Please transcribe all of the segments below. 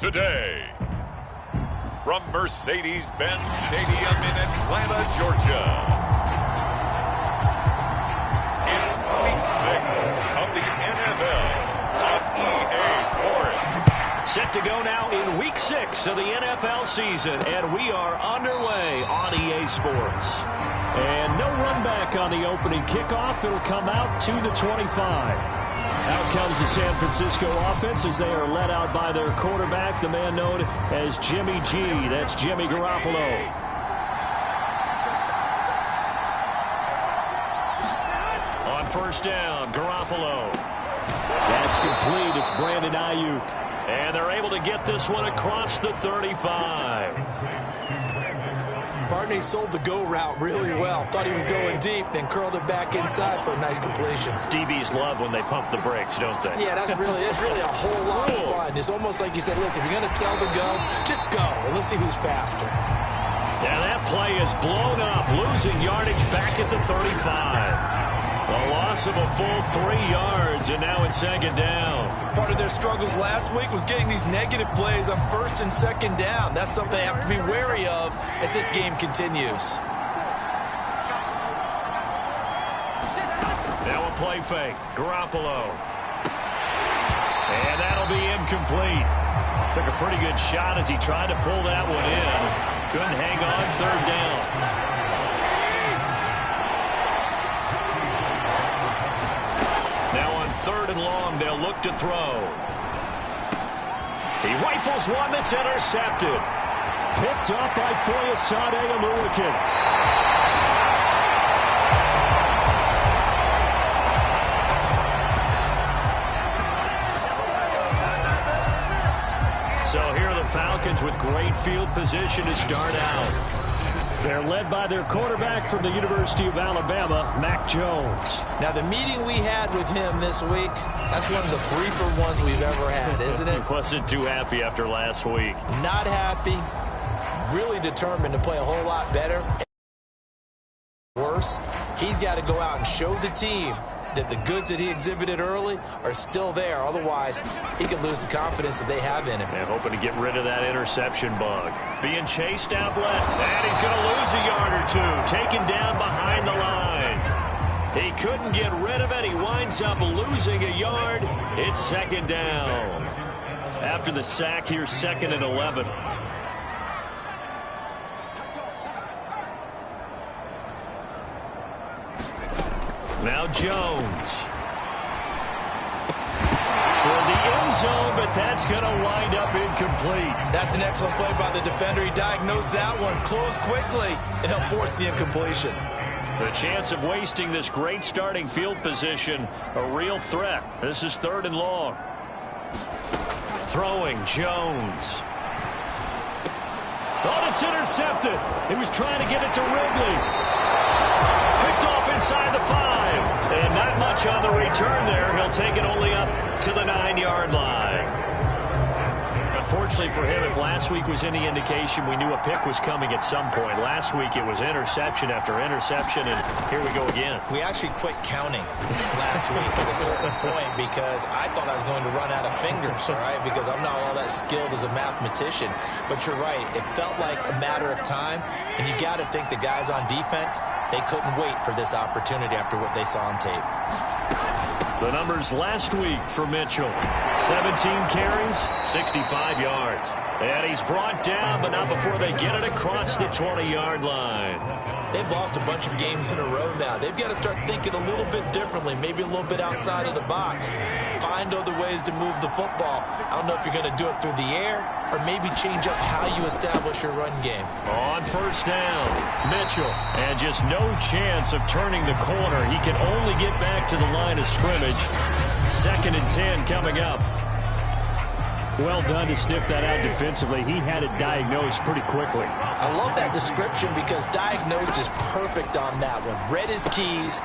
today. From Mercedes-Benz Stadium in Atlanta, Georgia, it's Week 6 of the NFL on EA Sports. Set to go now in Week 6 of the NFL season, and we are underway on EA Sports. And no run back on the opening kickoff. It'll come out to the 25. Out comes the San Francisco offense as they are led out by their quarterback, the man known as Jimmy G. That's Jimmy Garoppolo. On first down, Garoppolo. That's complete. It's Brandon Ayuk. And they're able to get this one across the 35. Barney sold the go route really well. Thought he was going deep, then curled it back inside for a nice completion. DBs love when they pump the brakes, don't they? Yeah, that's really a whole lot of fun. It's almost like you said, listen, if you're going to sell the go, just go, and let's see who's faster. Yeah, that play is blown up, losing yardage back at the 35. A loss of a full 3 yards, and now it's second down. Part of their struggles last week was getting these negative plays on first and second down. That's something they have to be wary of as this game continues. Now a play fake. Garoppolo. And that'll be incomplete. Took a pretty good shot as he tried to pull that one in. Couldn't hang on, third down. Third and long, they'll look to throw. He rifles one that's intercepted. Picked up by Foyesade Oluwakin. So here are the Falcons with great field position to start out. They're led by their quarterback from the University of Alabama, Mac Jones. Now, the meeting we had with him this week, that's one of the briefer ones we've ever had, isn't it? He wasn't too happy after last week. Not happy. Really determined to play a whole lot better. Worse, he's got to go out and show the team that the goods that he exhibited early are still there. Otherwise, he could lose the confidence that they have in him. And hoping to get rid of that interception bug. Being chased out left. And he's going to lose a yard or two. Taken down behind the line. He couldn't get rid of it. He winds up losing a yard. It's second down. After the sack, here's second and 11. Now Jones. Toward the end zone, but that's going to wind up incomplete. That's an excellent play by the defender. He diagnosed that one, closed quickly, and helped force the incompletion. The chance of wasting this great starting field position, a real threat. This is third and long. Throwing, Jones. Oh, it's intercepted. He was trying to get it to Ridley. Picked off inside the 5. And not much on the return there. He'll take it only up to the 9-yard line. Unfortunately for him, if last week was any indication, we knew a pick was coming at some point. Last week it was interception after interception, and here we go again. We actually quit counting last week at a certain point because I thought I was going to run out of fingers, all right, because I'm not all that skilled as a mathematician. But you're right. It felt like a matter of time, and you got to think the guys on defense, they couldn't wait for this opportunity after what they saw on tape. The numbers last week for Mitchell. 17 carries, 65 yards. And he's brought down, but not before they get it across the 20-yard line. They've lost a bunch of games in a row now. They've got to start thinking a little bit differently, maybe a little bit outside of the box. Find other ways to move the football. I don't know if you're going to do it through the air or maybe change up how you establish your run game. On first down, Mitchell. And just no chance of turning the corner. He can only get back to the line of scrimmage. Second and 10 coming up. Well done to sniff that out defensively. He had it diagnosed pretty quickly. I love that description because diagnosed is perfect on that one. Read his keys,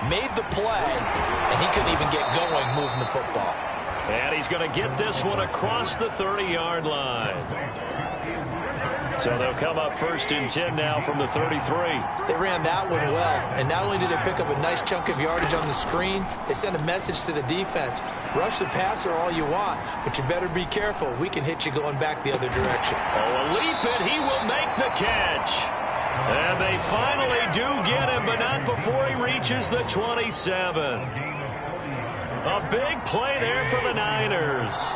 made the play, and he couldn't even get going moving the football. And he's going to get this one across the 30-yard line. So they'll come up 1st and 10 now from the 33. They ran that one well, and not only did they pick up a nice chunk of yardage on the screen, they sent a message to the defense. Rush the passer all you want, but you better be careful. We can hit you going back the other direction. Oh, a leap, and he will make the catch. And they finally do get him, but not before he reaches the 27. A big play there for the Niners.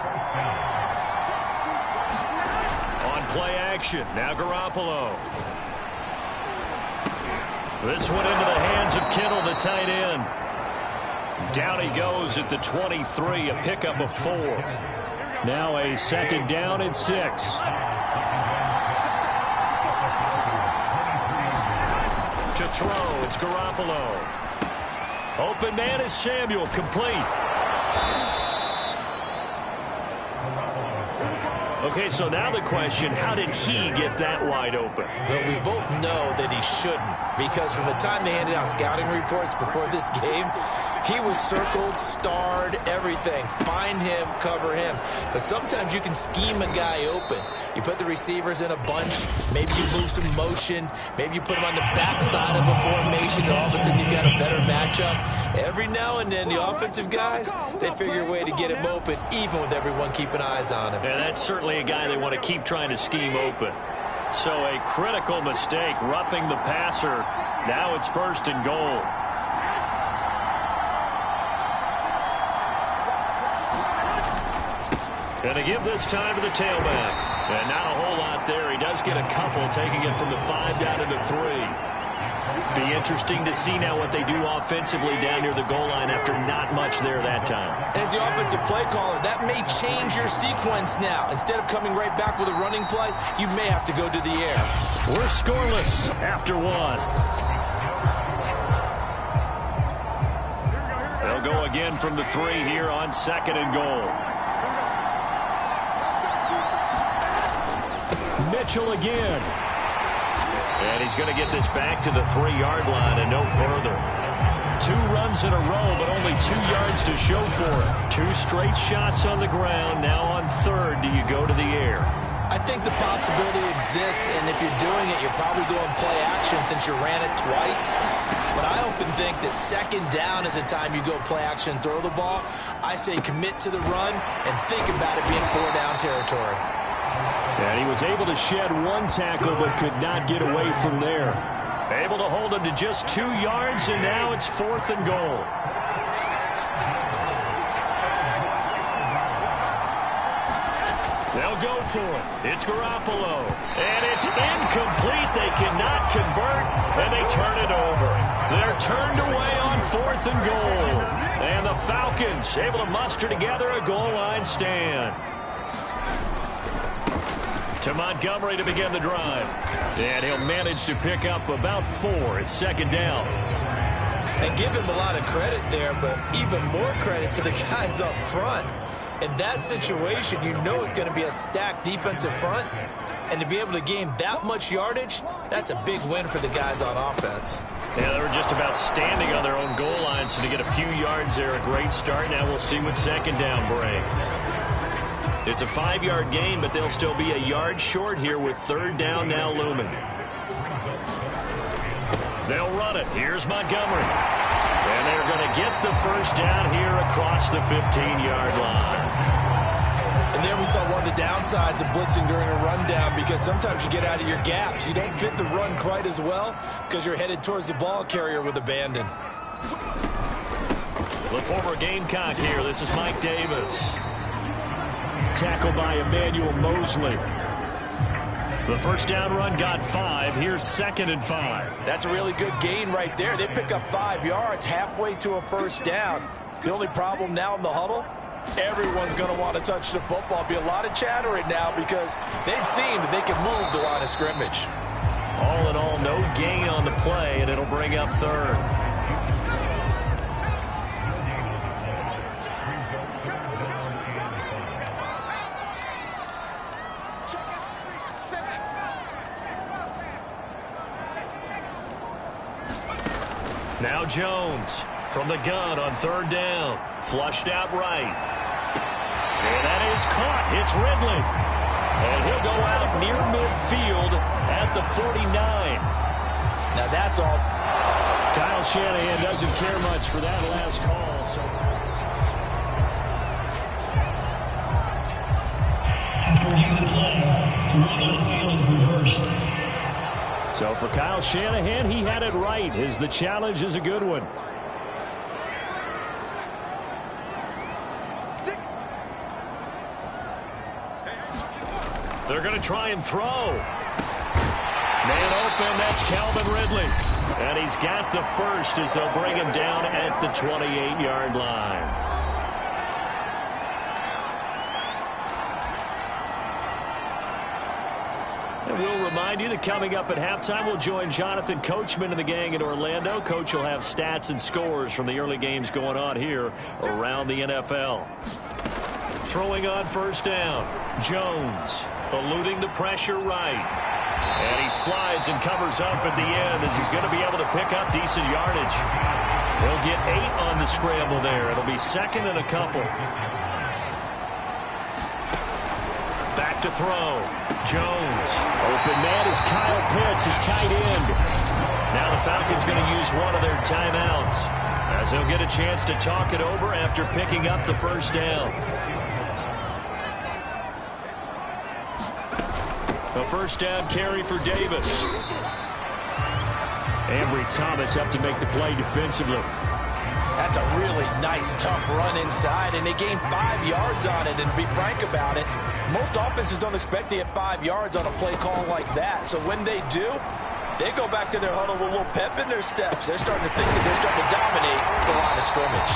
Play action. Now Garoppolo. This one into the hands of Kittle, the tight end. Down he goes at the 23, a pickup of 4. Now a 2nd down and 6. To throw, it's Garoppolo. Open man is Samuel, complete. Okay, so now the question, how did he get that wide open? Well, we both know that he shouldn't, because from the time they handed out scouting reports before this game, he was circled, starred, everything. Find him, cover him. But sometimes you can scheme a guy open. You put the receivers in a bunch. Maybe you move some motion. Maybe you put them on the backside of a formation, and all of a sudden you've got a better matchup. Every now and then, the offensive guys, they figure a way to get him open, even with everyone keeping eyes on him. And that's certainly a guy they want to keep trying to scheme open. So a critical mistake, roughing the passer. Now it's 1st and goal. Going to give this time to the tailback. And not a whole lot there. He does get a couple, taking it from the 5 down to the 3. Be interesting to see now what they do offensively down near the goal line after not much there that time. As the offensive play caller, that may change your sequence now. Instead of coming right back with a running play, you may have to go to the air. We're scoreless after 1. They'll go again from the 3 here on 2nd and goal. Mitchell again. And he's going to get this back to the 3-yard line and no further. 2 runs in a row, but only 2 yards to show for it. 2 straight shots on the ground. Now on 3rd, do you go to the air? I think the possibility exists, and if you're doing it, you're probably going play action since you ran it twice. But I often think that 2nd down is a time you go play action and throw the ball. I say commit to the run and think about it being 4-down territory. And he was able to shed 1 tackle but could not get away from there. Able to hold him to just 2 yards, and now it's 4th and goal. They'll go for it. It's Garoppolo. And it's incomplete. They cannot convert, and they turn it over. They're turned away on 4th and goal. And the Falcons able to muster together a goal line stand. To Montgomery to begin the drive. And he'll manage to pick up about 4. It's 2nd down. And give him a lot of credit there, but even more credit to the guys up front. In that situation, you know it's going to be a stacked defensive front. And to be able to gain that much yardage, that's a big win for the guys on offense. Yeah, they were just about standing on their own goal line, so to get a few yards there, a great start. Now we'll see what 2nd down brings. It's a 5-yard gain, but they'll still be a yard short here with 3rd down now looming. They'll run it. Here's Montgomery. And they're going to get the 1st down here across the 15-yard line. And there we saw one of the downsides of blitzing during a rundown, because sometimes you get out of your gaps. You don't fit the run quite as well because you're headed towards the ball carrier with abandon. The former Gamecock here. This is Mike Davis. Tackled by Emmanuel Mosley. The 1st down run got 5. Here's 2nd and 5. That's a really good gain right there. They pick up 5 yards halfway to a 1st down. The only problem now in the huddle, everyone's going to want to touch the football. Be a lot of chattering now because they've seen that they can move the line of scrimmage. All in all, no gain on the play, and it'll bring up 3rd. Now Jones from the gun on 3rd down. Flushed out right. And that is caught. It's Ridley. And he'll go out near midfield at the 49. Now that's all. Kyle Shanahan doesn't care much for that last call. So after reviewing the play, the rule on the field is reversed. So for Kyle Shanahan, he had it right, as the challenge is a good one. They're going to try and throw. Man open, that's Calvin Ridley. And he's got the first as they'll bring him down at the 28-yard line. And we'll remind you that coming up at halftime, we'll join Jonathan Coachman and the gang in Orlando. Coach will have stats and scores from the early games going on here around the NFL. Throwing on first down, Jones eluding the pressure right. And he slides and covers up at the end as he's going to be able to pick up decent yardage. He'll get 8 on the scramble there. It'll be second and a couple. Back to throw. Jones. Open man is Kyle Pitts, his tight end. Now the Falcons going to use one of their timeouts as they'll get a chance to talk it over after picking up the first down. A first down carry for Davis. Ambry Thomas up to make the play defensively. That's a really nice, tough run inside, and they gained 5 yards on it. And to be frank about it, most offenses don't expect to get 5 yards on a play call like that. So when they do, they go back to their huddle with a little pep in their steps. They're starting to think that they're starting to dominate the line of scrimmage.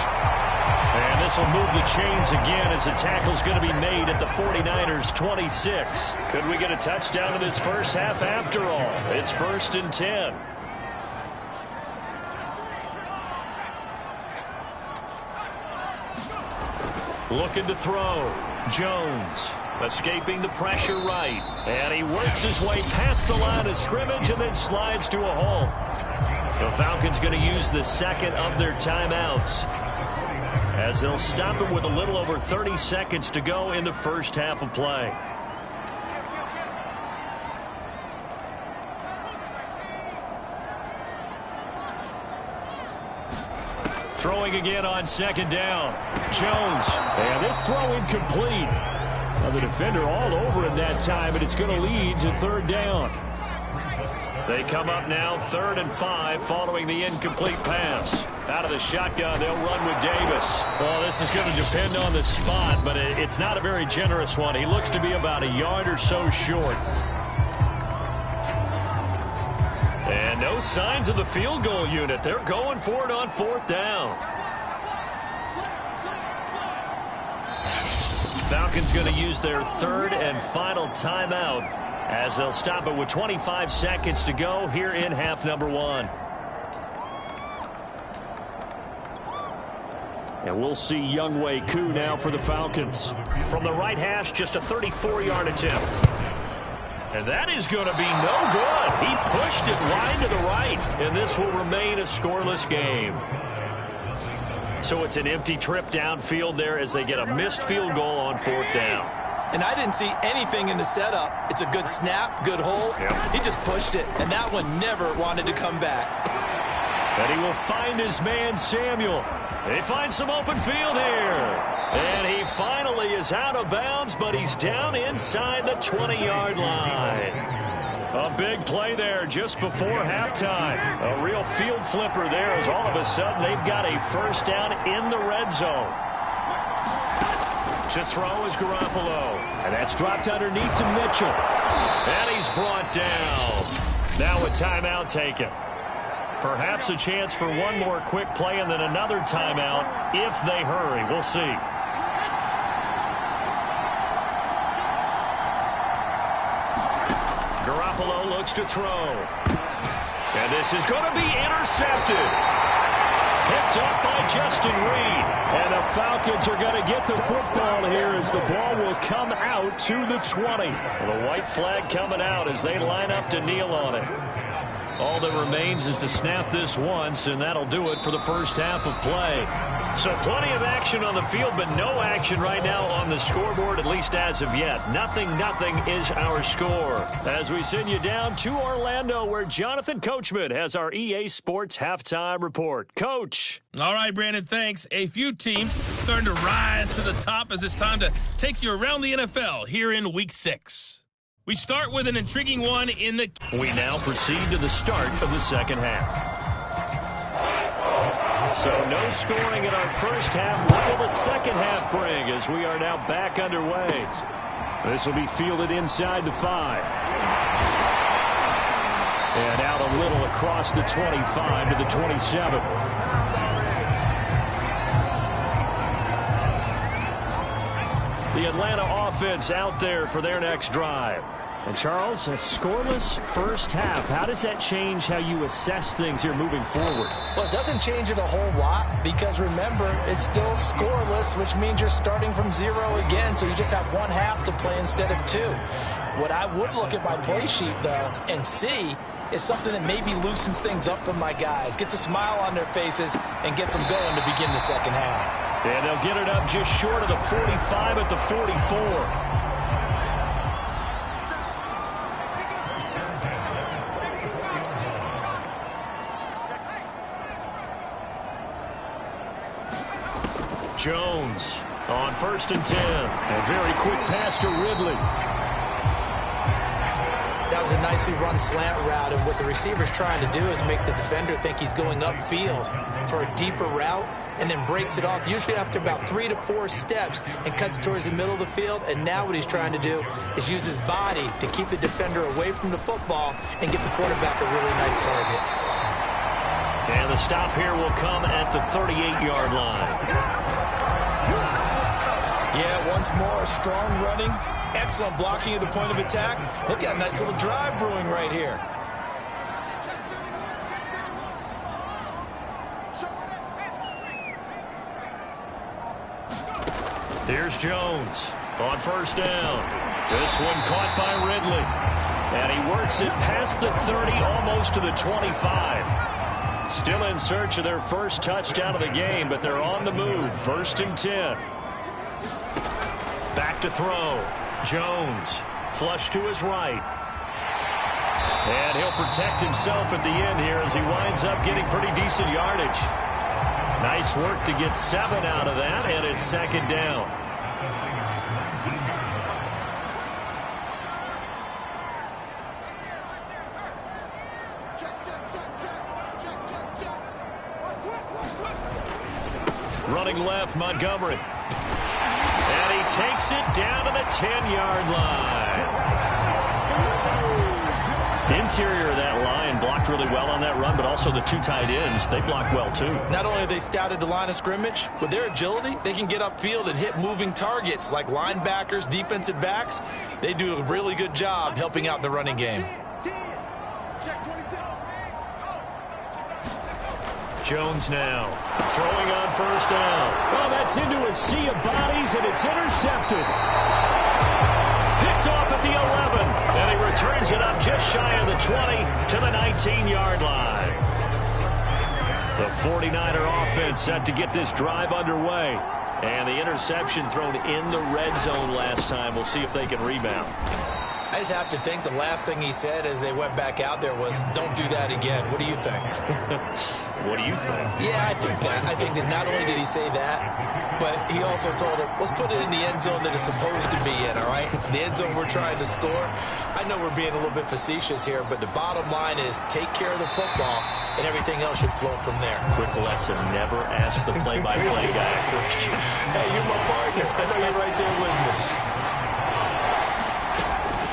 And this will move the chains again as the tackle's going to be made at the 49ers 26. Could we get a touchdown in this first half after all? It's 1st and 10. Looking to throw. Jones escaping the pressure right. And he works his way past the line of scrimmage and then slides to a halt. The Falcons going to use the second of their timeouts as they'll stop it with a little over 30 seconds to go in the first half of play. Throwing again on second down. Jones. And this throw incomplete. Well, the defender all over him that time, and it's going to lead to third down. They come up now 3rd and 5 following the incomplete pass. Out of the shotgun, they'll run with Davis. Well, this is going to depend on the spot, but it's not a very generous one. He looks to be about a yard or so short. And no signs of the field goal unit. They're going for it on 4th down. Falcons going to use their 3rd and final timeout as they'll stop it with 25 seconds to go here in half number 1. And we'll see Younghoe Koo now for the Falcons. From the right hash, just a 34-yard attempt. And that is going to be no good. He pushed it wide to the right, and this will remain a scoreless game. So it's an empty trip downfield there as they get a missed field goal on 4th down. And I didn't see anything in the setup. It's a good snap, good hold. Yep. He just pushed it, and that one never wanted to come back. And he will find his man, Samuel. They find some open field here. And he finally is out of bounds, but he's down inside the 20-yard line. A big play there just before halftime. A real field flipper there as all of a sudden they've got a first down in the red zone. To throw is Garoppolo. And that's dropped underneath to Mitchell. And he's brought down. Now a timeout taken. Perhaps a chance for one more quick play and then another timeout if they hurry. We'll see. Garoppolo looks to throw. And this is going to be intercepted. Picked up by Justin Reed. And the Falcons are going to get the football here as the ball will come out to the 20. The white flag coming out as they line up to kneel on it. All that remains is to snap this once, and that'll do it for the first half of play. So plenty of action on the field, but no action right now on the scoreboard, at least as of yet. Nothing is our score. As we send you down to Orlando, where Jonathan Coachman has our EA Sports Halftime Report. Coach. All right, Brandon, thanks. A few teams starting to rise to the top as it's time to take you around the NFL here in Week 6. We start with an intriguing one in the... We now proceed to the start of the second half. So no scoring in our first half. What will the second half bring as we are now back underway? This will be fielded inside the 5. And out a little across the 25 to the 27. The Atlanta offense out there for their next drive. And Charles, a scoreless first half. How does that change how you assess things here moving forward? Well, it doesn't change it a whole lot because, remember, it's still scoreless, which means you're starting from 0 again, so you just have one half to play instead of 2. What I would look at my play sheet, though, and see is something that maybe loosens things up for my guys, gets a smile on their faces, and gets them going to begin the second half. And they'll get it up just short of the 45 at the 44. Jones on 1st and 10. A very quick pass to Ridley. That was a nicely run slant route, and what the receiver's trying to do is make the defender think he's going upfield for a deeper route and then breaks it off, usually after about 3 to 4 steps, and cuts towards the middle of the field. And now what he's trying to do is use his body to keep the defender away from the football and get the quarterback a really nice target. And the stop here will come at the 38-yard line. Yeah, once more, strong running, excellent blocking at the point of attack. They've got a nice little drive brewing right here. Here's Jones on 1st down. This one caught by Ridley. And he works it past the 30, almost to the 25. Still in search of their first touchdown of the game, but they're on the move. 1st and 10. Back to throw. Jones, flush to his right. And he'll protect himself at the end here as he winds up getting pretty decent yardage. Nice work to get 7 out of that, and it's 2nd down. Running left, Montgomery. And he takes it down to the 10-yard line. Interior of that line blocked really well on that run, but also the 2 tight ends, they block well too. Not only have they scouted the line of scrimmage, with their agility, they can get upfield and hit moving targets like linebackers, defensive backs. They do a really good job helping out the running game. Jones now throwing on 1st down. Well, that's into a sea of bodies, and it's intercepted. Picked off at the 11, and he returns it up just shy of the 20 to the 19-yard line. The 49er offense set to get this drive underway. And the interception thrown in the red zone last time. We'll see if they can rebound. I just have to think the last thing he said as they went back out there was, don't do that again. What do you think? What do you think? Yeah, I think that. I think that not only did he say that, but he also told him, let's put it in the end zone that it's supposed to be in, all right? The end zone we're trying to score. I know we're being a little bit facetious here, but the bottom line is take care of the football, and everything else should flow from there. Quick lesson, never ask the play-by-play guy a question. Hey, you're my partner. I know you're right there with me.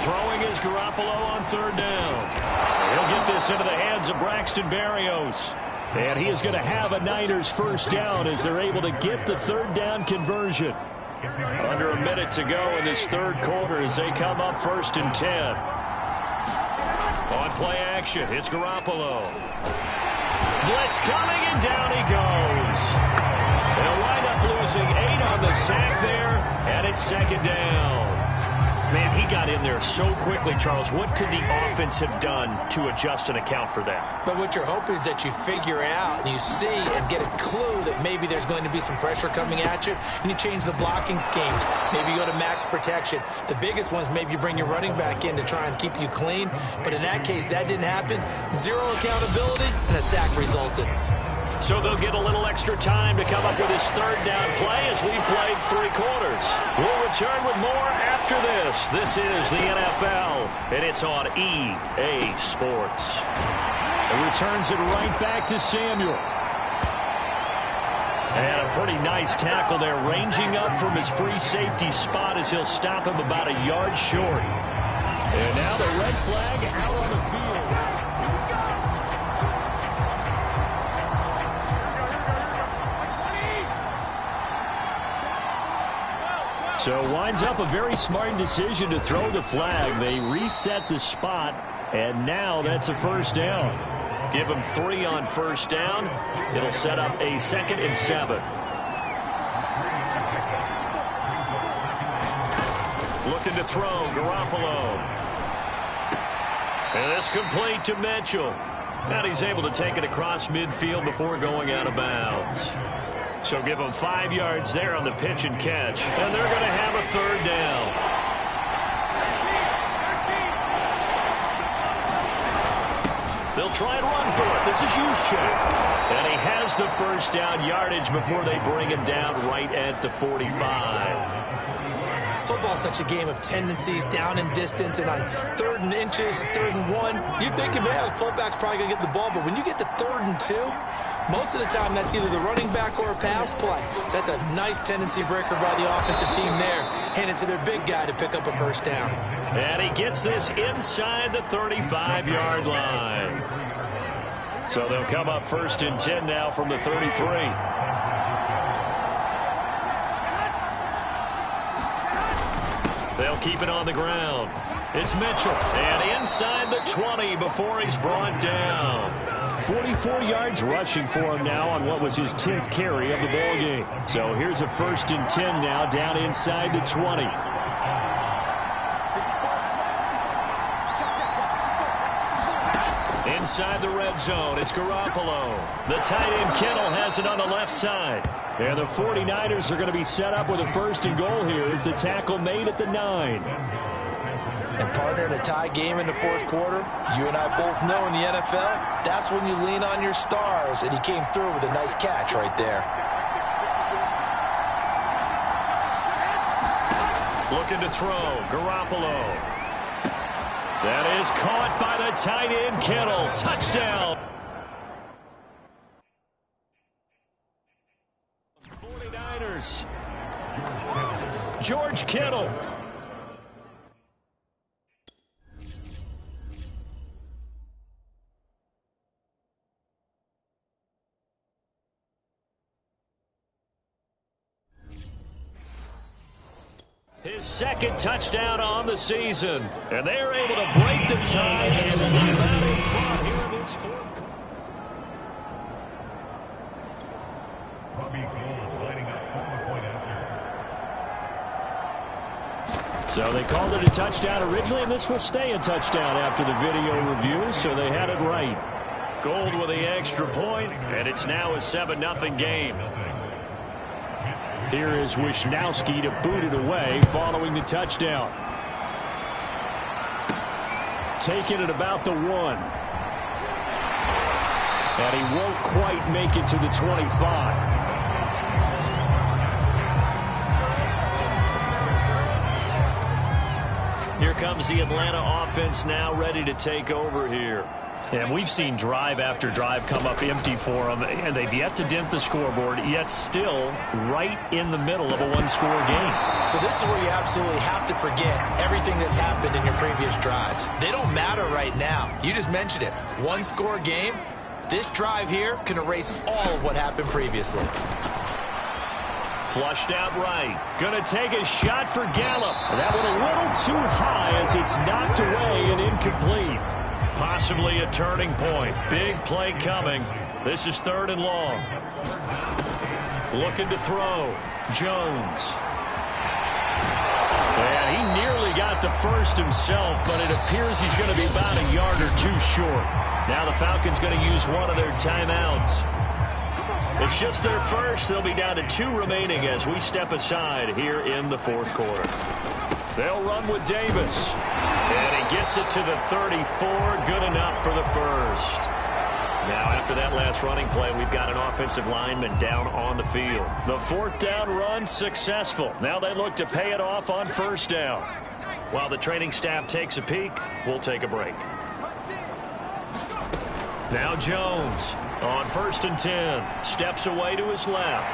Throwing is Garoppolo on 3rd down. He'll get this into the hands of Braxton Berrios. And he is going to have a Niners 1st down as they're able to get the 3rd down conversion. Under a minute to go in this 3rd quarter as they come up 1st and 10. On play action, it's Garoppolo. Blitz coming, and down he goes. They'll wind up losing 8 on the sack there, and it's 2nd down. Man, he got in there so quickly, Charles. What could the offense have done to adjust and account for that? But what you're hoping is that you figure out and you see and get a clue that maybe there's going to be some pressure coming at you, and you change the blocking schemes. Maybe you go to max protection. The biggest one is maybe you bring your running back in to try and keep you clean. But in that case, that didn't happen. Zero accountability, and a sack resulted. So they'll get a little extra time to come up with his third down play as we've played 3 quarters. We'll return with more after this. This is the NFL, and it's on EA Sports. It returns it right back to Samuel. And a pretty nice tackle there, ranging up from his free safety spot as he'll stop him about a yard short. And now the red flag out on the field. So winds up a very smart decision to throw the flag. They reset the spot, and now that's a first down. Give him 3 on first down. It'll set up a 2nd and 7. Looking to throw, Garoppolo. And it's complete to Mitchell. And he's able to take it across midfield before going out of bounds. So give them 5 yards there on the pitch and catch. And they're going to have a 3rd down. They'll try and run for it. This is Juszczyk. And he has the first down yardage before they bring him down right at the 45. Football's such a game of tendencies, down in distance, and on 3rd and inches, 3rd and 1, you think, man, the fullback's probably going to get the ball. But when you get to 3rd and 2, most of the time that's either the running back or a pass play. So that's a nice tendency breaker by the offensive team there. Hand it to their big guy to pick up a first down. And he gets this inside the 35-yard line. So they'll come up 1st and 10 now from the 33. They'll keep it on the ground. It's Mitchell. And inside the 20 before he's brought down. 44 yards rushing for him now on what was his 10th carry of the ball game. So here's a 1st and 10 now down inside the 20. Inside the red zone, it's Garoppolo. The tight end Kittle has it on the left side. And the 49ers are going to be set up with a 1st and goal here as the tackle made at the 9. And partner, in a tie game in the 4th quarter, you and I both know in the NFL, that's when you lean on your stars, and he came through with a nice catch right there. Looking to throw, Garoppolo. That is caught by the tight end Kittle. Touchdown. 49ers. George Kittle. His 2nd touchdown on the season. And they're able to break the tie and lead out in front here in this 4th quarter. So they called it a touchdown originally, and this will stay a touchdown after the video review, so they had it right. Gold with the extra point, and it's now a 7-0 game. Here is Wisnowski to boot it away following the touchdown. Taking it about the 1. And he won't quite make it to the 25. Here comes the Atlanta offense now ready to take over here. And we've seen drive after drive come up empty for them, and they've yet to dent the scoreboard, yet still right in the middle of a one-score game. So this is where you absolutely have to forget everything that's happened in your previous drives. They don't matter right now. You just mentioned it. One-score game. This drive here can erase all of what happened previously. Flushed out right. Going to take a shot for Gallup. That one a little too high as it's knocked away and incomplete. Possibly a turning point. Big play coming. This is 3rd and long. Looking to throw. Jones. And he nearly got the first himself, but it appears he's going to be about a yard or two short. Now the Falcons going to use one of their timeouts. It's just their first. They'll be down to 2 remaining as we step aside here in the fourth quarter. They'll run with Davis. And he gets it to the 34. Good enough for the first. Now, after that last running play, we've got an offensive lineman down on the field. The 4th down run successful. Now they look to pay it off on 1st down. While the training staff takes a peek, we'll take a break. Now Jones on 1st and 10. Steps away to his left.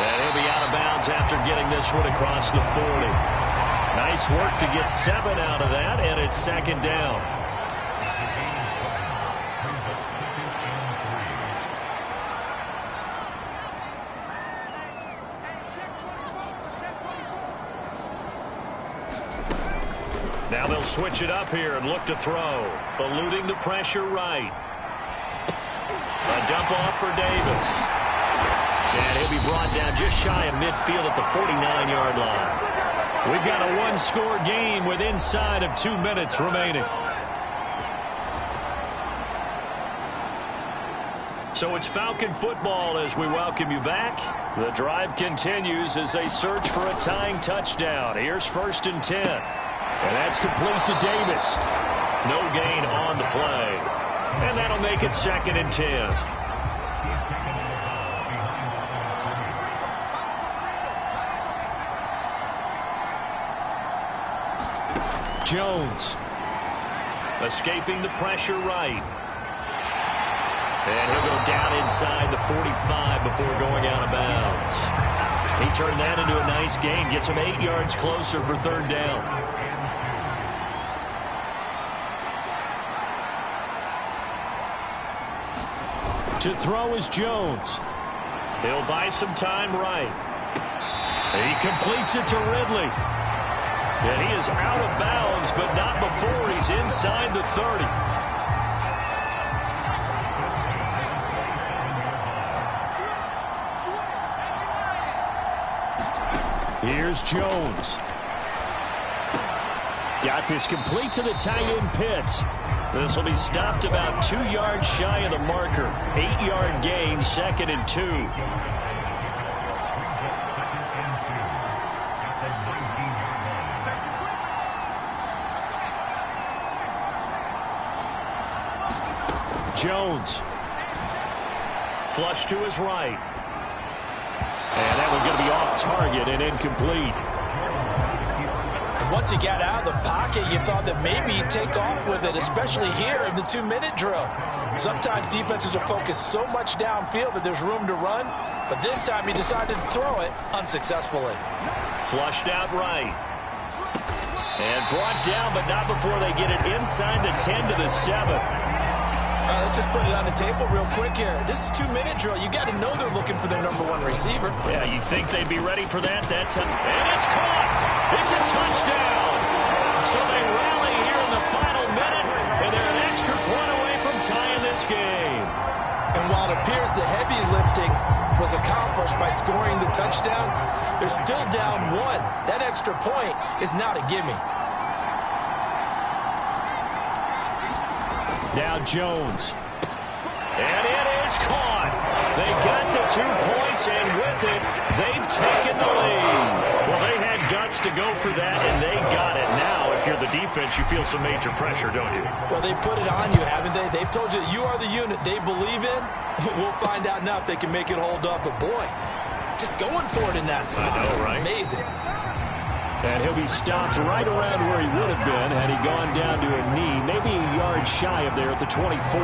And he'll be out of bounds after getting this one across the 40. Nice work to get 7 out of that, and it's 2nd down. Now they'll switch it up here and look to throw. Eluding the pressure right. A dump off for Davis. And he'll be brought down just shy of midfield at the 49-yard line. We've got a 1-score game with inside of 2 minutes remaining. So it's Falcon football as we welcome you back. The drive continues as they search for a tying touchdown. Here's 1st and 10. And that's complete to Davis. No gain on the play. And that'll make it 2nd and 10. Jones escaping the pressure right. And he'll go down inside the 45 before going out of bounds. He turned that into a nice gain. Gets him 8 yards closer for 3rd down. To throw is Jones. He'll buy some time right. He completes it to Ridley. And he is out of bounds, but not before he's inside the 30. Here's Jones. Got this complete to the tight end Pitts. This will be stopped about 2 yards shy of the marker. 8-yard gain, 2nd and 2. Jones. Flush to his right. And that one's going to be off target and incomplete. Once he got out of the pocket, you thought that maybe he'd take off with it, especially here in the 2-minute drill. Sometimes defenses are focused so much downfield that there's room to run, but this time he decided to throw it unsuccessfully. Flushed out right. And brought down, but not before they get it inside the 10 to the 7. Let's just put it on the table real quick here. This is 2-minute drill. You got to know they're looking for their #1 receiver. Yeah, you think they'd be ready for that time. And it's caught. It's a touchdown. So they rally here in the final minute, and they're an extra point away from tying this game. And while it appears the heavy lifting was accomplished by scoring the touchdown, they're still down 1. That extra point is not a gimme. Now Jones. And it is caught. They got the 2 points, and with it, they've taken the lead. Well, they had guts to go for that, and they got it. Now, if you're the defense, you feel some major pressure, don't you? Well, they put it on you, haven't they? They've told you you are the unit they believe in. We'll find out now if they can make it hold up. But, boy, just going for it in that spot. I know, right? Amazing. And he'll be stopped right around where he would have been had he gone down to a knee, maybe a yard shy of there at the 24.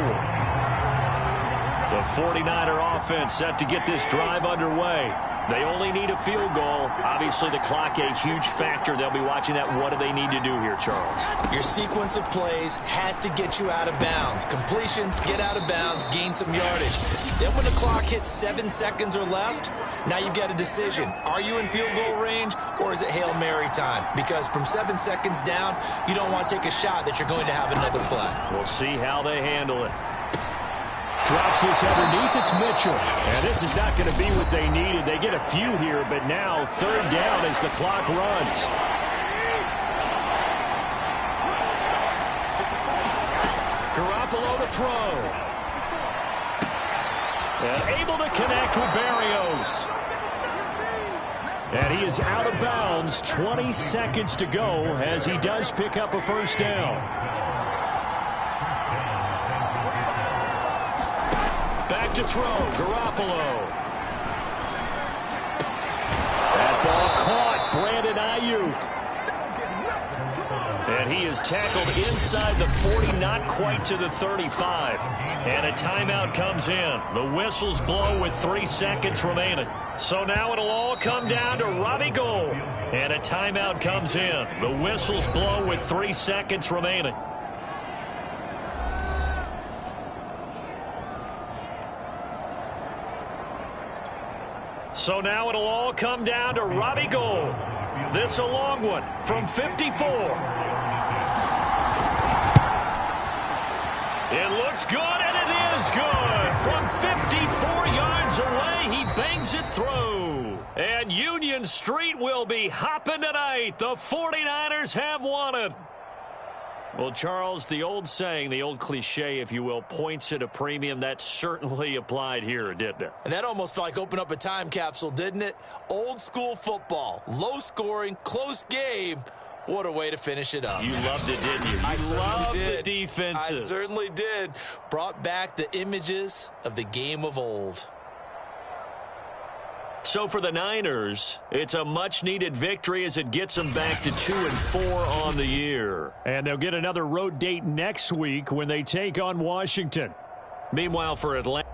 The 49er offense set to get this drive underway. They only need a field goal. Obviously, the clock a huge factor. They'll be watching that. What do they need to do here, Charles? Your sequence of plays has to get you out of bounds. Completions, get out of bounds, gain some yardage. Then when the clock hits 7 seconds or left, now you get a decision. Are you in field goal range, or is it Hail Mary time? Because from 7 seconds down, you don't want to take a shot that you're going to have another play. We'll see how they handle it. Drops this underneath. It's Mitchell. And this is not going to be what they needed. They get a few here, but now 3rd down as the clock runs. throw. And able to connect with Berrios. And he is out of bounds. 20 seconds to go as he does pick up a first down. Back to throw. Garoppolo. That ball caught. Brandon Ayuk. And he is tackled inside the 40, not quite to the 35. And a timeout comes in. The whistles blow with 3 seconds remaining. So now it'll all come down to Robbie Gould. And a timeout comes in. The whistles blow with 3 seconds remaining. So now it'll all come down to Robbie Gould. This a long one from 54. It looks good, and it is good. From 54 yards away, he bangs it through. And Union Street will be hopping tonight. The 49ers have won it. Well, Charles, the old saying, the old cliche, if you will, points at a premium. That certainly applied here, didn't it? And that almost felt like open up a time capsule, didn't it? Old school football, low scoring, close game. What a way to finish it up. You loved it, didn't you? I loved did. The defenses. I certainly did. Brought back the images of the game of old. So for the Niners, it's a much-needed victory as it gets them back to 2-4 on the year. And they'll get another road date next week when they take on Washington. Meanwhile, for Atlanta.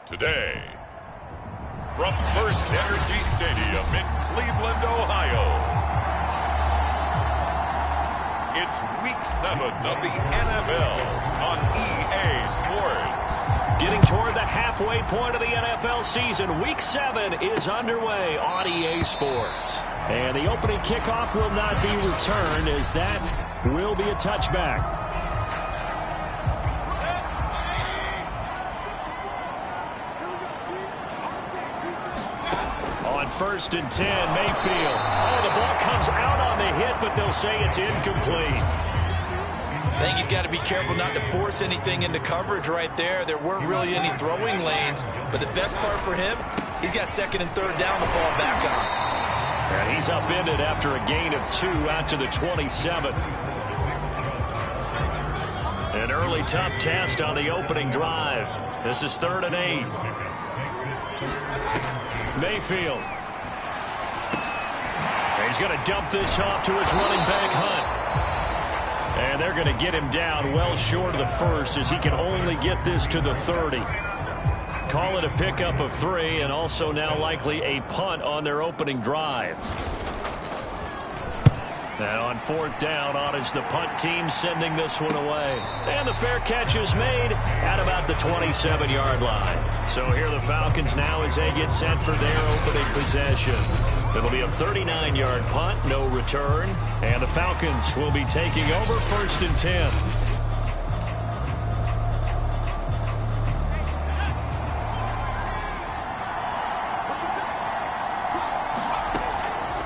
Today, from First Energy Stadium in Cleveland, Ohio, it's Week 7 of the NFL on EA Sports. Getting toward the halfway point of the NFL season, Week 7 is underway on EA Sports. And the opening kickoff will not be returned, as that will be a touchback. On 1st and 10, Mayfield. Oh, the ball comes out on the hit, but they'll say it's incomplete. I think he's got to be careful not to force anything into coverage right there. There weren't really any throwing lanes, but the best part for him, he's got 2nd and 3rd down to fall back on. And he's upended after a gain of 2 out to the 27. An early tough test on the opening drive. This is 3rd and 8. Mayfield. He's going to dump this off to his running back, Hunt. And they're going to get him down well short of the 1st, as he can only get this to the 30. Call it a pickup of 3, and also now likely a punt on their opening drive. And on 4th down, on is the punt team sending this one away. And the fair catch is made at about the 27-yard line. So here the Falcons now as they get set for their opening possession. It'll be a 39-yard punt, no return. And the Falcons will be taking over 1st and 10.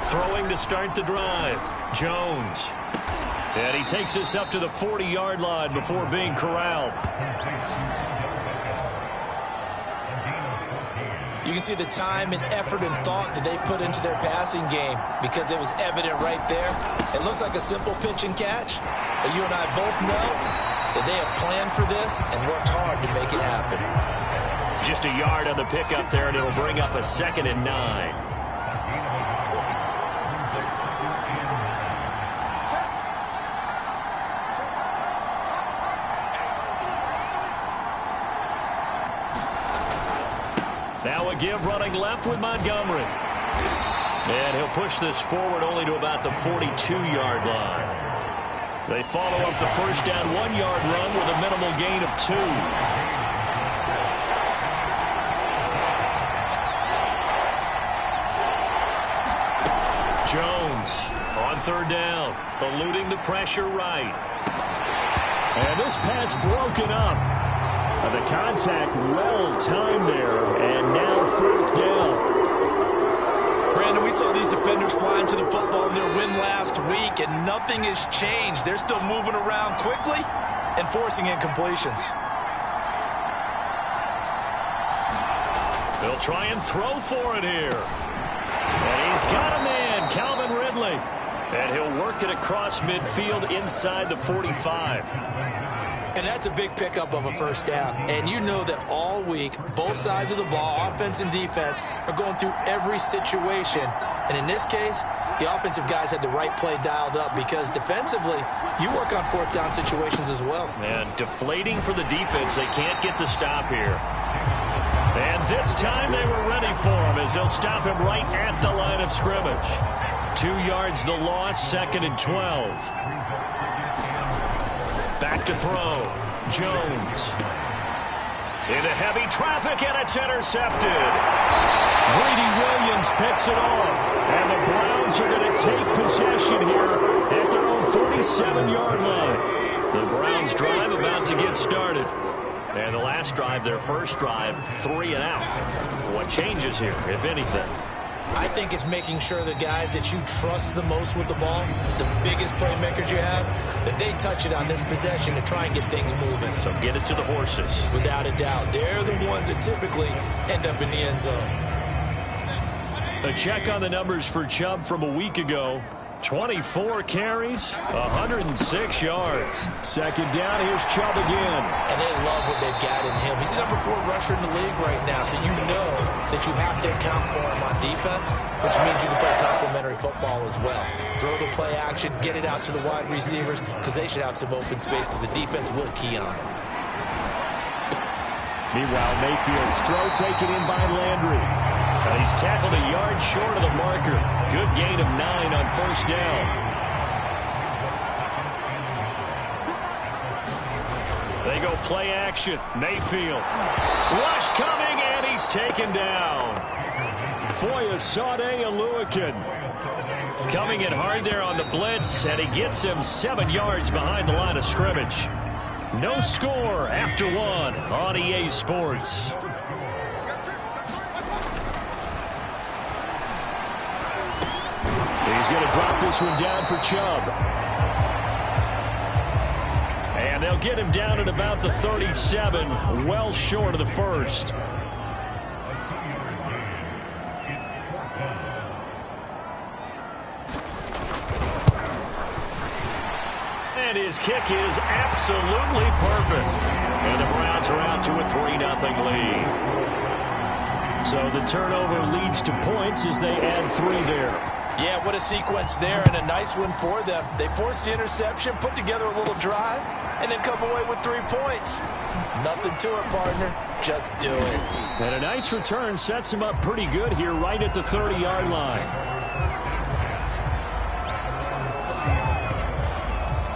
Throwing to start the drive. Jones. And he takes us up to the 40-yard line before being corralled. You can see the time and effort and thought that they put into their passing game, because it was evident right there. It looks like a simple pitch and catch, but you and I both know that they have planned for this and worked hard to make it happen. Just a yard on the pickup there, and it'll bring up a 2nd and 9. Now a give running left with Montgomery. And he'll push this forward only to about the 42-yard line. They follow up the 1st down 1-yard run with a minimal gain of 2. Jones on 3rd down, eluding the pressure right. And this pass broken up. The contact well timed there, and now 4th down. Brandon, we saw these defenders flying to the football in their win last week, and nothing has changed. They're still moving around quickly and forcing incompletions. They'll try and throw for it here. And he's got a man, Calvin Ridley. And he'll work it across midfield inside the 45. And that's a big pickup of a 1st down. And you know that all week, both sides of the ball, offense and defense, are going through every situation. And in this case, the offensive guys had the right play dialed up, because defensively, you work on 4th down situations as well. And deflating for the defense. They can't get the stop here. And this time they were ready for him, as they'll stop him right at the line of scrimmage. 2 yards the loss, 2nd and 12. Back to throw. Jones. Into heavy traffic, and it's intercepted. Greedy Williams picks it off. And the Browns are going to take possession here at their own 47-yard line. The Browns drive about to get started. And the last drive, their first drive, 3 and out. What changes here, if anything? I think it's making sure the guys that you trust the most with the ball, the biggest playmakers you have, that they touch it on this possession to try and get things moving. So get it to the horses. Without a doubt. They're the ones that typically end up in the end zone. A check on the numbers for Chubb from a week ago. 24 carries, 106 yards. 2nd down, here's Chubb again. And they love what they've got in him. He's the number 4 rusher in the league right now, so you know that you have to account for him on defense, which means you can play complementary football as well. Throw the play action, get it out to the wide receivers, because they should have some open space, because the defense will key on it. Meanwhile, Mayfield's throw taken in by Landry. He's tackled a yard short of the marker. Good gain of 9 on first down. They go play action. Mayfield. Rush coming, and he's taken down. Foyesade Aluakin coming in hard there on the blitz, and he gets him 7 yards behind the line of scrimmage. No score after 1 on EA Sports. He's going to drop this one down for Chubb. And they'll get him down at about the 37, well short of the first. And his kick is absolutely perfect. And the Browns are out to a 3-0 lead. So the turnover leads to points as they add 3 there. Yeah, what a sequence there, and a nice one for them. They forced the interception, put together a little drive, and then come away with 3 points. Nothing to it, partner. Just do it. And a nice return sets him up pretty good here right at the 30-yard line.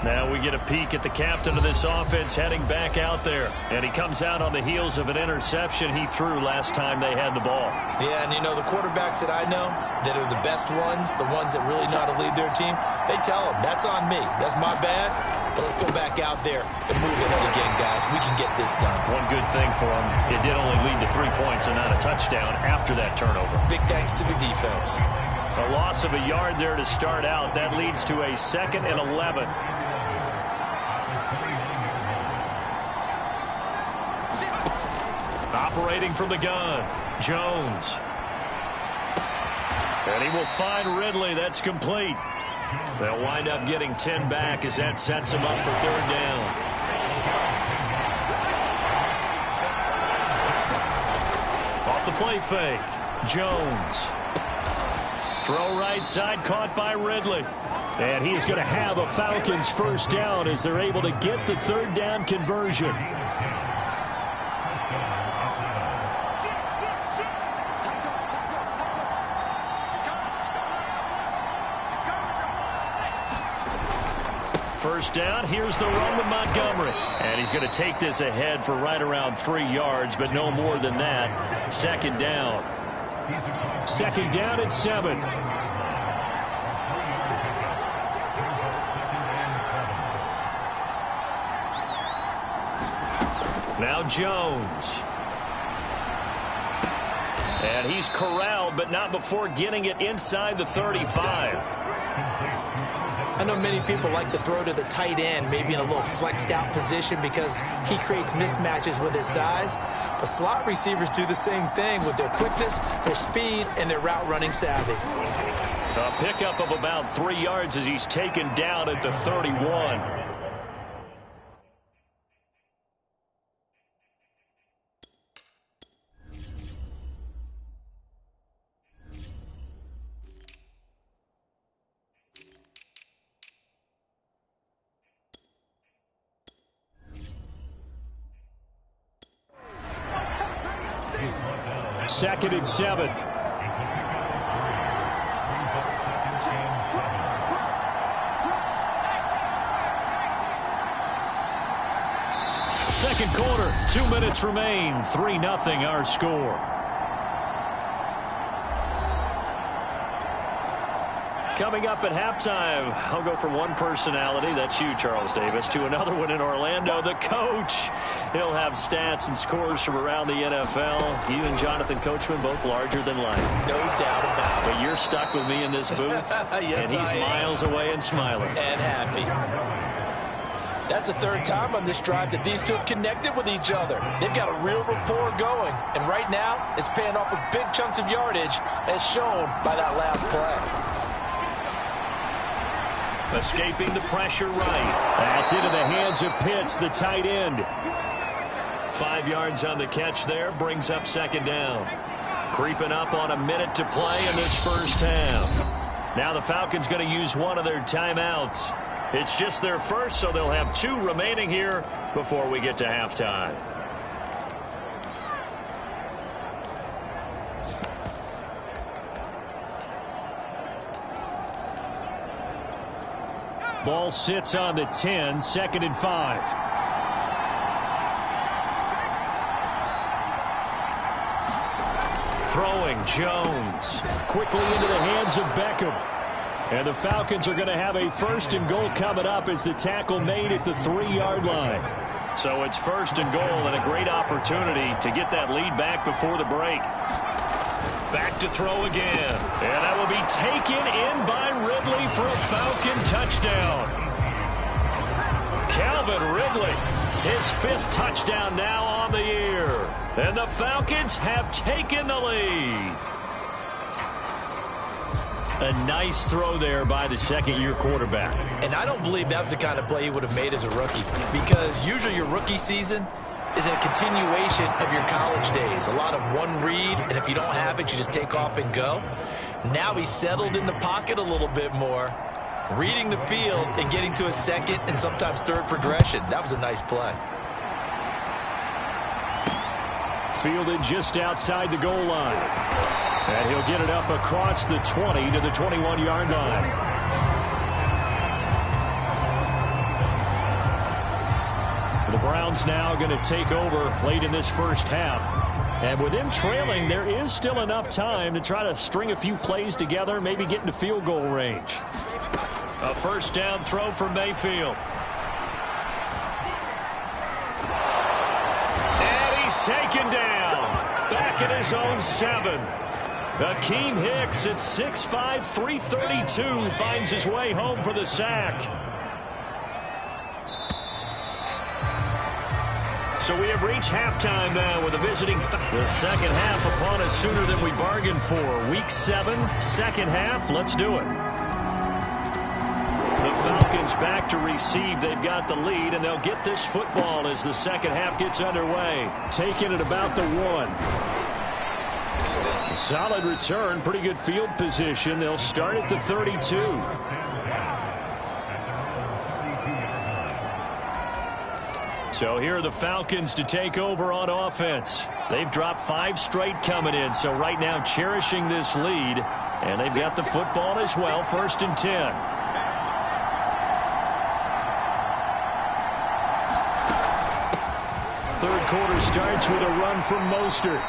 Now we get a peek at the captain of this offense heading back out there. And he comes out on the heels of an interception he threw last time they had the ball. Yeah, and you know, the quarterbacks that I know that are the best ones, the ones that really know how to lead their team, they tell them, that's on me. That's my bad. But let's go back out there and move ahead again, guys. We can get this done. One good thing for him, it did only lead to 3 points and not a touchdown after that turnover. Big thanks to the defense. A loss of a yard there to start out. That leads to a 2nd and 11. Operating from the gun, Jones. And he will find Ridley. That's complete. They'll wind up getting 10 back as that sets him up for 3rd down. Off the play fake, Jones. Throw right side, caught by Ridley. And he is going to have a Falcons 1st down as they're able to get the 3rd down conversion. First down, here's the run with Montgomery. And he's going to take this ahead for right around 3 yards, but no more than that. 2nd down. 2nd down at 7. Now Jones. And he's corralled, but not before getting it inside the 35. I know many people like to throw to the tight end, maybe in a little flexed out position because he creates mismatches with his size. But slot receivers do the same thing with their quickness, their speed, and their route running savvy. A pickup of about 3 yards as he's taken down at the 31. Second and 7. Second quarter, 2 minutes remain. 3-0 our score. Coming up at halftime, I'll go from one personality, that's you, Charles Davis, to another one in Orlando, the coach. He'll have stats and scores from around the NFL. You and Jonathan Coachman, both larger than life. No doubt about it. But you're stuck with me in this booth, yes, and he's miles away and smiling. And happy. That's the 3rd time on this drive that these two have connected with each other. They've got a real rapport going. And right now, it's paying off with big chunks of yardage, as shown by that last play. Escaping the pressure right. That's into the hands of Pitts, the tight end. 5 yards on the catch there, brings up 2nd down. Creeping up on a minute to play in this first half. Now the Falcons going to use one of their timeouts. It's just their first, so they'll have 2 remaining here before we get to halftime. Ball sits on the 10, 2nd and 5. Throwing, Jones. Quickly into the hands of Beckham. And the Falcons are going to have a 1st and goal coming up as the tackle made at the 3-yard line. So it's 1st and goal and a great opportunity to get that lead back before the break. Back to throw again. And that will be taken in by Ridley for a Falcon touchdown. Calvin Ridley, his 5th touchdown now on the year. And the Falcons have taken the lead. A nice throw there by the 2nd-year quarterback. And I don't believe that was the kind of play he would have made as a rookie, because usually your rookie season is a continuation of your college days. A lot of one read, and if you don't have it, you just take off and go. Now he's settled in the pocket a little bit more, reading the field and getting to a 2nd and sometimes 3rd progression. That was a nice play. Fielded just outside the goal line. And he'll get it up across the 20 to the 21-yard line. The Browns now going to take over late in this first half. And with them trailing, there is still enough time to try to string a few plays together, maybe get into field goal range. A 1st down throw for Mayfield. And he's taken down. Back at his own 7. Akeem Hicks at 6'5", 332 finds his way home for the sack. So we have reached halftime now with a visiting. The second half upon us sooner than we bargained for. Week 7, 2nd half. Let's do it. The Falcons back to receive. They've got the lead, and they'll get this football as the second half gets underway. Taking it about the 1. Solid return, pretty good field position. They'll start at the 32. So here are the Falcons to take over on offense. They've dropped 5 straight coming in, so right now cherishing this lead. And they've got the football as well, 1st and 10. Third quarter starts with a run from Mostert.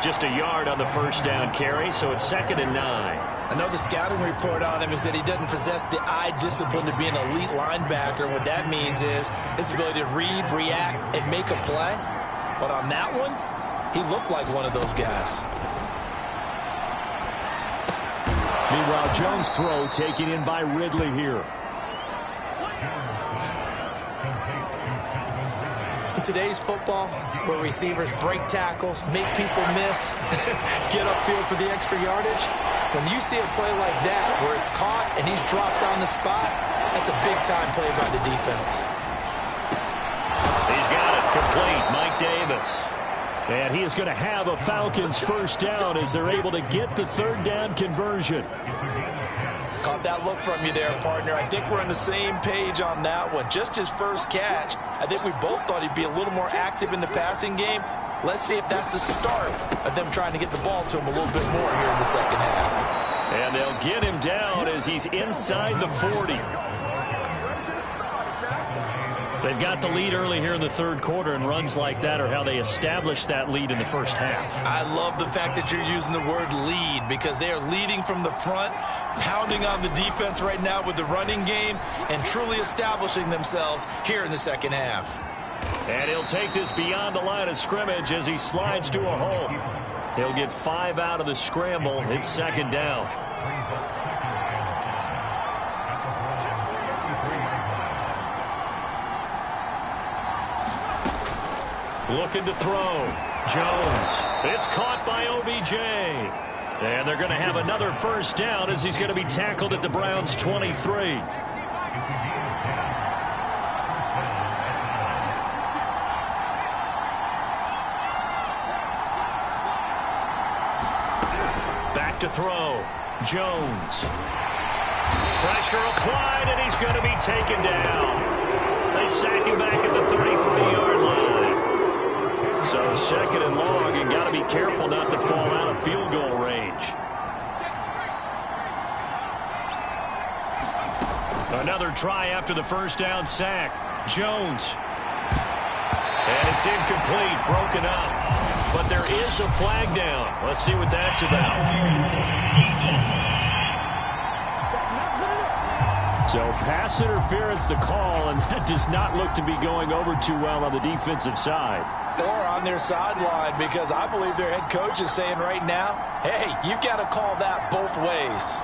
Just a yard on the 1st down carry, so it's 2nd and 9. I know the scouting report on him is that he doesn't possess the eye discipline to be an elite linebacker. What that means is his ability to read, react, and make a play. But on that one, he looked like one of those guys. Meanwhile, Jones' throw taken in by Ridley here. In today's football, where receivers break tackles, make people miss, get upfield for the extra yardage, when you see a play like that where it's caught and he's dropped on the spot, that's a big-time play by the defense. He's got it complete, Mike Davis. And he is going to have a Falcons 1st down as they're able to get the 3rd down conversion. Caught that look from you there, partner. I think we're on the same page on that one. Just his first catch. I think we both thought he'd be a little more active in the passing game. Let's see if that's the start of them trying to get the ball to him a little bit more here in the second half. And they'll get him down as he's inside the 40. They've got the lead early here in the 3rd quarter, and runs like that are how they establish that lead in the 1st half. I love the fact that you're using the word lead, because they are leading from the front, pounding on the defense right now with the running game, and truly establishing themselves here in the 2nd half. And he'll take this beyond the line of scrimmage as he slides to a hole. He'll get 5 out of the scramble. It's 2nd down. Looking to throw. Jones. It's caught by OBJ. And they're going to have another 1st down as he's going to be tackled at the Browns' 23. Back to throw. Jones. Pressure applied, and he's going to be taken down. They sack him back at the 33-yard line. So 2nd and long, and got to be careful not to fall out of field goal range. Another Another try after the first down sack. Jones. And it's incomplete, broken up. But there is a flag down. Let's see what that's about. So pass interference the call, and that does not look to be going over too well on the defensive side. 4 on their sideline because I believe their head coach is saying right now, hey, you've got to call that both ways.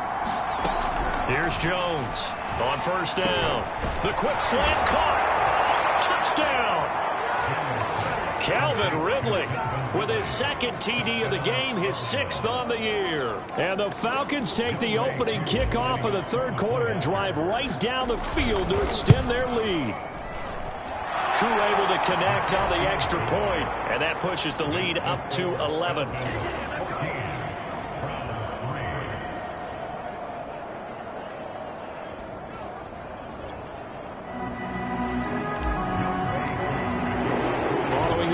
Here's Jones on first down. The quick slant caught. Touchdown. Calvin Ridley with his second TD of the game, his 6th on the year. And the Falcons take the opening kickoff of the third quarter and drive right down the field to extend their lead. Crew able to connect on the extra point, and that pushes the lead up to 11.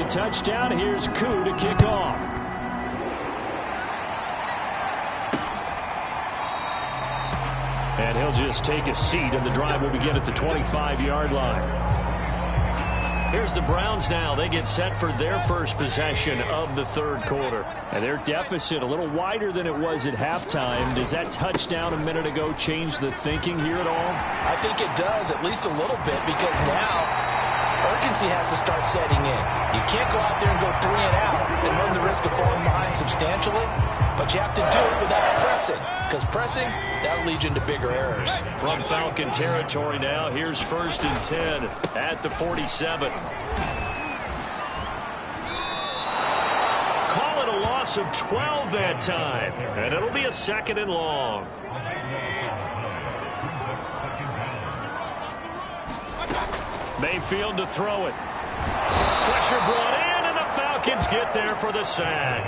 Touchdown. Here's Koo to kick off. And he'll just take a seat, and the drive will begin at the 25-yard line. Here's the Browns now. They get set for their first possession of the third quarter. And their deficit a little wider than it was at halftime. Does that touchdown a minute ago change the thinking here at all? I think it does, at least a little bit, because now urgency has to start setting in. You can't go out there and go 3 and out and run the risk of falling behind substantially, but you have to do it without pressing, because pressing, that'll lead you into bigger errors. From Falcon territory now, here's 1st and 10 at the 47. Call it a loss of 12 that time, and it'll be a 2nd and long. Mayfield to throw it. Pressure brought in, and the Falcons get there for the sack.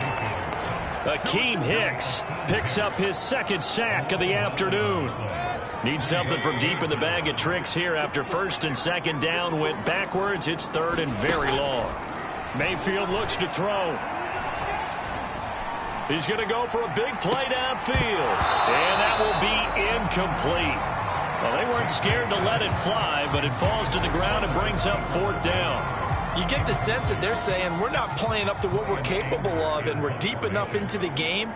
Akeem Hicks picks up his 2nd sack of the afternoon. Needs something from deep in the bag of tricks here after 1st and 2nd down went backwards. It's 3rd and very long. Mayfield looks to throw. He's going to go for a big play downfield, and that will be incomplete. Well, they weren't scared to let it fly, but it falls to the ground and brings up 4th down. You get the sense that they're saying we're not playing up to what we're capable of, and we're deep enough into the game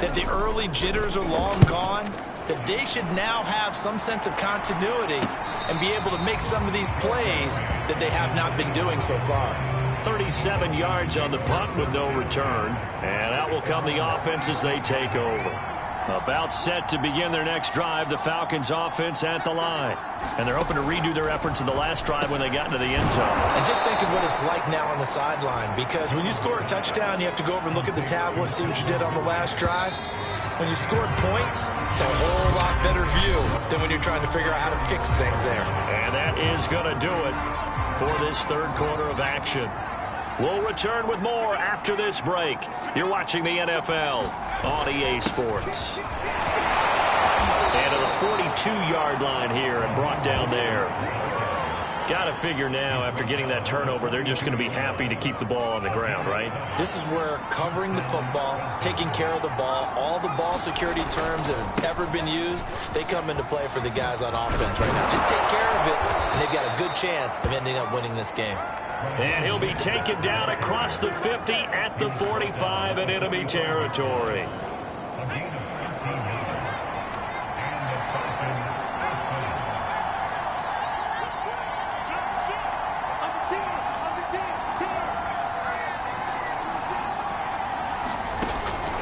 that the early jitters are long gone, that they should now have some sense of continuity and be able to make some of these plays that they have not been doing so far. 37 yards on the punt with no return, and out will come the offense as they take over. About set to begin their next drive, the Falcons offense at the line. And they're hoping to redo their efforts in the last drive when they got into the end zone. And just think of what it's like now on the sideline, because when you score a touchdown, you have to go over and look at the tablet and see what you did on the last drive. When you scored points, it's a whole lot better view than when you're trying to figure out how to fix things there. And that is going to do it for this third quarter of action. We'll return with more after this break. You're watching the NFL on EA Sports. And to the 42-yard line here and brought down there. Got to figure now, after getting that turnover, they're just going to be happy to keep the ball on the ground, right? This is where covering the football, taking care of the ball, all the ball security terms that have ever been used, they come into play for the guys on offense right now. Just take care of it, and they've got a good chance of ending up winning this game. And he'll be taken down across the 50 at the 45 in enemy territory.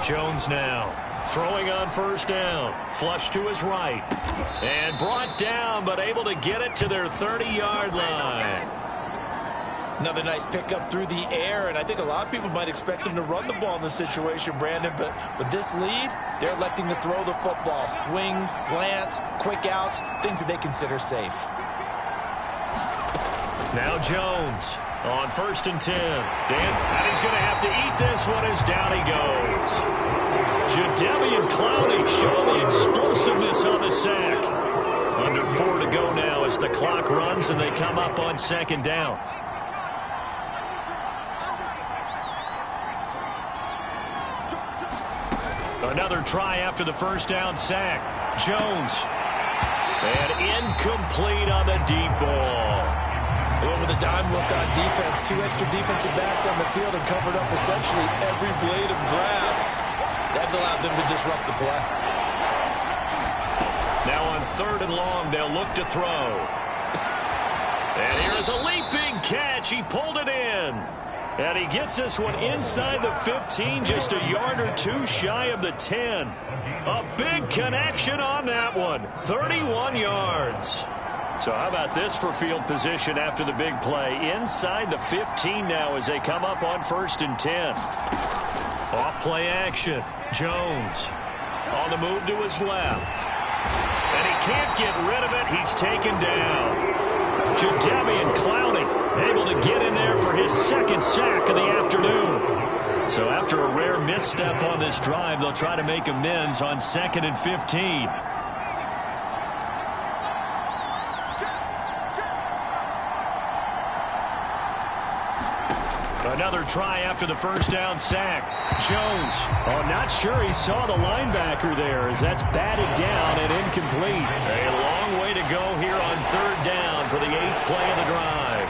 Jones now throwing on first down. Flush to his right. And brought down, but able to get it to their 30-yard line. Another nice pickup through the air, and I think a lot of people might expect them to run the ball in this situation, Brandon, but with this lead, they're electing to throw the football. Swings, slants, quick outs, things that they consider safe. Now Jones on 1st and 10. And he's going to have to eat this one as down he goes. Jadeveon Clowney showing the explosiveness on the sack. Under 4 to go now as the clock runs and they come up on 2nd down. Another try after the first down sack. Jones. And incomplete on the deep ball. They went with a dime look on defense. 2 extra defensive backs on the field and covered up essentially every blade of grass. That allowed them to disrupt the play. Now on 3rd and long, they'll look to throw. And here's a leaping catch. He pulled it in. And he gets this one inside the 15, just a yard or 2 shy of the 10. A big connection on that one. 31 yards. So how about this for field position after the big play? Inside the 15 now as they come up on 1st and 10. Off play action. Jones on the move to his left. And he can't get rid of it. He's taken down. Jadeveon Clowney able to get in there for his 2nd sack of the afternoon. So after a rare misstep on this drive, they'll try to make amends on 2nd and 15. Another try after the 1st down sack. Jones. Oh, not sure he saw the linebacker there as that's batted down and incomplete. A long way to go here on 3rd down for the 8th play of the drive.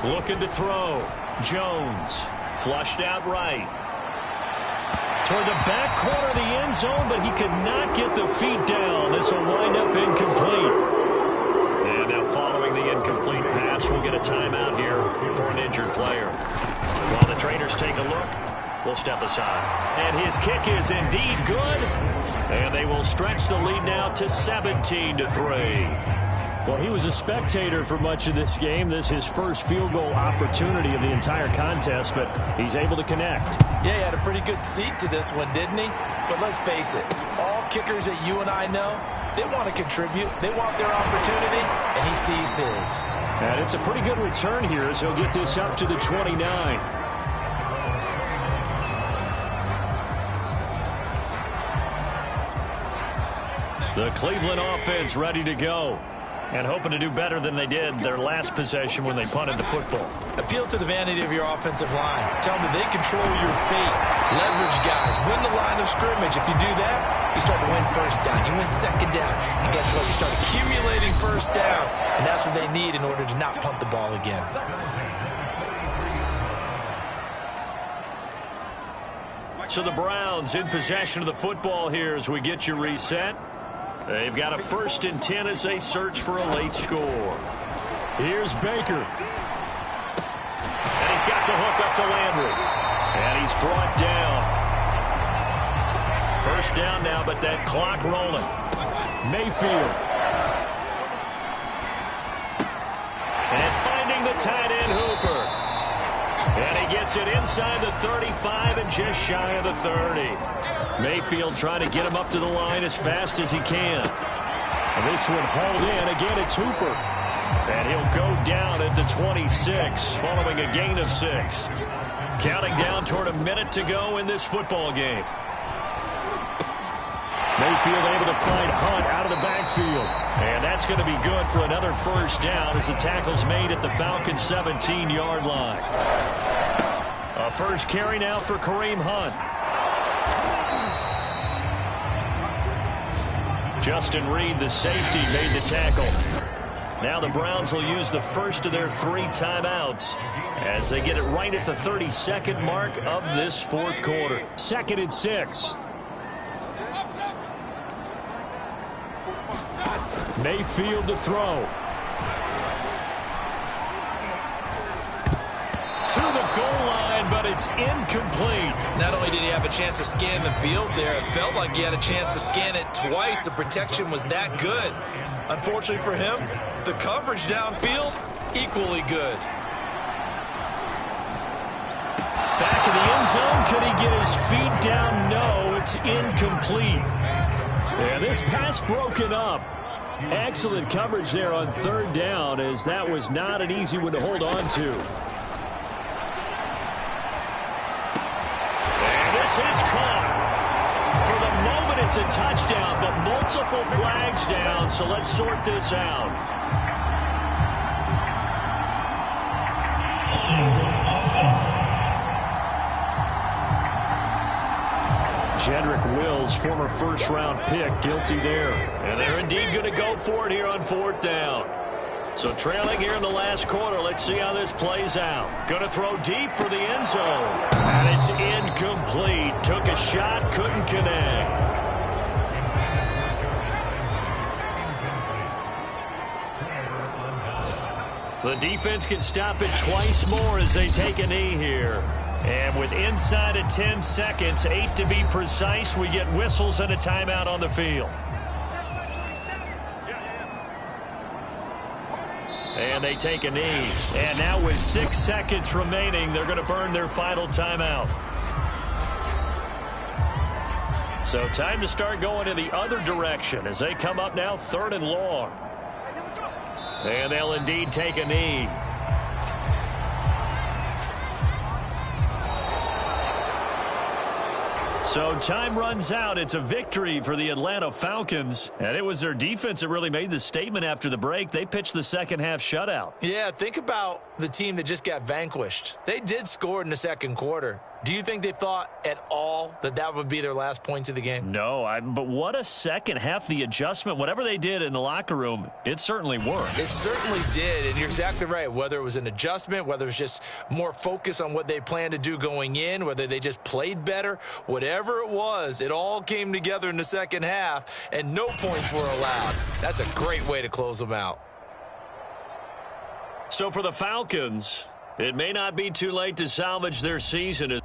Looking to throw. Jones. Flushed out right. Toward the back corner of the end zone, but he could not get the feet down. This will wind up incomplete. And now following the incomplete pass, we'll get a timeout here for an injured player. While the trainers take a look, we'll step aside. And his kick is indeed good. And they will stretch the lead now to 17-3. Well, he was a spectator for much of this game. This is his first field goal opportunity of the entire contest, but he's able to connect. Yeah, he had a pretty good seat to this one, didn't he? But let's face it, all kickers that you and I know, they want to contribute. They want their opportunity, and he seized his. And it's a pretty good return here as he'll get this up to the 29. The Cleveland offense ready to go. And hoping to do better than they did their last possession when they punted the football. Appeal to the vanity of your offensive line. Tell them that they control your fate. Leverage guys. Win the line of scrimmage. If you do that, you start to win 1st down. You win 2nd down. And guess what? You start accumulating 1st downs. And that's what they need in order to not punt the ball again. So the Browns in possession of the football here as we get you reset. They've got a 1st and 10 as they search for a late score. Here's Baker. And he's got the hook up to Landry. And he's brought down. 1st down now, but that clock rolling. Mayfield. And finding the tight end Hooper. And he gets it inside the 35 and just shy of the 30. Mayfield trying to get him up to the line as fast as he can. And this one hauled in. Again, it's Hooper. And he'll go down at the 26 following a gain of 6. Counting down toward a minute to go in this football game. Mayfield able to find Hunt out of the backfield. And that's going to be good for another 1st down as the tackle's made at the Falcons' 17-yard line. A 1st carry now for Kareem Hunt. Justin Reed, the safety, made the tackle. Now the Browns will use the 1st of their 3 timeouts as they get it right at the 32nd mark of this 4th quarter. 2nd and 6. Mayfield to throw. To the goal line, but it's incomplete. Not only did he have a chance to scan the field there, it felt like he had a chance to scan it twice. The protection was that good. Unfortunately for him, the coverage downfield, equally good. Back in the end zone, could he get his feet down? No, it's incomplete. And this pass broken up. Excellent coverage there on 3rd down, as that was not an easy one to hold on to. And this is caught. For the moment, it's a touchdown, but multiple flags down, so let's sort this out. Jedrick Wills, former first-round pick, guilty there. And they're indeed going to go for it here on 4th down. So trailing here in the last quarter. Let's see how this plays out. Going to throw deep for the end zone. And it's incomplete. Took a shot, couldn't connect. The defense can stop it twice more as they take a knee here. And with inside of 10 seconds, 8 to be precise, we get whistles and a timeout on the field. And they take a knee. And now with 6 seconds remaining, they're going to burn their final timeout. So time to start going in the other direction as they come up now 3rd and long. And they'll indeed take a knee. So time runs out. It's a victory for the Atlanta Falcons. And it was their defense that really made the statement after the break. They pitched the second half shutout. Yeah, think about the team that just got vanquished. They did score in the second quarter. Do you think they thought at all that that would be their last points of the game? No, but what a second half. The adjustment, whatever they did in the locker room, it certainly worked. It certainly did, and you're exactly right. Whether it was an adjustment, whether it was just more focus on what they planned to do going in, whether they just played better, whatever it was, it all came together in the second half, and no points were allowed. That's a great way to close them out. So for the Falcons, it may not be too late to salvage their season.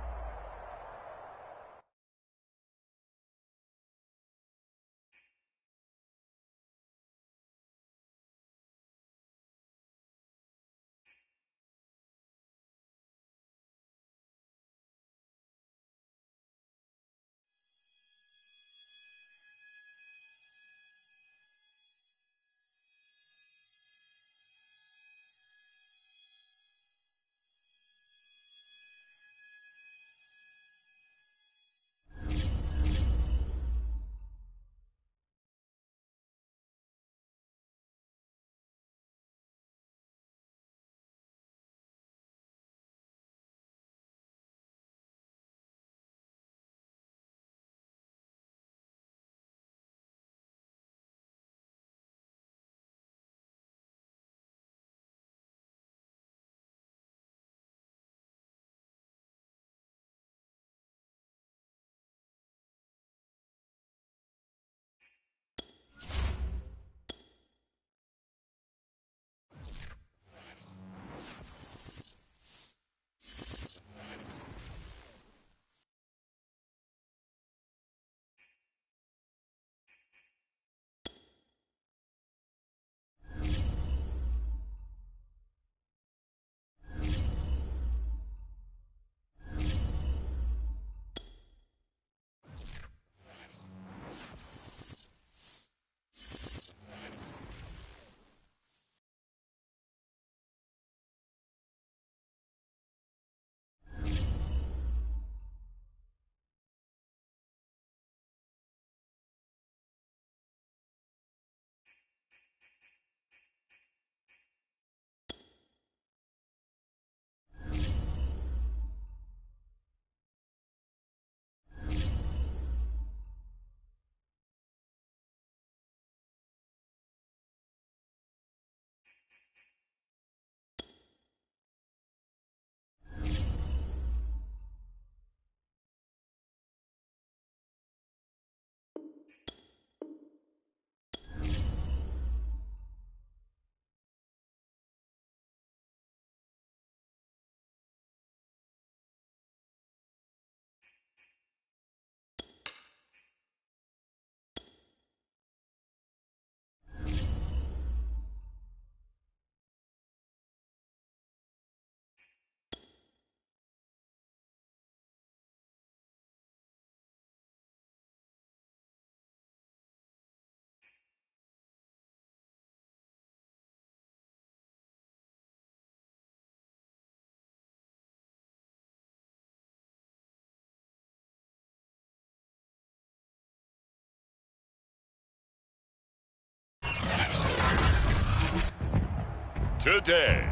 Today,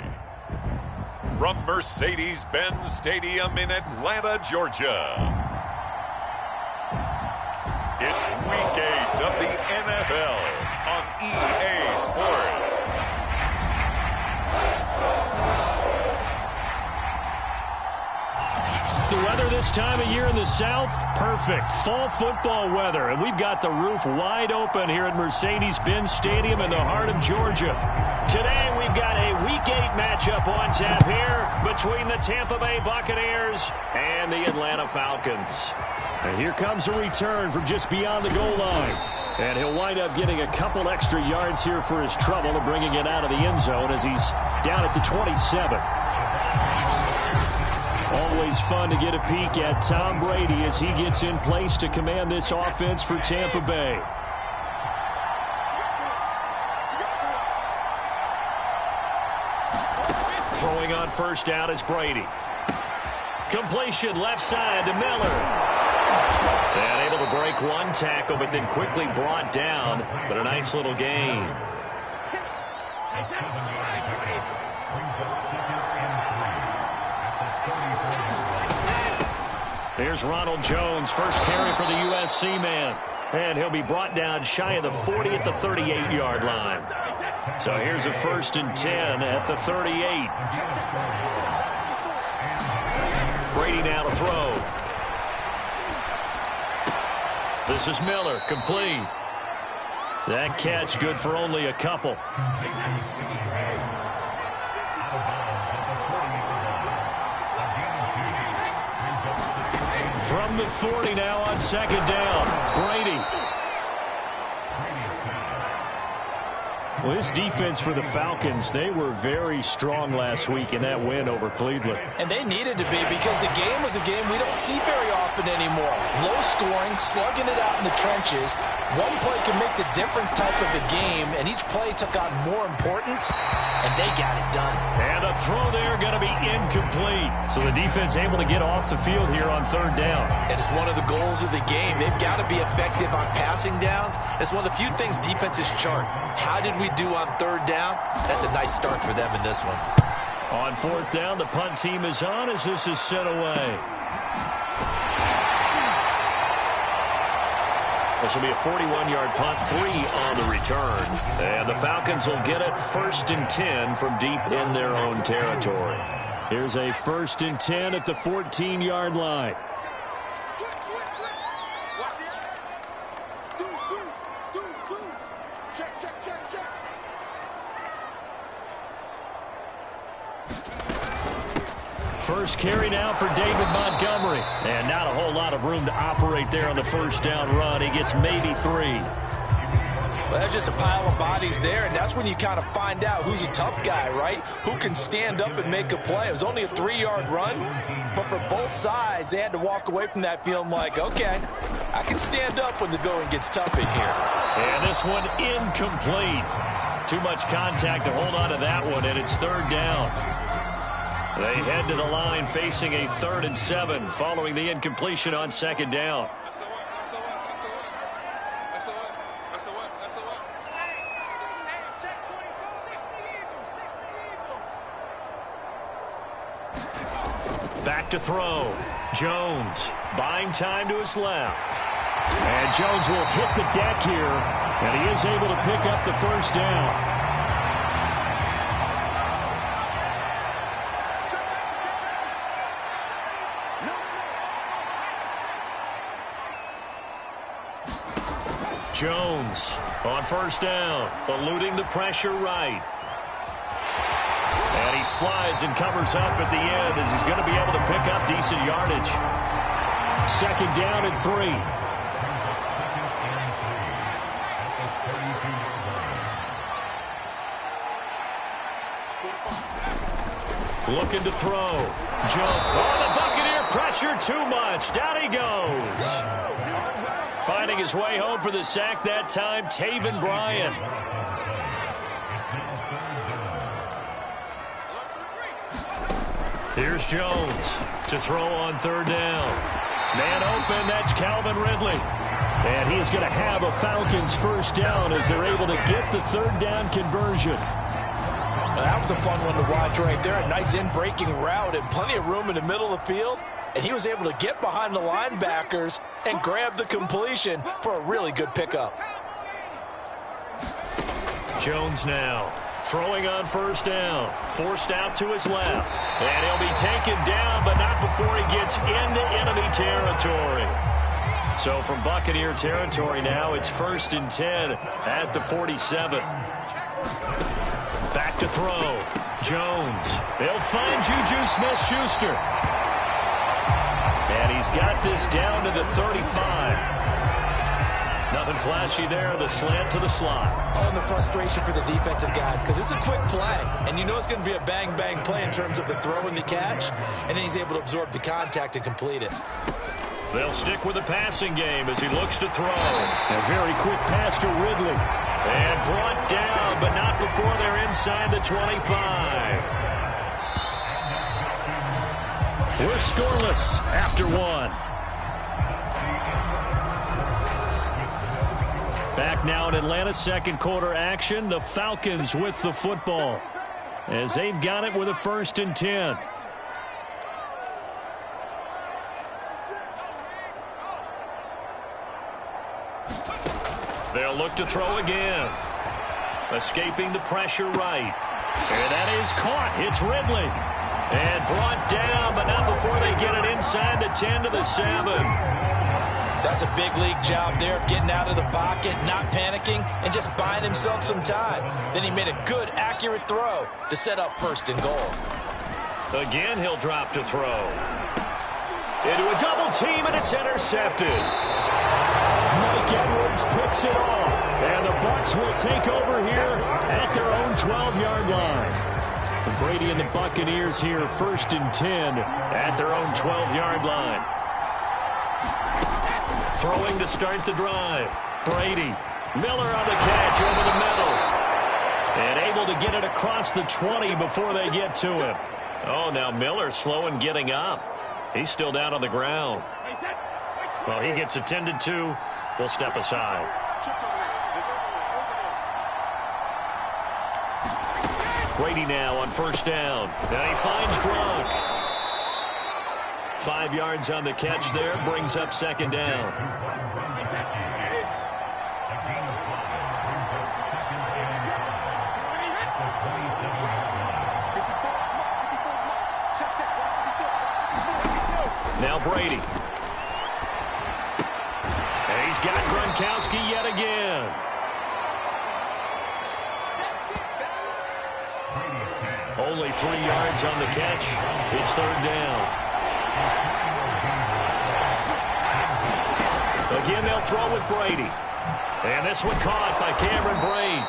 from Mercedes-Benz Stadium in Atlanta, Georgia, It's Week 8 of the NFL on EA Sports. The weather this time of year in the South, perfect. Fall football weather, and we've got the roof wide open here at Mercedes-Benz Stadium in the heart of Georgia. Today, we've got a Week 8 matchup on tap here between the Tampa Bay Buccaneers and the Atlanta Falcons. And here comes a return from just beyond the goal line. And he'll wind up getting a couple extra yards here for his trouble and bringing it out of the end zone as he's down at the 27. Always fun to get a peek at Tom Brady as he gets in place to command this offense for Tampa Bay. Throwing on first down is Brady. Completion left side to Miller. And able to break one tackle, but then quickly brought down. But a nice little gain. Here's Ronald Jones, first carry for the USC man. And he'll be brought down shy of the 40 at the 38-yard line. So here's a 1st and 10 at the 38. Brady now to throw. This is Miller, complete. That catch good for only a couple. From the 40 now on 2nd down. Brady. Well, this defense for the Falcons, they were very strong last week in that win over Cleveland. And they needed to be because the game was a game we don't see very often anymore. Low scoring, slugging it out in the trenches. One play can make the difference type of a game, and each play took on more importance, and they got it done. And a throw there going to be incomplete. So the defense able to get off the field here on 3rd down. And it's one of the goals of the game. They've got to be effective on passing downs. It's one of the few things defenses chart. How did we do on 3rd down? That's a nice start for them in this one. On 4th down, the punt team is on as this is sent away. This will be a 41-yard punt, 3 on the return. And the Falcons will get it 1st and 10 from deep in their own territory. Here's a 1st and 10 at the 14-yard line. First carry now for David Montgomery. And not a whole lot of room to operate there on the 1st down run. He gets maybe 3. Well, that's just a pile of bodies there, and that's when you kind of find out who's a tough guy, right? Who can stand up and make a play. It was only a 3-yard run, but for both sides, they had to walk away from that feeling like, okay, I can stand up when the going gets tough in here. And this one incomplete. Too much contact to hold on to that one, and it's 3rd down. They head to the line facing a 3rd and 7 following the incompletion on 2nd down. Back to throw. Jones buying time to his left. And Jones will hit the deck here, and he is able to pick up the 1st down. Jones on 1st down, eluding the pressure right. And he slides and covers up at the end as he's going to be able to pick up decent yardage. 2nd down and 3. Looking to throw. Jump. Oh, the Buccaneer pressure too much. Down he goes. Finding his way home for the sack that time, Taven Bryan. Here's Jones to throw on 3rd down. Man open, that's Calvin Ridley. And he is going to have a Falcons 1st down as they're able to get the 3rd down conversion. That was a fun one to watch right there. A nice in-breaking route and plenty of room in the middle of the field. and he was able to get behind the linebackers and grab the completion for a really good pickup. Jones now throwing on first down, forced out to his left, and he'll be taken down, but not before he gets into enemy territory. So from Buccaneer territory now, it's 1st and 10 at the 47. Back to throw. Jones. They'll find Juju Smith-Schuster. And he's got this down to the 35. Nothing flashy there. The slant to the slot. Oh, and the frustration for the defensive guys, because it's a quick play, and you know it's going to be a bang-bang play in terms of the throw and the catch, and then he's able to absorb the contact and complete it. They'll stick with the passing game as he looks to throw. A very quick pass to Ridley. And brought down, but not before they're inside the 25. We're scoreless after one. Back now in Atlanta's second quarter action. The Falcons with the football as they've got it with a 1st and 10. They'll look to throw again. Escaping the pressure right. And that is caught. It's Ridley. And brought down, but not before they get it inside the 10 to the 7. That's a big league job there of getting out of the pocket, not panicking, and just buying himself some time. Then he made a good, accurate throw to set up 1st and goal. Again, he'll drop to throw. Into a double team, and it's intercepted. Mike Edwards picks it off. And the Bucs will take over here at their own 12-yard line. Brady and the Buccaneers here 1st and 10 at their own 12-yard line. Throwing to start the drive. Brady. Miller on the catch over the middle. And able to get it across the 20 before they get to him. Oh, now Miller slow in getting up. He's still down on the ground. Well, he gets attended to. We'll step aside. Brady now on first down. And he finds Gronk. 5 yards on the catch there. Brings up 2nd down. Now Brady. And he's got Gronkowski yet again. Only 3 yards on the catch. It's 3rd down. Again, they'll throw with Brady. And this one caught by Cameron Brate.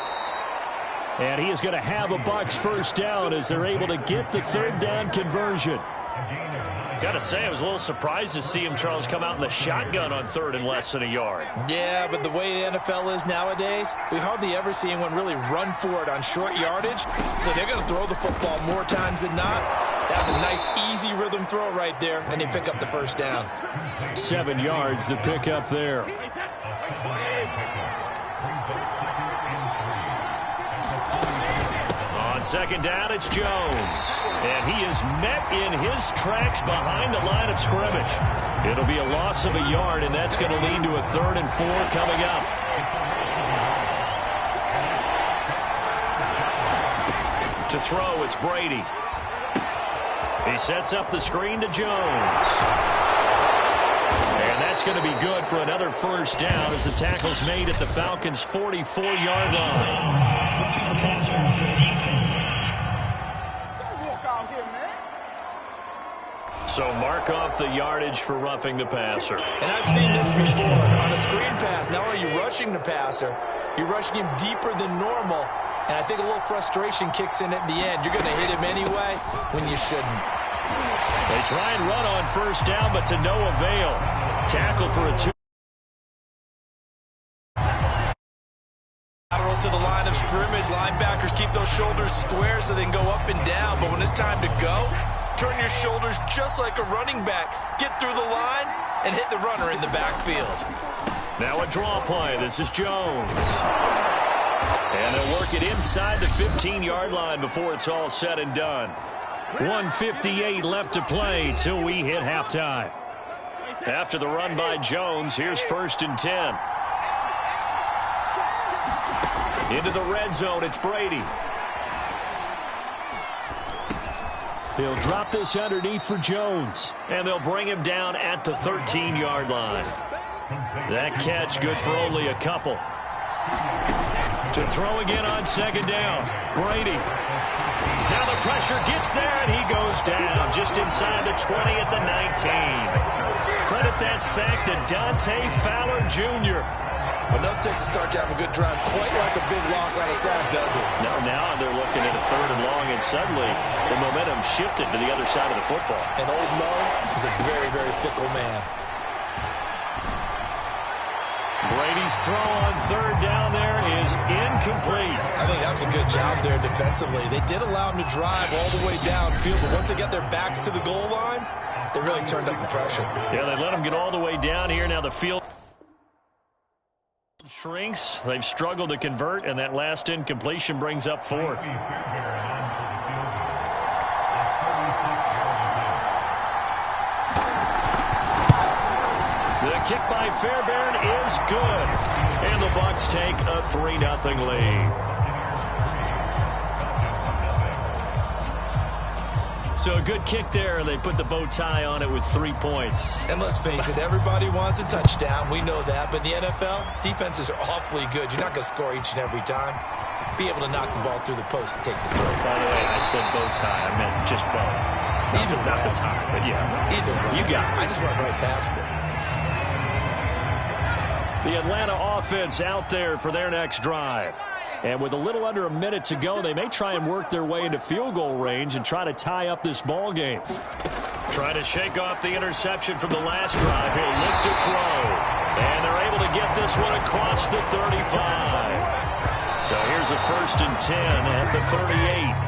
And he is going to have a Bucs 1st down as they're able to get the 3rd down conversion. Got to say, I was a little surprised to see him, Charles, come out in the shotgun on 3rd and less than a yard. Yeah, but the way the NFL is nowadays, we hardly ever see anyone really run for it on short yardage. So they're going to throw the football more times than not. That's a nice, easy rhythm throw right there, and they pick up the 1st down. 7 yards to pick up there. On 2nd down, it's Jones. And he is met in his tracks behind the line of scrimmage. It'll be a loss of a yard, and that's going to lead to a 3rd and 4 coming up. To throw, it's Brady. He sets up the screen to Jones. And that's going to be good for another 1st down as the tackle's made at the Falcons' 44-yard line. So mark off the yardage for roughing the passer. And I've seen this before. On a screen pass, not only are you rushing the passer, you're rushing him deeper than normal. And I think a little frustration kicks in at the end. You're going to hit him anyway when you shouldn't. They try and run on 1st down, but to no avail. Tackle for a 2. Lateral to the line of scrimmage. Linebackers keep those shoulders square so they can go up and down. But when it's time to go, turn your shoulders just like a running back. Get through the line and hit the runner in the backfield. Now a draw play. This is Jones. And they'll work it inside the 15-yard line before it's all said and done. 1:58 left to play till we hit halftime. After the run by Jones, here's 1st and 10. Into the red zone, it's Brady. He'll drop this underneath for Jones, and they'll bring him down at the 13-yard line. That catch good for only a couple. To throw again on 2nd down, Brady. Now the pressure gets there, and he goes down just inside the 20 at the 19. Credit that sack to Dante Fowler Jr. Enough takes to start to have a good drive, quite like a big loss on a sack, does it? Now they're looking at a 3rd and long, and suddenly the momentum shifted to the other side of the football. And old Mo is a very, very fickle man. Brady's throw on 3rd down there is incomplete. I think that was a good job there defensively. They did allow him to drive all the way downfield, but once they got their backs to the goal line, they really turned up the pressure. Yeah, they let him get all the way down here. Now the field shrinks. They've struggled to convert, and that last incompletion brings up 4th. The kick by Fairbairn is good, and the Bucs take a 3-0 lead. So a good kick there. They put the bow tie on it with 3 points. And let's face it, everybody wants a touchdown. We know that. But in the NFL, defenses are awfully good. You're not going to score each and every time. Be able to knock the ball through the post and take the throw. By the way, I said bow tie. I meant just bow. Not the tie, but yeah. Either way. You got it. I just went right past it. The Atlanta offense out there for their next drive. And with a little under a minute to go, they may try and work their way into field goal range and try to tie up this ball game. Try to shake off the interception from the last drive. He'll look to throw. And they're able to get this one across the 35. So here's a 1st and 10 at the 38.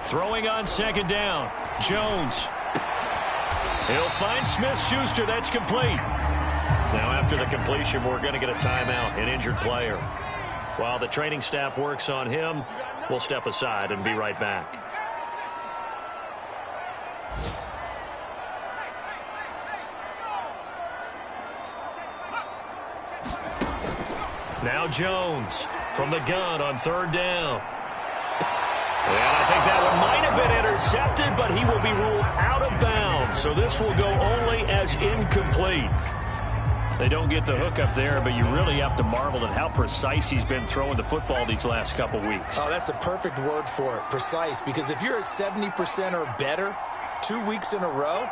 Throwing on 2nd down, Jones. He'll find Smith-Schuster. That's complete. Now after the completion, we're going to get a timeout, an injured player. While the training staff works on him, we'll step aside and be right back. Now Jones from the gun on 3rd down. And I think that one might have been intercepted, but he will be ruled out of bounds. So this will go only as incomplete. They don't get the hook up there, but you really have to marvel at how precise he's been throwing the football these last couple weeks. Oh, that's the perfect word for it, precise. Because if you're at 70% or better 2 weeks in a row,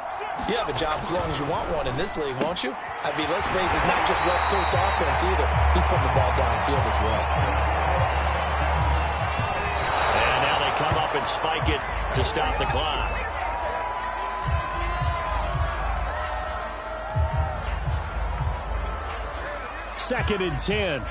you have a job as long as you want one in this league, won't you? I mean, let's face it, it's not just West Coast offense either. He's putting the ball downfield as well. Come up and spike it to stop the clock. Second and 10.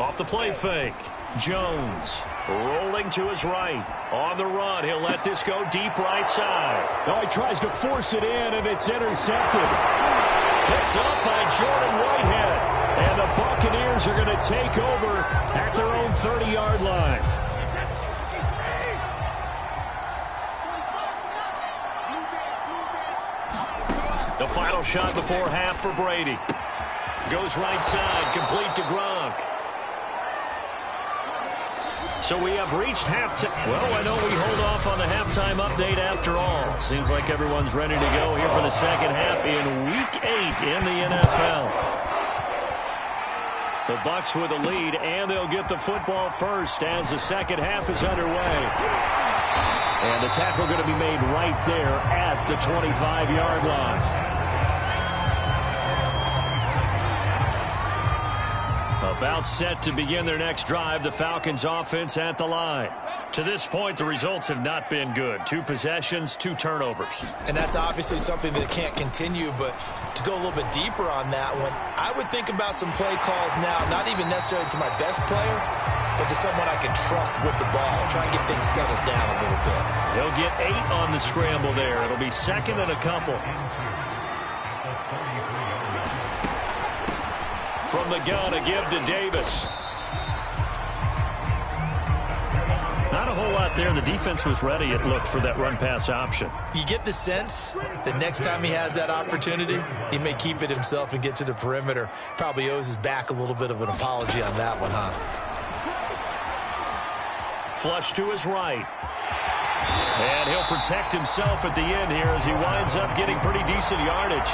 Off the play fake. Jones rolling to his right. On the run, he'll let this go deep right side. Oh, he tries to force it in, and it's intercepted. Picked up by Jordan Whitehead. And the Buccaneers are going to take over at their own 30-yard line. The final shot before half for Brady. Goes right side, complete to Gronk. So we have reached halftime. Well, I know we hold off on the halftime update after all. Seems like everyone's ready to go here for the second half in Week 8 in the NFL. The Bucs with a lead, and they'll get the football first as the second half is underway. And the tackle going to be made right there at the 25-yard line. About set to begin their next drive, the Falcons offense at the line. To this point, the results have not been good. 2 possessions, 2 turnovers. And that's obviously something that can't continue, but to go a little bit deeper on that one, I would think about some play calls now, not even necessarily to my best player, but to someone I can trust with the ball. Try and get things settled down a little bit. He'll get 8 on the scramble there. It'll be second and a couple. From the gun, a give to Davis. Not a whole lot there. The defense was ready, it looked, for that run-pass option. You get the sense that next time he has that opportunity, he may keep it himself and get to the perimeter. Probably owes his back a little bit of an apology on that one, huh? Flush to his right. And he'll protect himself at the end here as he winds up getting pretty decent yardage.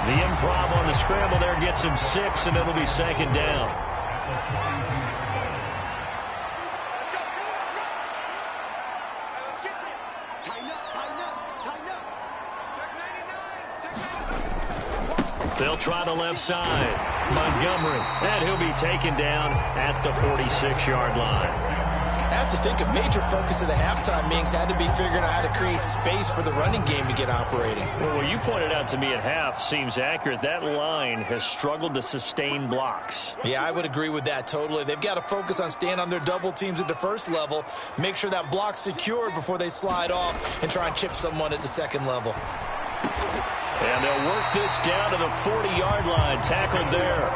The improv on the scramble there gets him 6, and it'll be second down. They'll try the left side. Montgomery. And he'll be taken down at the 46-yard line. I have to think a major focus of the halftime meetings had to be figuring out how to create space for the running game to get operating. Well, what you pointed out to me at half seems accurate. That line has struggled to sustain blocks. Yeah, I would agree with that totally. They've got to focus on staying on their double teams at the first level, make sure that block's secured before they slide off and try and chip someone at the second level. And they'll work this down to the 40-yard line. Tackled there.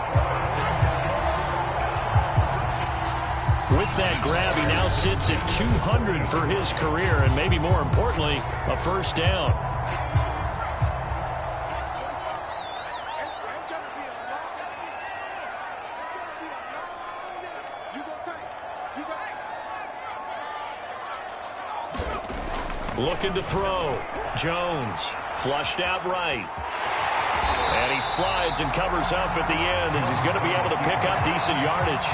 With that grab, he now sits at 200 for his career, and maybe more importantly, a first down. Looking to throw. Jones flushed out right. And he slides and covers up at the end as he's going to be able to pick up decent yardage.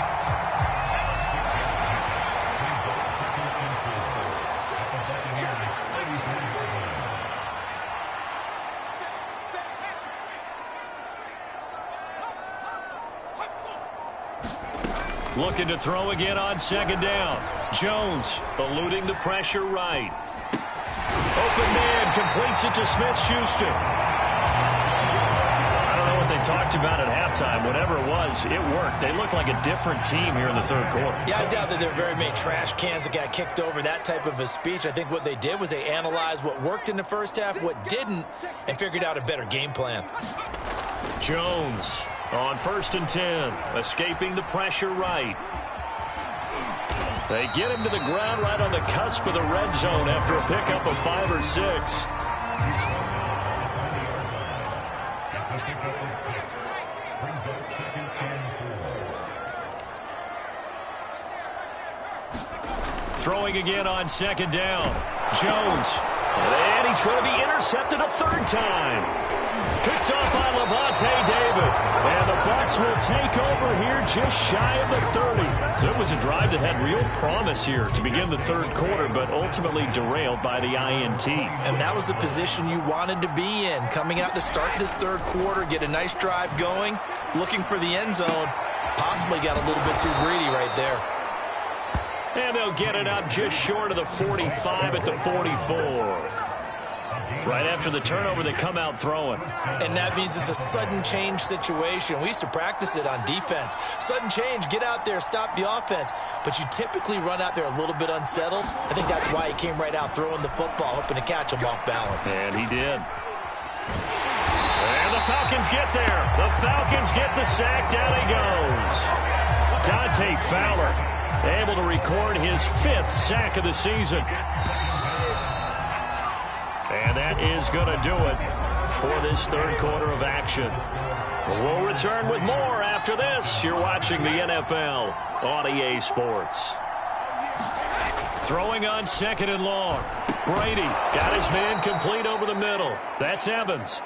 Looking to throw again on second down. Jones eluding the pressure right. Open man completes it to Smith-Schuster. I don't know what they talked about at halftime. Whatever it was, it worked. They look like a different team here in the third quarter. Yeah, I doubt that there are very many trash cans that got kicked over, that type of a speech. I think what they did was they analyzed what worked in the first half, what didn't, and figured out a better game plan. Jones on 1st and 10, escaping the pressure right. They get him to the ground right on the cusp of the red zone after a pickup of 5 or 6. Throwing again on second down. Jones. And he's going to be intercepted a 3rd time. Picked off by Levante David. And the Bucs will take over here just shy of the 30. So it was a drive that had real promise here to begin the third quarter, but ultimately derailed by the INT. And that was the position you wanted to be in. Coming out to start this third quarter, get a nice drive going, looking for the end zone. Possibly got a little bit too greedy right there. And they'll get it up just short of the 45 at the 44. Right after the turnover, they come out throwing. And that means it's a sudden change situation. We used to practice it on defense. Sudden change, get out there, stop the offense. But you typically run out there a little bit unsettled. I think that's why he came right out throwing the football, hoping to catch him off balance. And he did. And the Falcons get there. The Falcons get the sack. Down he goes. Dante Fowler able to record his 5th sack of the season. And that is going to do it for this third quarter of action. We'll return with more after this. You're watching the NFL on EA Sports. Throwing on 2nd and long. Brady got his man complete over the middle. That's Evans.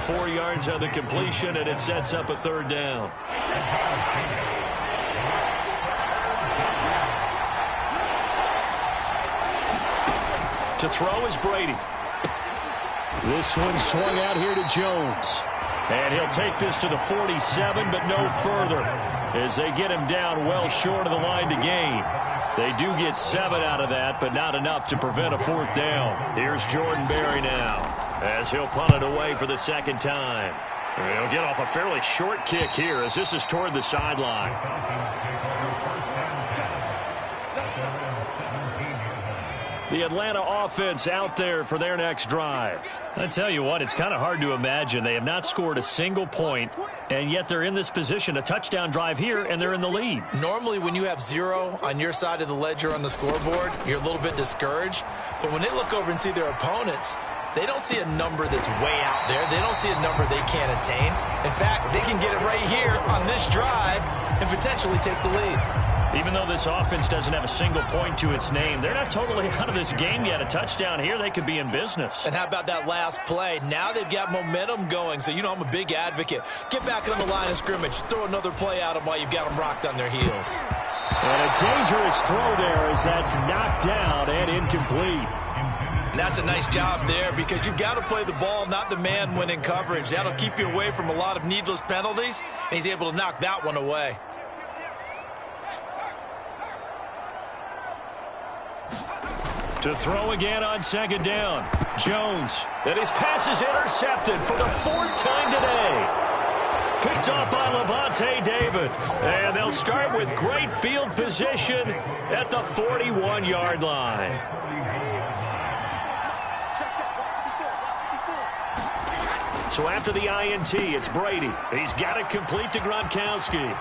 4 yards on the completion, and it sets up a 3rd down. To throw is Brady. This one swung out here to Jones. And he'll take this to the 47, but no further, as they get him down well short of the line to gain. They do get 7 out of that, but not enough to prevent a 4th down. Here's Jordan Berry now, as he'll punt it away for the 2nd time. He'll get off a fairly short kick here, as this is toward the sideline. The Atlanta offense out there for their next drive. I tell you what, it's kind of hard to imagine. They have not scored a single point, and yet they're in this position, a touchdown drive here, and they're in the lead. Normally, when you have 0 on your side of the ledger on the scoreboard, you're a little bit discouraged. But when they look over and see their opponents, they don't see a number that's way out there. They don't see a number they can't attain. In fact, they can get it right here on this drive and potentially take the lead. Even though this offense doesn't have a single point to its name, they're not totally out of this game yet. A touchdown here, they could be in business. And how about that last play? Now they've got momentum going. So, you know, I'm a big advocate. Get back on the line of scrimmage. Throw another play at them while you've got them rocked on their heels. And a dangerous throw there as that's knocked down and incomplete. And that's a nice job there because you've got to play the ball, not the man when in coverage. That'll keep you away from a lot of needless penalties, and he's able to knock that one away. To throw again on 2nd down. Jones. And his pass is intercepted for the 4th time today. Picked off by Levante David. And they'll start with great field position at the 41-yard line. So after the INT, it's Brady. He's got it complete to Gronkowski.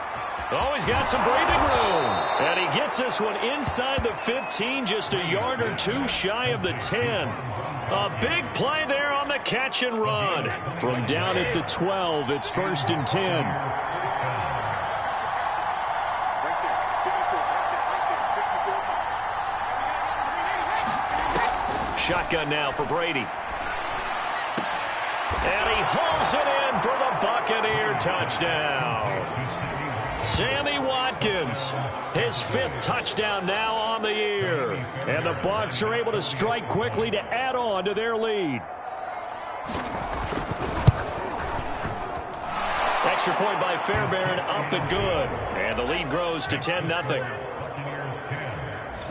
Oh, he's got some breathing room. And he gets this one inside the 15, just a yard or 2 shy of the 10. A big play there on the catch and run. From down at the 12, it's 1st and 10. Shotgun now for Brady. And he hauls it in for the Buccaneer touchdown. Sammy Watkins, his 5th touchdown now on the year. And the Bucs are able to strike quickly to add on to their lead. Extra point by Fairbairn, up and good. And the lead grows to 10-0.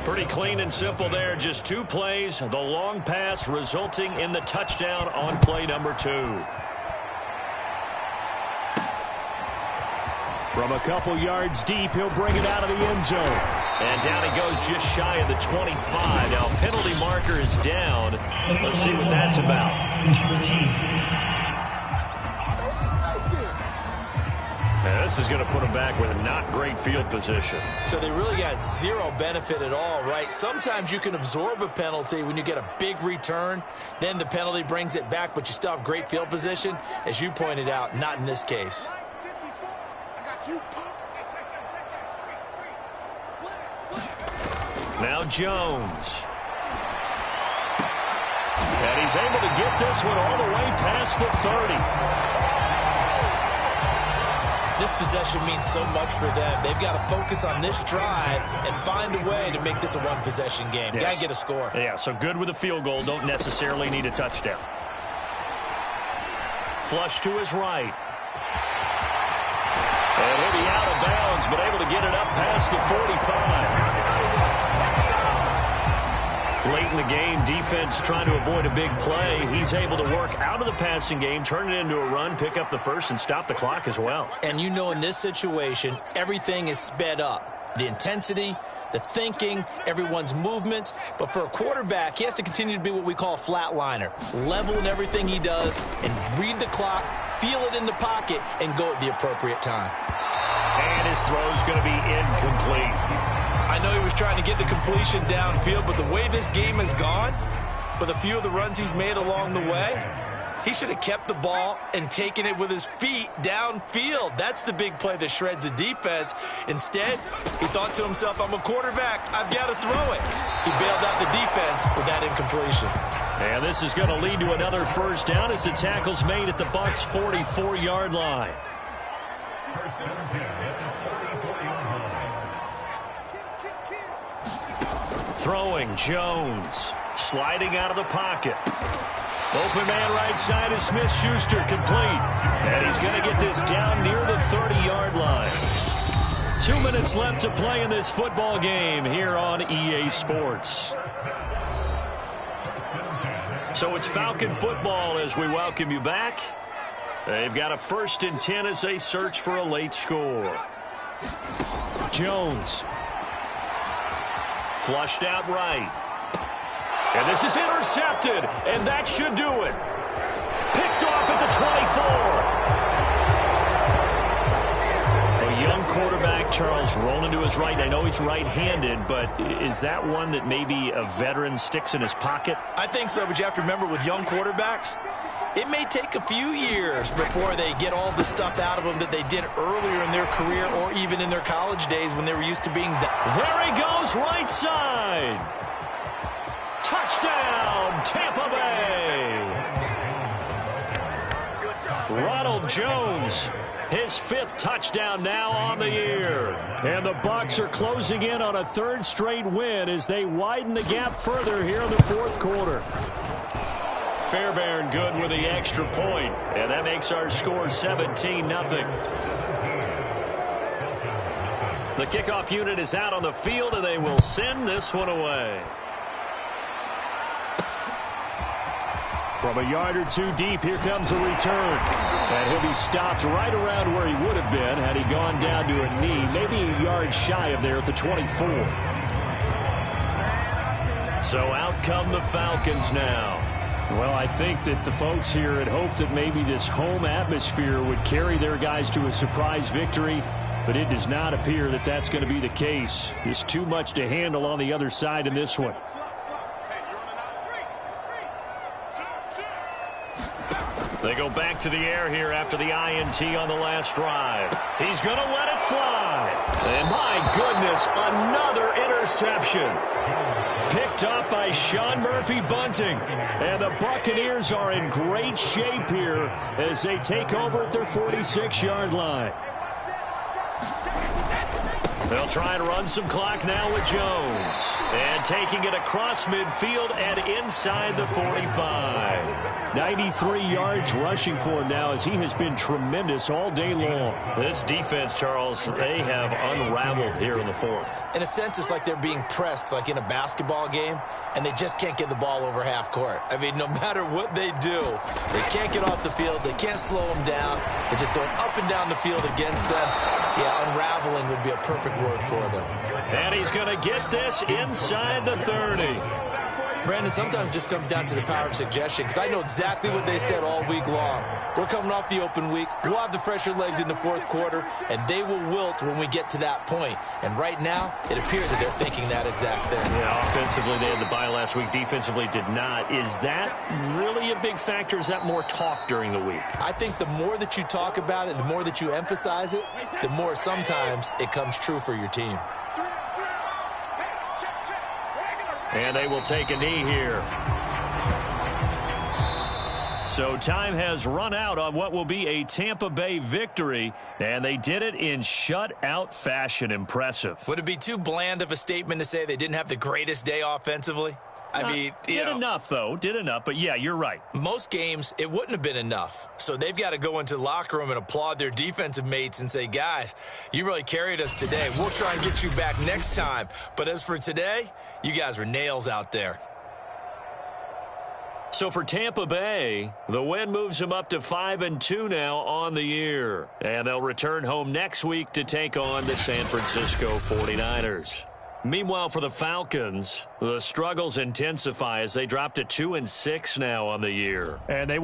Pretty clean and simple there. Just 2 plays. The long pass resulting in the touchdown on play number 2. From a couple yards deep, he'll bring it out of the end zone. And down he goes just shy of the 25. Now, penalty marker is down. Let's see what that's about. Now, this is going to put him back with a not great field position. So they really got 0 benefit at all, right? Sometimes you can absorb a penalty when you get a big return. Then the penalty brings it back, but you still have great field position. As you pointed out, not in this case. Now Jones. And he's able to get this one all the way past the 30. This possession means so much for them. They've got to focus on this drive and find a way to make this a one-possession game. Yes. Got to get a score. Yeah, so good with a field goal. Don't necessarily need a touchdown. Flush to his right. And he'll be out of bounds, but able to get it up past the 45. Late in the game, defense trying to avoid a big play. He's able to work out of the passing game, turn it into a run, pick up the first, and stop the clock as well. And you know in this situation, everything is sped up. The intensity, the thinking, everyone's movement. But for a quarterback, he has to continue to be what we call a flatliner. Level in everything he does and read the clock, feel it in the pocket, and go at the appropriate time. And his throw's going to be incomplete. I know he was trying to get the completion downfield, but the way this game has gone, with a few of the runs he's made along the way, he should have kept the ball and taken it with his feet downfield. That's the big play that shreds a defense. Instead, he thought to himself, I'm a quarterback. I've got to throw it. He bailed out the defense with that incompletion. And this is going to lead to another first down as the tackle's made at the Bucs' 44-yard line. Throwing, Jones. Sliding out of the pocket. Open man right side is Smith-Schuster, complete. And he's going to get this down near the 30-yard line. 2 minutes left to play in this football game here on EA Sports. So it's Falcon football as we welcome you back. They've got a 1st and 10 as they search for a late score. Jones. Flushed out right. And this is intercepted, and that should do it. Picked off at the 24. A young quarterback, Charles, rolling to his right. I know he's right-handed, but is that one that maybe a veteran sticks in his pocket? I think so, but you have to remember with young quarterbacks, it may take a few years before they get all the stuff out of them that they did earlier in their career or even in their college days when they were used to being that. There he goes, right side. Touchdown, Tampa Bay. Ronald Jones, his 5th touchdown now on the year. And the Bucs are closing in on a 3rd straight win as they widen the gap further here in the 4th quarter. Fairbairn good with the extra point, and that makes our score 17-0. The kickoff unit is out on the field, and they will send this one away. From a yard or two deep, here comes a return. And he'll be stopped right around where he would have been had he gone down to a knee, maybe a yard shy of there at the 24. So out come the Falcons now. Well, I think that the folks here had hoped that maybe this home atmosphere would carry their guys to a surprise victory, but it does not appear that that's going to be the case. There's too much to handle on the other side in this one. They go back to the air here after the INT on the last drive. He's going to let it fly. And my goodness, another interception. Picked up by Sean Murphy-Bunting. And the Buccaneers are in great shape here as they take over at their 46-yard line. They'll try and run some clock now with Jones. And taking it across midfield and inside the 45. 93 yards rushing for him now as he has been tremendous all day long. This defense, Charles, they have unraveled here in the 4th. In a sense, it's like they're being pressed like in a basketball game, and they just can't get the ball over half court. I mean, no matter what they do, they can't get off the field. They can't slow them down. They're just going up and down the field against them. Yeah, unraveling would be a perfect word for them. And he's going to get this inside the 30. Brandon, sometimes it just comes down to the power of suggestion, because I know exactly what they said all week long. We're coming off the open week. We'll have the fresher legs in the 4th quarter, and they will wilt when we get to that point. And right now, it appears that they're thinking that exact thing. Yeah, offensively, they had the bye last week. Defensively, did not. Is that really a big factor? Is that more talk during the week? I think the more that you talk about it, the more that you emphasize it, the more sometimes it comes true for your team. And they will take a knee here. So time has run out on what will be a Tampa Bay victory, and they did it in shutout fashion. Impressive. Would it be too bland of a statement to say they didn't have the greatest day offensively? I mean, did enough, though. Did enough. But, yeah, you're right. Most games, it wouldn't have been enough. So they've got to go into the locker room and applaud their defensive mates and say, guys, you really carried us today. We'll try and get you back next time. But as for today, you guys were nails out there. So for Tampa Bay, the win moves them up to 5-2 now on the year. And they'll return home next week to take on the San Francisco 49ers. Meanwhile, for the Falcons, the struggles intensify as they drop to 2-6 now on the year. And they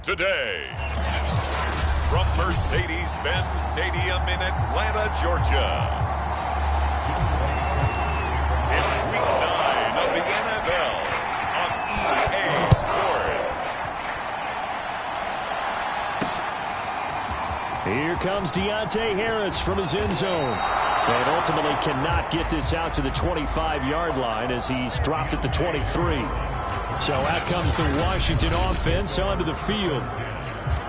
today. From Mercedes-Benz Stadium in Atlanta, Georgia. It's Week 9 of the NFL on EA Sports. Here comes Deontay Harris from his end zone. And ultimately cannot get this out to the 25-yard line as he's dropped at the 23. So out comes the Washington offense onto the field.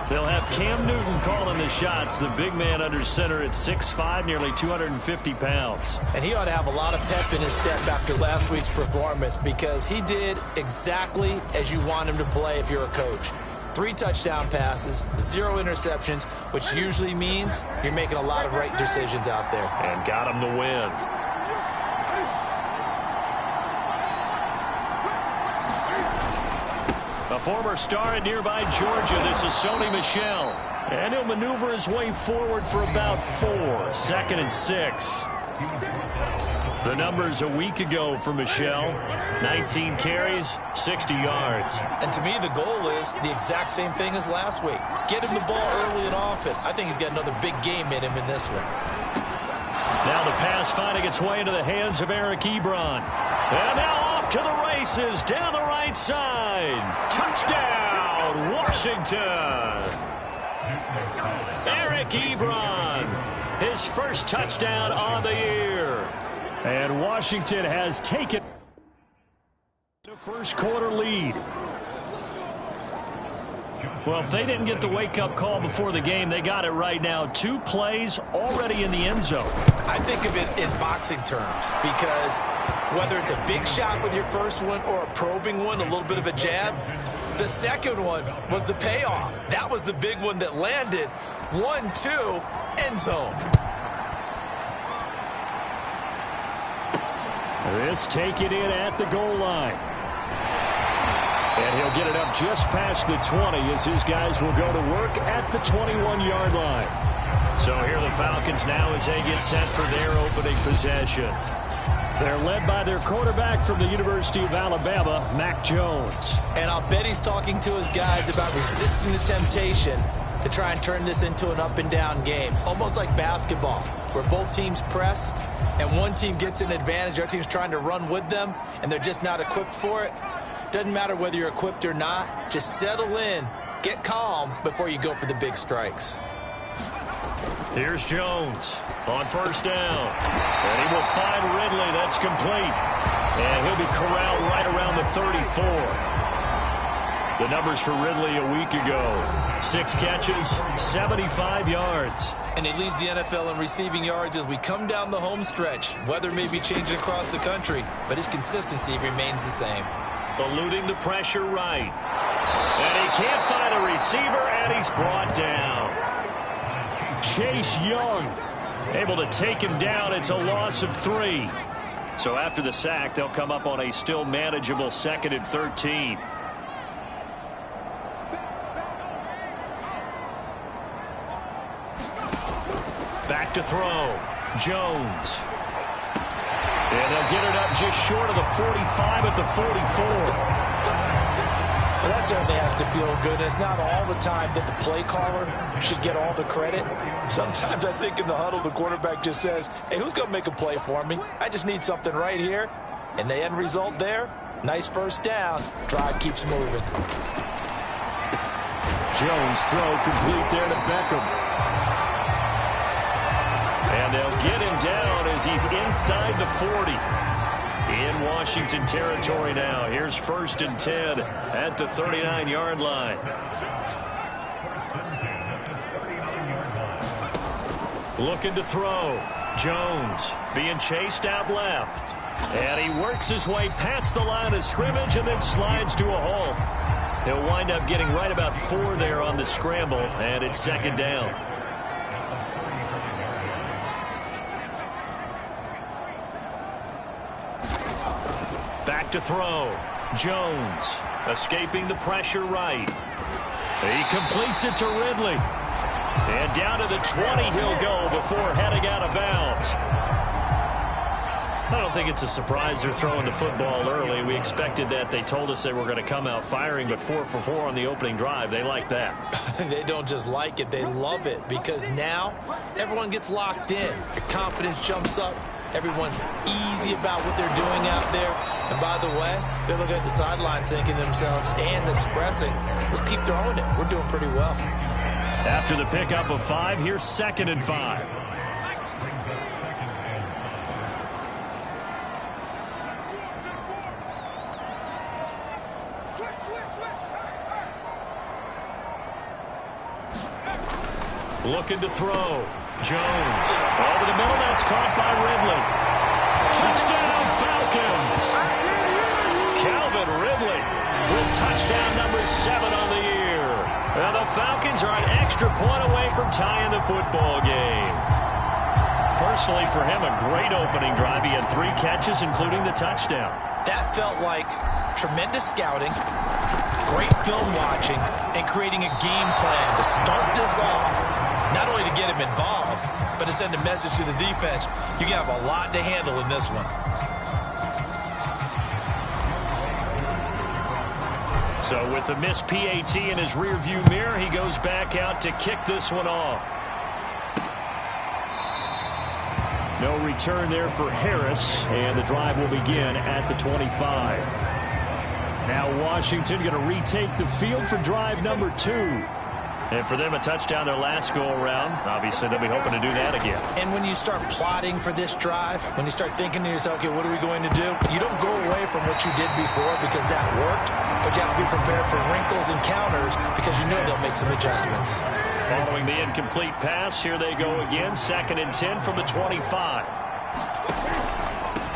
They'll have Cam Newton calling the shots, the big man under center at 6'5", nearly 250 pounds. And he ought to have a lot of pep in his step after last week's performance because he did exactly as you want him to play if you're a coach. 3 touchdown passes, 0 interceptions, which usually means you're making a lot of right decisions out there. And got him the win. A former star in nearby Georgia, this is Sony Michel. And he'll maneuver his way forward for about 4. 2nd and 6. The numbers a week ago for Michel. 19 carries, 60 yards. And to me, the goal is the exact same thing as last week. Get him the ball early and often. I think he's got another big game in him in this one. Now the pass finding its way into the hands of Eric Ebron. And now off to the races down the right side. Touchdown, Washington. Eric Ebron, his first touchdown on the year. And Washington has taken the first quarter lead. Well, if they didn't get the wake-up call before the game, they got it right now. 2 plays already in the end zone. I think of it in boxing terms because whether it's a big shot with your first one or a probing one, a little bit of a jab, the second one was the payoff. That was the big one that landed. 1-2, end zone. This take it in at the goal line. And he'll get it up just past the 20 as his guys will go to work at the 21-yard line. So here the Falcons now as they get set for their opening possession. They're led by their quarterback from the University of Alabama, Mac Jones. And I'll bet he's talking to his guys about resisting the temptation to try and turn this into an up-and-down game. Almost like basketball, where both teams press, and one team gets an advantage, the other team's trying to run with them, and they're just not equipped for it. Doesn't matter whether you're equipped or not. Just settle in, get calm before you go for the big strikes. Here's Jones on first down. And he will find Ridley. That's complete. And he'll be corralled right around the 34. The numbers for Ridley a week ago. 6 catches, 75 yards. And he leads the NFL in receiving yards as we come down the home stretch. Weather may be changing across the country, but his consistency remains the same. Eluding the pressure right. And he can't find a receiver, and he's brought down. Chase Young able to take him down. It's a loss of 3. So after the sack, they'll come up on a still manageable 2nd and 13. Back to throw. Jones. And they'll get it up just short of the 45 at the 44. Well, that certainly has to feel good. It's not all the time that the play caller should get all the credit. Sometimes I think in the huddle, the quarterback just says, hey, who's going to make a play for me? I just need something right here. And the end result there, nice first down. Drive keeps moving. Jones throw complete there to Beckham. And they'll get him down as he's inside the 40. In Washington territory now. Here's 1st and 10 at the 39-yard line. Looking to throw. Jones being chased out left. And he works his way past the line of scrimmage and then slides to a halt. He'll wind up getting right about 4 there on the scramble, and it's 2nd down. Back to throw. Jones escaping the pressure right. He completes it to Ridley. And down to the 20 he'll go before heading out of bounds. I don't think it's a surprise they're throwing the football early. We expected that. They told us they were going to come out firing, but 4 for 4 on the opening drive. They like that. They don't just like it, they love it, because now everyone gets locked in. Your confidence jumps up. Everyone's easy about what they're doing out there. And by the way, they're looking at the sideline thinking to themselves and expressing, let's keep throwing it. We're doing pretty well. After the pickup of 5, here's 2nd and 5. Looking to throw. Jones. Over the middle. That's caught by Ridley. Touchdown, Falcons. Calvin Ridley with touchdown number 7 on the year. And the Falcons are an extra point away from tying the football game. Personally, for him, a great opening drive. He had 3 catches, including the touchdown. That felt like tremendous scouting, great film watching, and creating a game plan to start this off. Not only to get him involved, but to send a message to the defense. You have a lot to handle in this one. So with the missed PAT in his rearview mirror, he goes back out to kick this one off. No return there for Harris, and the drive will begin at the 25. Now Washington going to retake the field for drive number 2. And for them, a touchdown their last go-around. Obviously, they'll be hoping to do that again. And when you start plotting for this drive, when you start thinking to yourself, okay, what are we going to do? You don't go away from what you did before because that worked, but you have to be prepared for wrinkles and counters because you know they'll make some adjustments. Following the incomplete pass, here they go again. 2nd and 10 from the 25.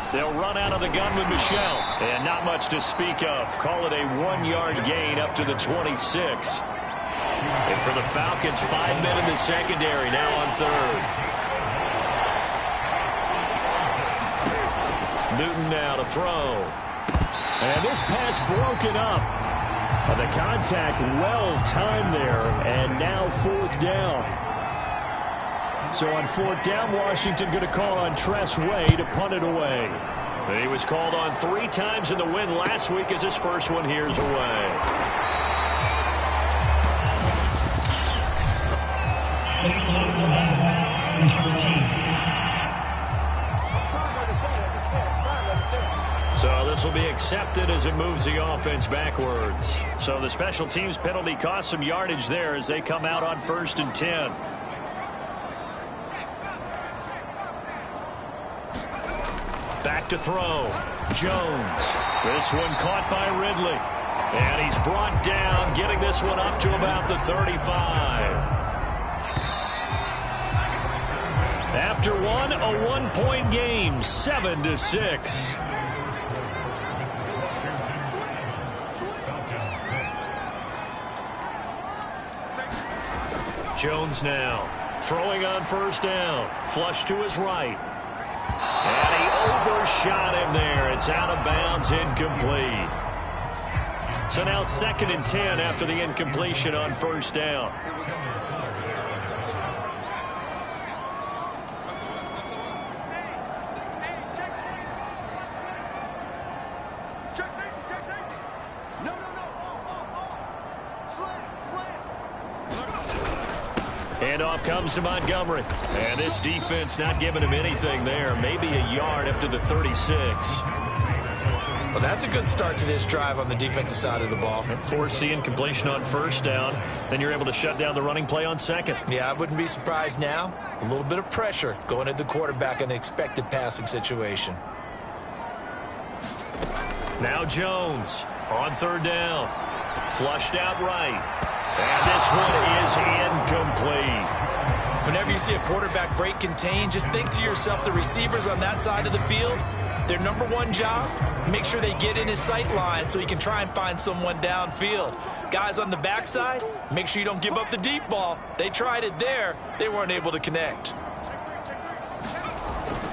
They'll run out of the gun with Michel. And not much to speak of. Call it a 1-yard gain up to the 26. And for the Falcons, 5 men in the secondary, now on 3rd. Newton now to throw. And this pass broken up. The contact well timed there, and now 4th down. So on 4th down, Washington going to call on Tress Way to punt it away. He was called on 3 times in the win last week as his first one here's away. So this will be accepted as it moves the offense backwards. So the special teams penalty cost some yardage there as they come out on 1st and 10. Back to throw. Jones. This one caught by Ridley. And he's brought down, getting this one up to about the 35. After one, a 1-point game, 7-6. Jones now throwing on 1st down. Flush to his right. And he overshot him there. It's out of bounds, incomplete. So now 2nd and 10 after the incompletion on 1st down. Handoff comes to Montgomery. And this defense not giving him anything there. Maybe a yard up to the 36. Well, that's a good start to this drive on the defensive side of the ball. Force the incompletion on 1st down. Then you're able to shut down the running play on 2nd. Yeah, I wouldn't be surprised now. A little bit of pressure going at the quarterback in an expected passing situation. Now Jones on 3rd down. Flushed out right. And this one is incomplete. Whenever you see a quarterback break contain, just think to yourself, the receivers on that side of the field, their number 1 job, make sure they get in his sight line so he can try and find someone downfield. Guys on the backside, make sure you don't give up the deep ball. They tried it there. They weren't able to connect.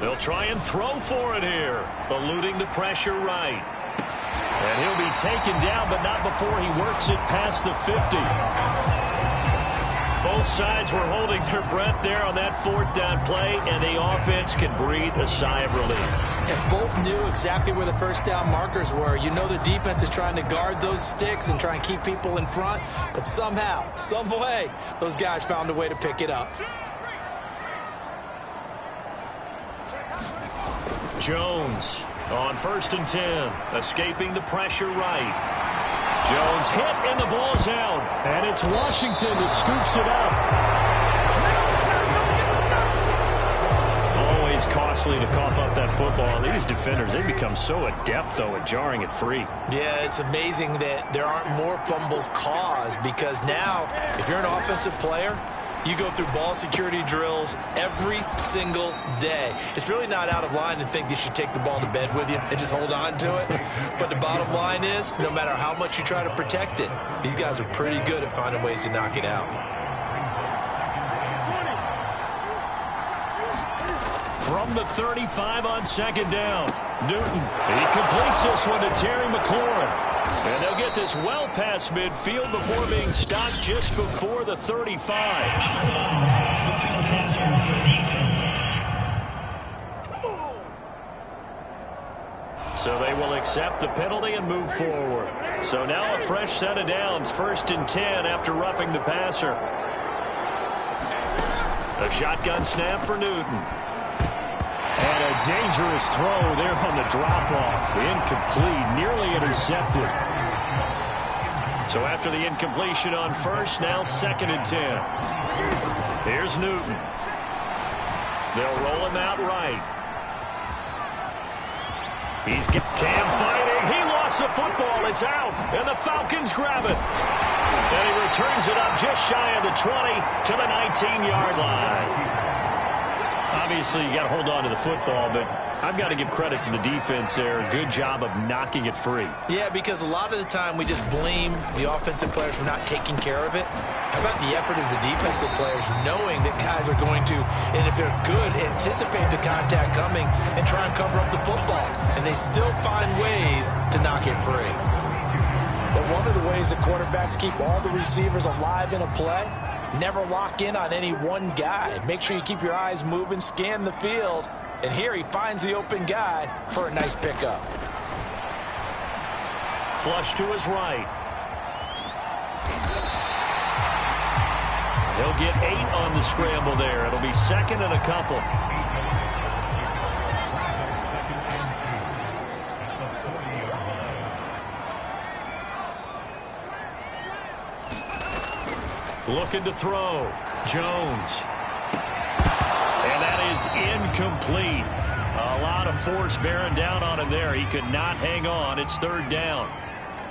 They'll try and throw for it here, eluding the pressure right. And he'll be taken down, but not before he works it past the 50. Both sides were holding their breath there on that fourth down play, and the offense can breathe a sigh of relief. And both knew exactly where the first down markers were. You know the defense is trying to guard those sticks and try and keep people in front, but somehow, some way, those guys found a way to pick it up. Jones on 1st and 10, escaping the pressure right. Jones hit, and the ball's out. And it's Washington that scoops it up. Always costly to cough up that football. These defenders, they become so adept, though, at jarring it free. Yeah, it's amazing that there aren't more fumbles caused, because now, if you're an offensive player, you go through ball security drills every single day. It's really not out of line to think that you should take the ball to bed with you and just hold on to it. But the bottom line is, no matter how much you try to protect it, these guys are pretty good at finding ways to knock it out. From the 35 on 2nd down, Newton. He completes this one to Terry McLaurin. And they'll get this well past midfield before being stopped just before the 35. So they will accept the penalty and move forward. So now a fresh set of downs, 1st and 10 after roughing the passer. A shotgun snap for Newton. And a dangerous throw there on the drop-off. Incomplete, nearly intercepted. So after the incompletion on 1st, now 2nd and 10. Here's Newton. They'll roll him out right. He's Cam fighting. He lost the football. It's out. And the Falcons grab it. And he returns it up just shy of the 20 to the 19-yard line. Obviously, you got to hold on to the football, but I've got to give credit to the defense there. Good job of knocking it free. Yeah, because a lot of the time we just blame the offensive players for not taking care of it. How about the effort of the defensive players knowing that guys are going to, and if they're good, anticipate the contact coming and try and cover up the football. And they still find ways to knock it free. But one of the ways that quarterbacks keep all the receivers alive in a play, never lock in on any one guy. Make sure you keep your eyes moving, scan the field. And here he finds the open guy for a nice pickup. Flush to his right. He'll get 8 on the scramble there. It'll be 2nd and a couple. Looking to throw. Jones. And that is incomplete. A lot of force bearing down on him there. He could not hang on. It's 3rd down.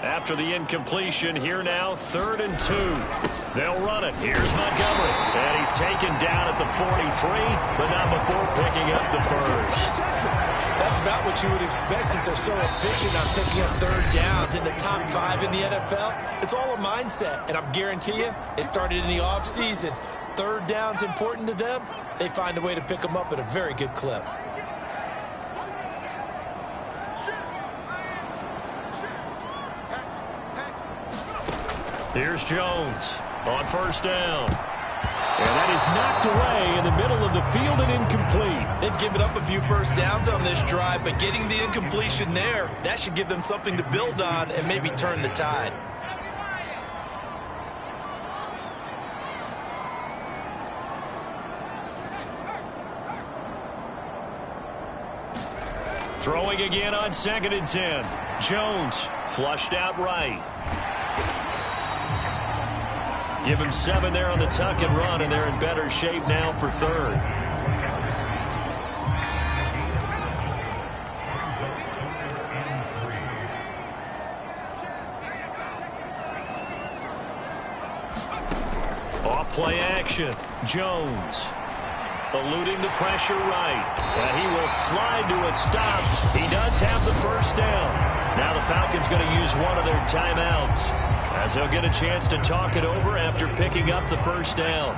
After the incompletion, here now, 3rd and 2. They'll run it. Here's Montgomery. And he's taken down at the 43, but not before picking up the 1st. That's about what you would expect since they're so efficient on picking up 3rd downs in the top 5 in the NFL. It's all a mindset, and I guarantee you it started in the offseason. 3rd down's important to them. They find a way to pick them up at a very good clip. Here's Jones on 1st down. And that is knocked away in the middle of the field and incomplete. They've given up a few 1st downs on this drive, but getting the incompletion there, that should give them something to build on and maybe turn the tide. Throwing again on 2nd and 10. Jones flushed out right. Give him 7 there on the tuck and run, and they're in better shape now for 3rd. Off play action. Jones eluding the pressure right. And he will slide to a stop. He does have the 1st down. Now the Falcons going to use one of their timeouts, as they'll get a chance to talk it over after picking up the 1st down.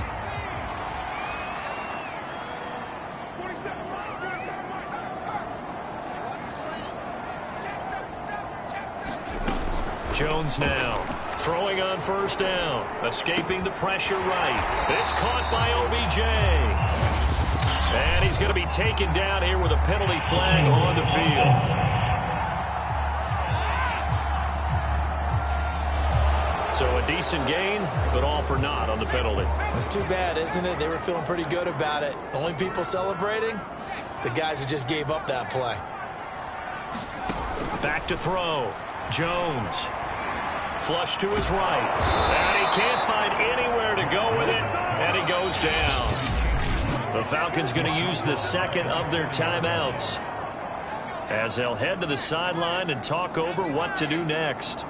Jones now Throwing on first down. Escaping the pressure right. It's caught by OBJ. And he's going to be taken down here with a penalty flag on the field. So a decent gain, but all for naught on the penalty. It's too bad, isn't it? They were feeling pretty good about it. Only people celebrating? The guys who just gave up that play. Back to throw. Jones. Flush to his right. And he can't find anywhere to go with it. And he goes down. The Falcons going to use the second of their timeouts as they'll head to the sideline and talk over what to do next.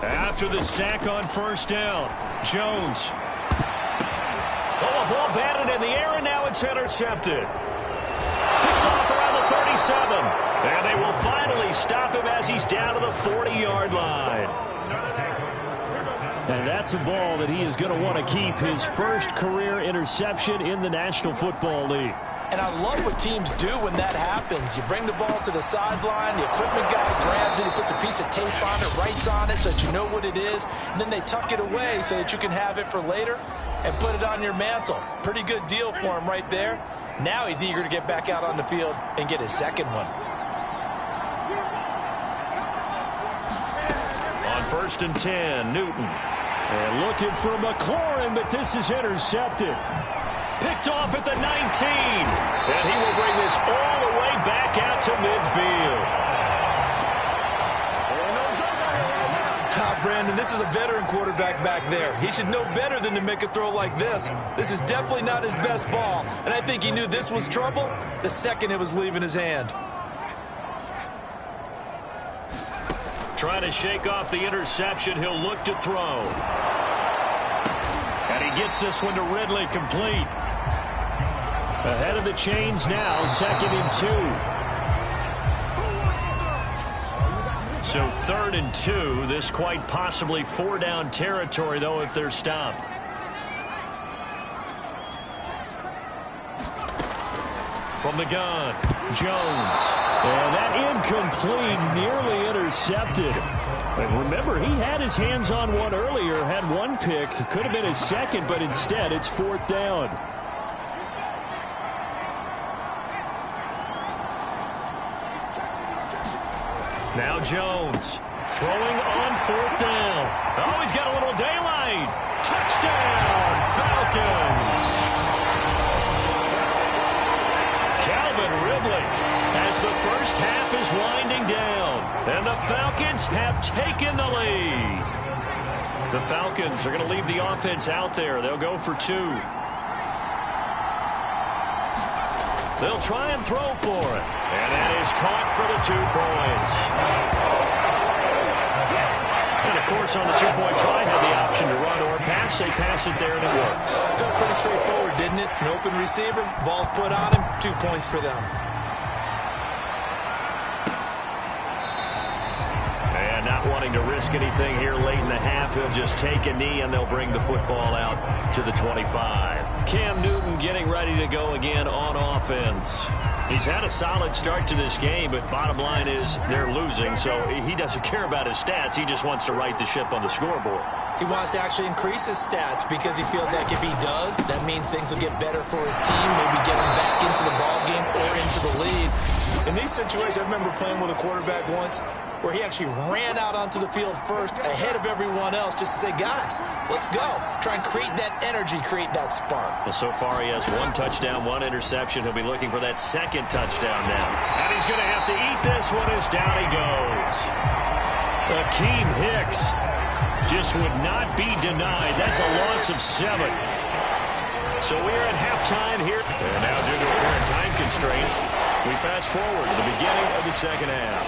After the sack on first down, Jones. Oh, a ball batted in the air, and now it's intercepted. Picked off around the 37. And they will finally stop him as he's down to the 40-yard line. And that's a ball that he is going to want to keep, his first career interception in the National Football League. And I love what teams do when that happens. You bring the ball to the sideline, the equipment guy grabs it, he puts a piece of tape on it, writes on it so that you know what it is, and then they tuck it away so that you can have it for later and put it on your mantle. Pretty good deal for him right there. Now he's eager to get back out on the field and get his second one. On 1st and 10, Newton. And looking for McLaurin, but this is intercepted. Picked off at the 19. And he will bring this all the way back out to midfield. Brandon, this is a veteran quarterback back there. He should know better than to make a throw like this. This is definitely not his best ball. And I think he knew this was trouble the second it was leaving his hand. Trying to shake off the interception. He'll look to throw. And he gets this one to Ridley, complete. Ahead of the chains now, 2nd and 2. So 3rd and 2. This quite possibly 4-down territory, though, if they're stopped. From the gun, Jones. And that incomplete, nearly intercepted. But remember, he had his hands on one earlier, had one pick. It could have been his second, but instead it's 4th down. Now Jones throwing on 4th down. Oh, he's got a little daylight. Touchdown, Falcons. Calvin Ridley as the first half is winding down. And the Falcons have taken the lead. The Falcons are going to leave the offense out there. They'll go for 2. They'll try and throw for it. And that is caught for the 2 points. And, of course, on the 2-point try, had the option to run or pass. They pass it there, and it works. Felt pretty straightforward, didn't it? An open receiver, ball's put on him, 2 points for them. And not wanting to risk anything here late in the half, he'll just take a knee, and they'll bring the football out to the 25. Cam Newton getting ready to go again on offense. He's had a solid start to this game, but bottom line is they're losing, so he doesn't care about his stats. He just wants to right the ship on the scoreboard. He wants to actually increase his stats because he feels like if he does, that means things will get better for his team, maybe get him back into the ball game or into the lead. In these situations, I remember playing with a quarterback once where he actually ran out onto the field first ahead of everyone else just to say, guys, let's go. Try and create that energy, create that spark. Well, so far he has 1 touchdown, 1 interception. He'll be looking for that 2nd touchdown now. And he's going to have to eat this one as down he goes. Akeem Hicks just would not be denied. That's a loss of 7. So we are at halftime here. And now due to apparent time constraints, we fast forward to the beginning of the 2nd half.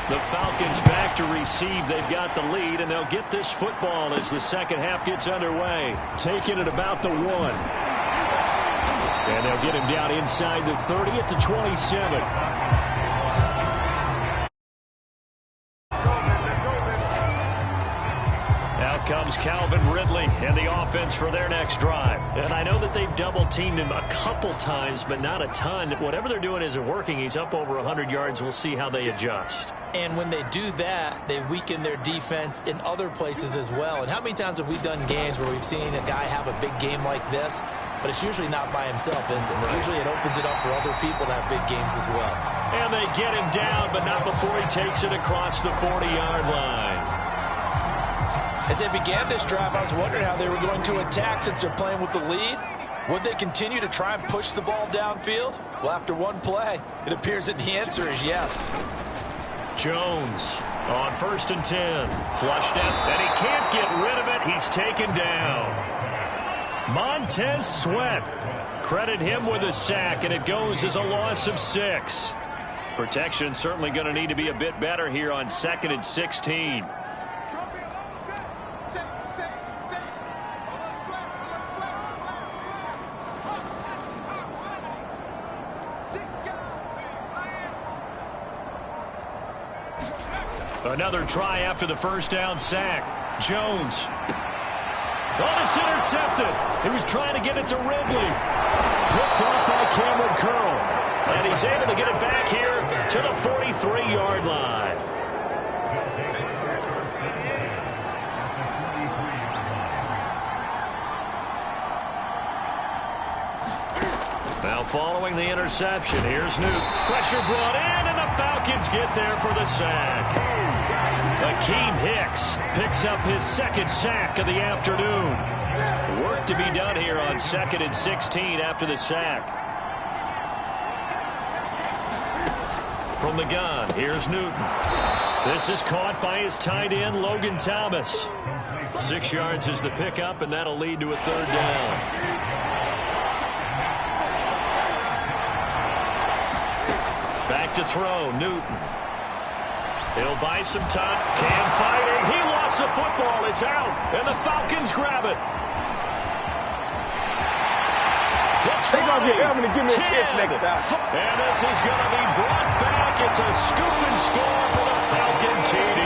The Falcons back to receive. They've got the lead, and they'll get this football as the 2nd half gets underway. Taking it about the 1. And they'll get him down inside the 30 at the 27. Out comes Calvin Ridley and the offense for their next drive. And I know that they've double-teamed him a couple times, but not a ton. Whatever they're doing isn't working. He's up over 100 yards. We'll see how they adjust. And when they do that, they weaken their defense in other places as well. And how many times have we done games where we've seen a guy have a big game like this, but it's usually not by himself, is it? Usually it opens it up for other people to have big games as well. And they get him down, but not before he takes it across the 40-yard line. As they began this drive, I was wondering how they were going to attack since they're playing with the lead. Would they continue to try and push the ball downfield? Well, after one play, it appears that the answer is yes. Jones on 1st and 10. Flushed out, and he can't get rid of it. He's taken down. Montez Sweat. Credit him with a sack, and it goes as a loss of 6. Protection certainly going to need to be a bit better here on 2nd and 16. Another try after the first down sack. Jones. Oh, it's intercepted. He was trying to get it to Ridley. Picked off by Cameron Curl. And he's able to get it back here to the 43-yard line. Now following the interception, here's Newton. Pressure brought in, and the Falcons get there for the sack. Akeem Hicks picks up his 2nd sack of the afternoon. Work to be done here on 2nd and 16 after the sack. From the gun, here's Newton. This is caught by his tight end, Logan Thomas. 6 yards is the pickup, and that'll lead to a 3rd down. Back to throw, Newton. He'll buy some time. Cam fighting. He lost the football. It's out. And the Falcons grab it. They're going to get Elman to give me a kiss next time. And this is going to be brought back. It's a scoop and score for the Falcon TD.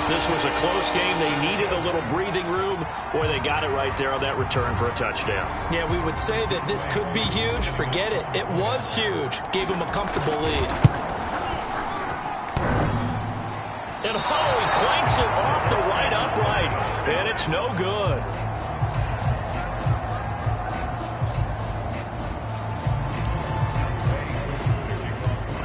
This was a close game. They needed a little breathing room. Boy, they got it right there on that return for a touchdown. Yeah, we would say that this could be huge. Forget it. It was huge. Gave him a comfortable lead. And oh, he clanks it off the right upright. And it's no good.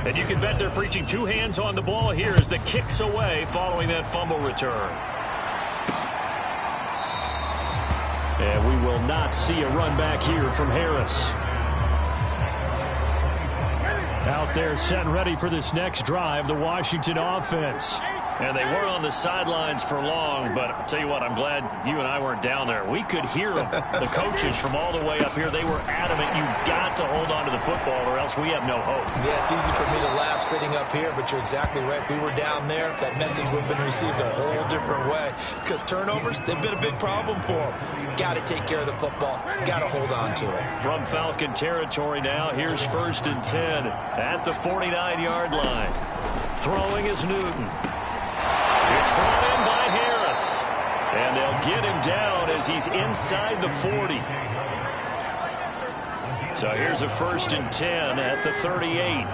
And you can bet they're preaching 2 hands on the ball here as the kick's away following that fumble return. And we will not see a run back here from Harris. Out there set ready for this next drive, the Washington offense. And they weren't on the sidelines for long, but I'll tell you what, I'm glad you and I weren't down there. We could hear them, the coaches from all the way up here. They were adamant, you've got to hold on to the football or else we have no hope. Yeah, it's easy for me to laugh sitting up here, but you're exactly right. If we were down there, that message would have been received a whole different way. Because turnovers, they've been a big problem for them. Got to take care of the football. Got to hold on to it. From Falcon territory now, here's 1st and 10 at the 49-yard line. Throwing is Newton. It's brought in by Harris. And they'll get him down as he's inside the 40. So here's a 1st and 10 at the 38.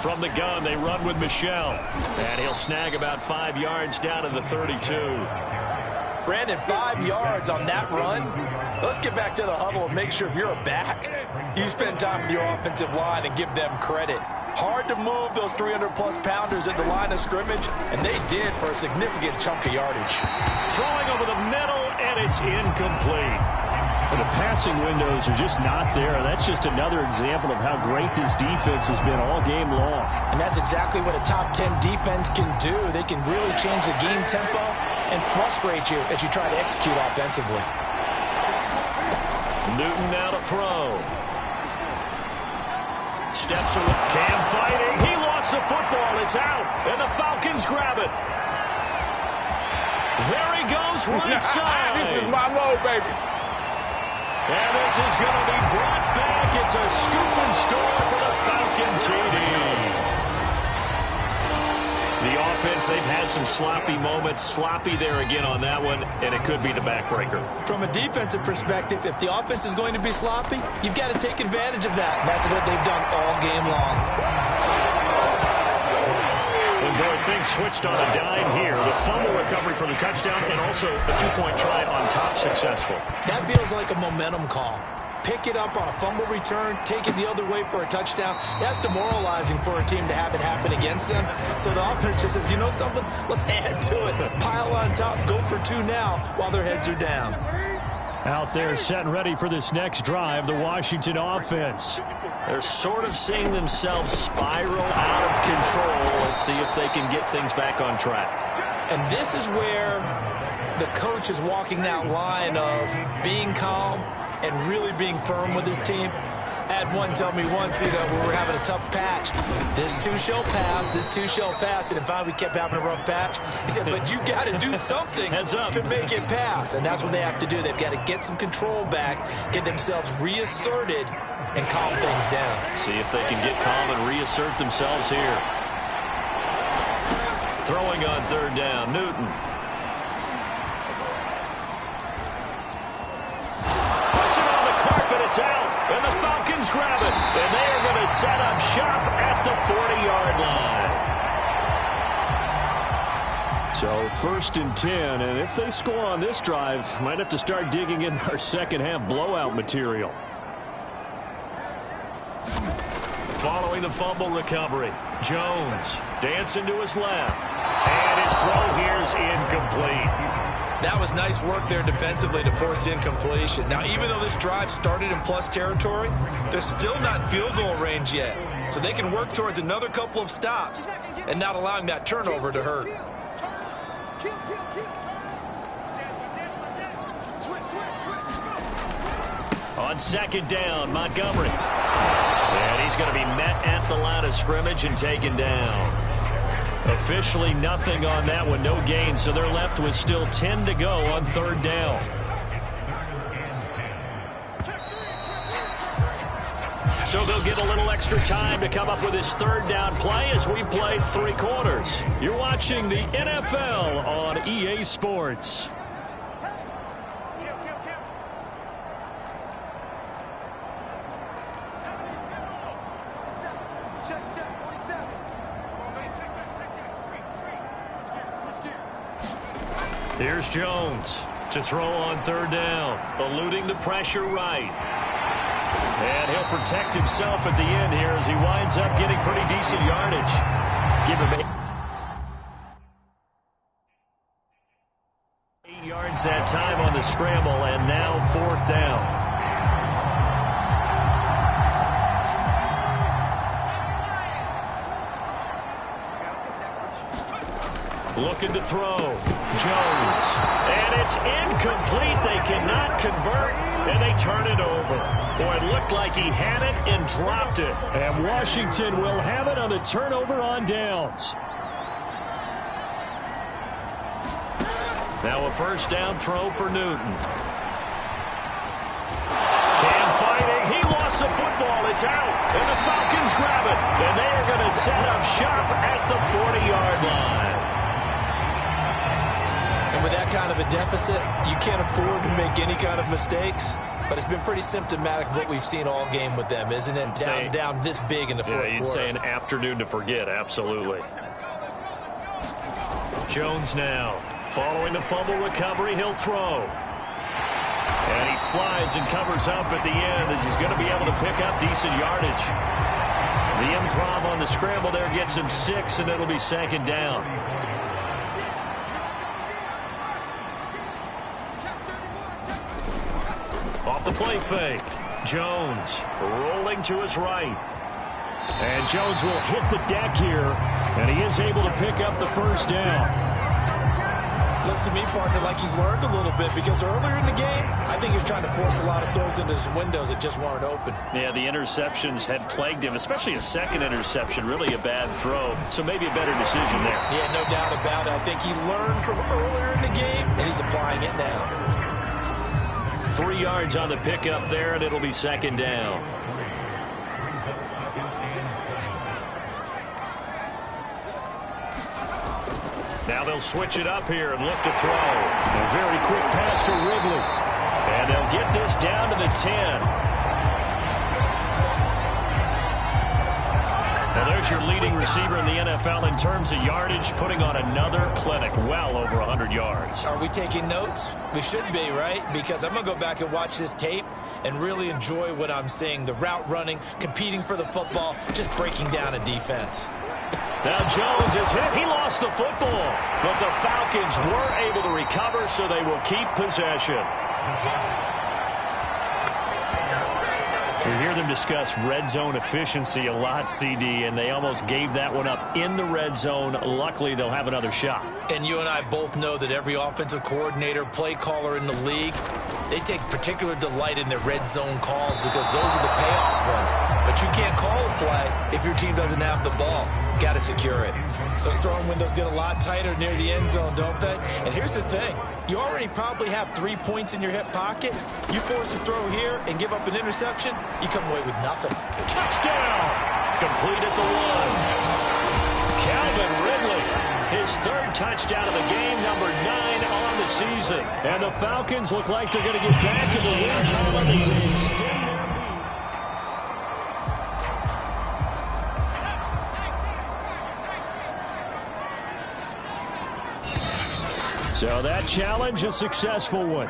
From the gun, they run with Michel. And he'll snag about 5 yards down to the 32. Brandon, 5 yards on that run. Let's get back to the huddle and make sure if you're a back, you spend time with your offensive line and give them credit. Hard to move those 300-plus pounders at the line of scrimmage, and they did for a significant chunk of yardage. Throwing over the middle, and it's incomplete. The passing windows are just not there. That's just another example of how great this defense has been all game long. And that's exactly what a top 10 defense can do. They can really change the game tempo and frustrate you as you try to execute offensively. Newton now to throw. Steps away. Cam fighting. He lost the football. It's out. And the Falcons grab it. There he goes right side. This is my mode, baby. And this is going to be brought back. It's a scoop and score for the Falcon TD. offense, they've had some sloppy moments. Sloppy there again on that one, and it could be the backbreaker. From a defensive perspective, if the offense is going to be sloppy, you've got to take advantage of that. And that's what they've done all game long. And boy, things switched on a dime here. The fumble recovery for the touchdown and also a two-point try on top successful. That feels like a momentum call. Pick it up on a fumble return, take it the other way for a touchdown. That's demoralizing for a team to have it happen against them. So the offense just says, you know something? Let's add to it. Pile on top, go for two now while their heads are down. Out there set and ready for this next drive, the Washington offense. They're sort of seeing themselves spiral out of control. Let's see if they can get things back on track. And this is where the coach is walking that line of being calm and really being firm with his team. I had one tell me once, when we were having a tough patch, this too shall pass, this too shall pass. And finally we kept having a rough patch. He said, but you got to do something to make it pass. And that's what they have to do. They've got to get some control back, get themselves reasserted, and calm things down. See if they can get calm and reassert themselves here. Throwing on third down, Newton. It's out, and the Falcons grab it, and they are going to set up shop at the 40-yard line. So 1st and 10, and if they score on this drive, might have to start digging in our second-half blowout material. Following the fumble recovery, Jones dancing to his left, and his throw here is incomplete. That was nice work there defensively to force incompletion. Now, even though this drive started in plus territory, they're still not in field goal range yet. So they can work towards another couple of stops and not allowing that turnover to hurt. On second down, Montgomery. And he's going to be met at the line of scrimmage and taken down. Officially nothing on that one, no gain, so they're left with still 10 to go on third down. So they'll get a little extra time to come up with his third down play as we played 3 quarters. You're watching the NFL on EA Sports. Here's Jones to throw on third down, eluding the pressure right. And he'll protect himself at the end here as he winds up getting pretty decent yardage. Give him 8 yards that time on the scramble, and now 4th down. Looking to throw. Jones. And it's incomplete. They cannot convert, and they turn it over. Boy, it looked like he had it and dropped it. And Washington will have it on the turnover on downs. Now a first down throw for Newton. Cam fighting. He lost the football. It's out. And the Falcons grab it. And they are going to set up shop at the 40-yard line. And with that kind of a deficit, you can't afford to make any kind of mistakes. But it's been pretty symptomatic of what we've seen all game with them, isn't it? Down this big in the fourth quarter. You'd say an afternoon to forget, absolutely. Jones now. Following the fumble recovery, he'll throw. And he slides and covers up at the end as he's going to be able to pick up decent yardage. The improv on the scramble there gets him 6, and it'll be second down. Off the play fake. Jones rolling to his right. And Jones will hit the deck here, and he is able to pick up the first down. Looks to me, partner, like he's learned a little bit, because earlier in the game, I think he was trying to force a lot of throws into some windows that just weren't open. Yeah, the interceptions had plagued him, especially a second interception, really a bad throw. So maybe a better decision there. Yeah, no doubt about it. I think he learned from earlier in the game, and he's applying it now. 3 yards on the pickup there, and it'll be second down. Now they'll switch it up here and look to throw. A very quick pass to Ridley. And they'll get this down to the 10. Now there's your leading receiver in the NFL in terms of yardage, putting on another clinic, well over 100 yards. Are we taking notes? We should be, right? Because I'm going to go back and watch this tape and really enjoy what I'm seeing. The route running, competing for the football, just breaking down a defense. Now Jones is hit. He lost the football. But the Falcons were able to recover, so they will keep possession. We hear them discuss red zone efficiency a lot, CD, and they almost gave that one up in the red zone. Luckily, they'll have another shot. And you and I both know that every offensive coordinator, play caller in the league, they take particular delight in their red zone calls because those are the payoff ones. But you can't call a play if your team doesn't have the ball. Got to secure it. Those throwing windows get a lot tighter near the end zone, don't they? And here's the thing. You already probably have 3 points in your hip pocket. You force a throw here and give up an interception, you come away with nothing. Touchdown! Complete at the 1. Calvin Ridley, his 3rd touchdown of the game, number 9 on the season. And the Falcons look like they're going to get back in the win column as they extend their lead. So that challenge, a successful one.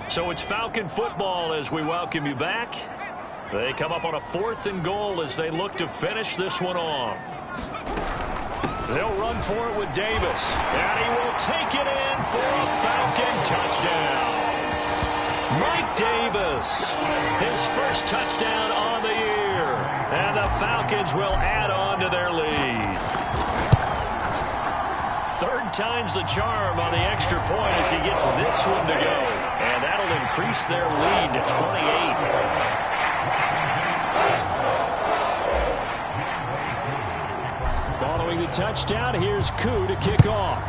So it's Falcon football as we welcome you back. They come up on a 4th and goal as they look to finish this one off. They'll run for it with Davis. And he will take it in for a Falcon touchdown. Mike Davis, his 1st touchdown on the year. And the Falcons will add on to their lead. 3rd time's the charm on the extra point as he gets this one to go. And that'll increase their lead to 28. Following the touchdown, here's Koo to kick off.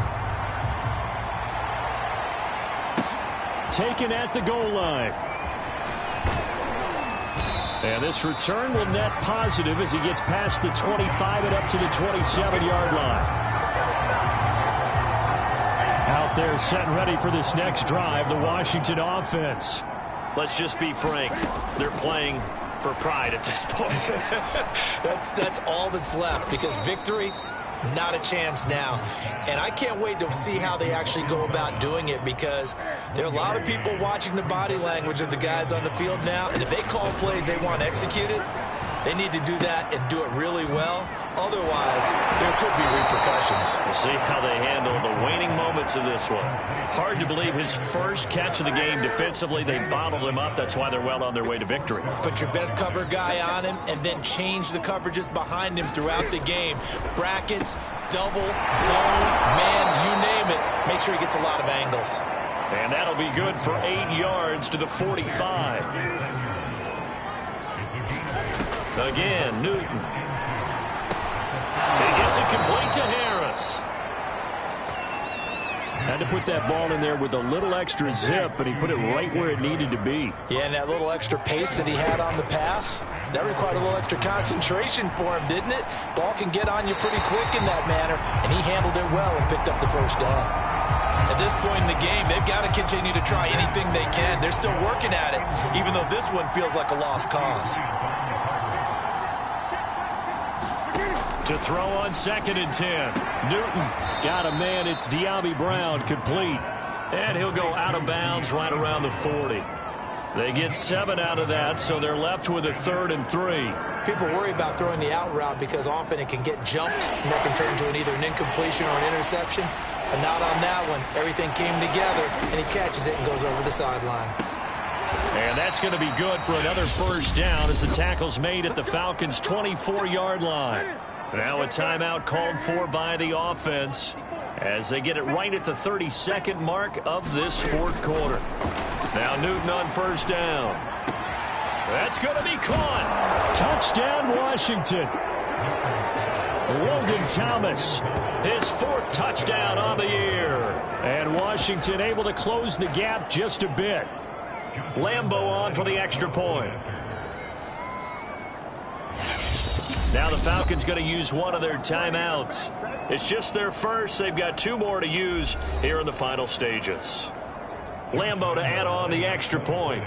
Taken at the goal line. And this return will net positive as he gets past the 25 and up to the 27-yard line. Out there set and ready for this next drive, the Washington offense. Let's just be frank. They're playing for pride at this point. That's all that's left because victory, not a chance now. And I can't wait to see how they actually go about doing it because there are a lot of people watching the body language of the guys on the field now. And if they call plays they want executed, they need to do that and do it really well. Otherwise, there could be repercussions. We'll see how they handle the waning moments of this one. Hard to believe his 1st catch of the game defensively. They bottled him up. That's why they're well on their way to victory. Put your best cover guy on him and then change the coverages behind him throughout the game. Brackets, double, zone, man, you name it. Make sure he gets a lot of angles. And that'll be good for 8 yards to the 45. Again, Newton. He gets it complete to Harris. Had to put that ball in there with a little extra zip, but he put it right where it needed to be. Yeah, and that little extra pace that he had on the pass, that required a little extra concentration for him, didn't it? Ball can get on you pretty quick in that manner, and he handled it well and picked up the 1st down. At this point in the game, they've got to continue to try anything they can. They're still working at it, even though this one feels like a lost cause. To throw on 2nd and 10. Newton got a man. It's De'Ami Brown complete. And he'll go out of bounds right around the 40. They get 7 out of that, so they're left with a 3rd and 3. People worry about throwing the out route because often it can get jumped, and that can turn into either an incompletion or an interception. But not on that one. Everything came together, and he catches it and goes over the sideline. And that's going to be good for another 1st down as the tackle's made at the Falcons' 24-yard line. Now a timeout called for by the offense as they get it right at the 32nd mark of this 4th quarter. Now Newton on 1st down. That's going to be caught. Touchdown, Washington. Logan Thomas, his 4th touchdown on the year. And Washington able to close the gap just a bit. Lambeau on for the extra point. Now the Falcons going to use one of their timeouts. It's just their first. They've got 2 more to use here in the final stages. Lambeau to add on the extra point.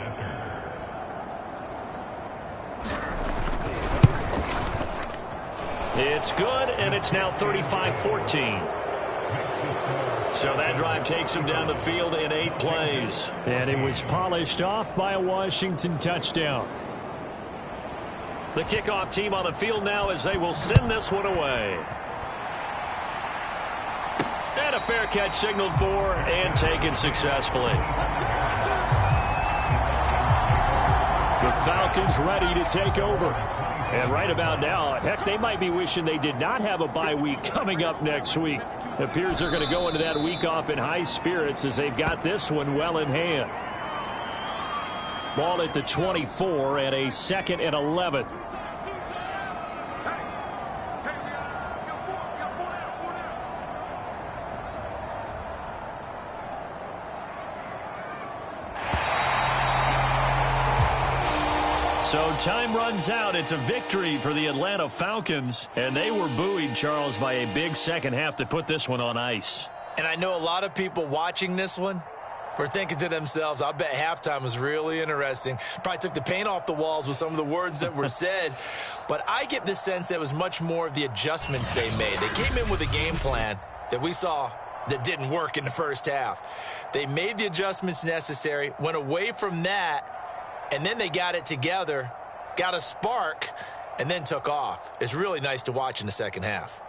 It's good, and it's now 35-14. So that drive takes him down the field in 8 plays. And it was polished off by a Washington touchdown. The kickoff team on the field now as they will send this one away. And a fair catch signaled for and taken successfully. The Falcons ready to take over. And right about now, heck, they might be wishing they did not have a bye week coming up next week. It appears they're going to go into that week off in high spirits as they've got this one well in hand. Ball at the 24 and a 2nd and 11. So time runs out. It's a victory for the Atlanta Falcons. And they were buoyed, Charles, by a big second half to put this one on ice. And I know a lot of people watching this one were thinking to themselves, I bet halftime was really interesting. Probably took the paint off the walls with some of the words that were said. But I get the sense that it was much more of the adjustments they made. They came in with a game plan that we saw that didn't work in the first half. They made the adjustments necessary, went away from that, and then they got it together, got a spark, and then took off. It's really nice to watch in the second half.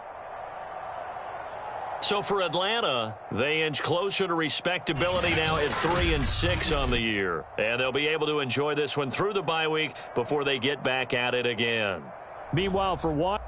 So for Atlanta, they inch closer to respectability now at 3-6 on the year. And they'll be able to enjoy this one through the bye week before they get back at it again. Meanwhile, for Washington,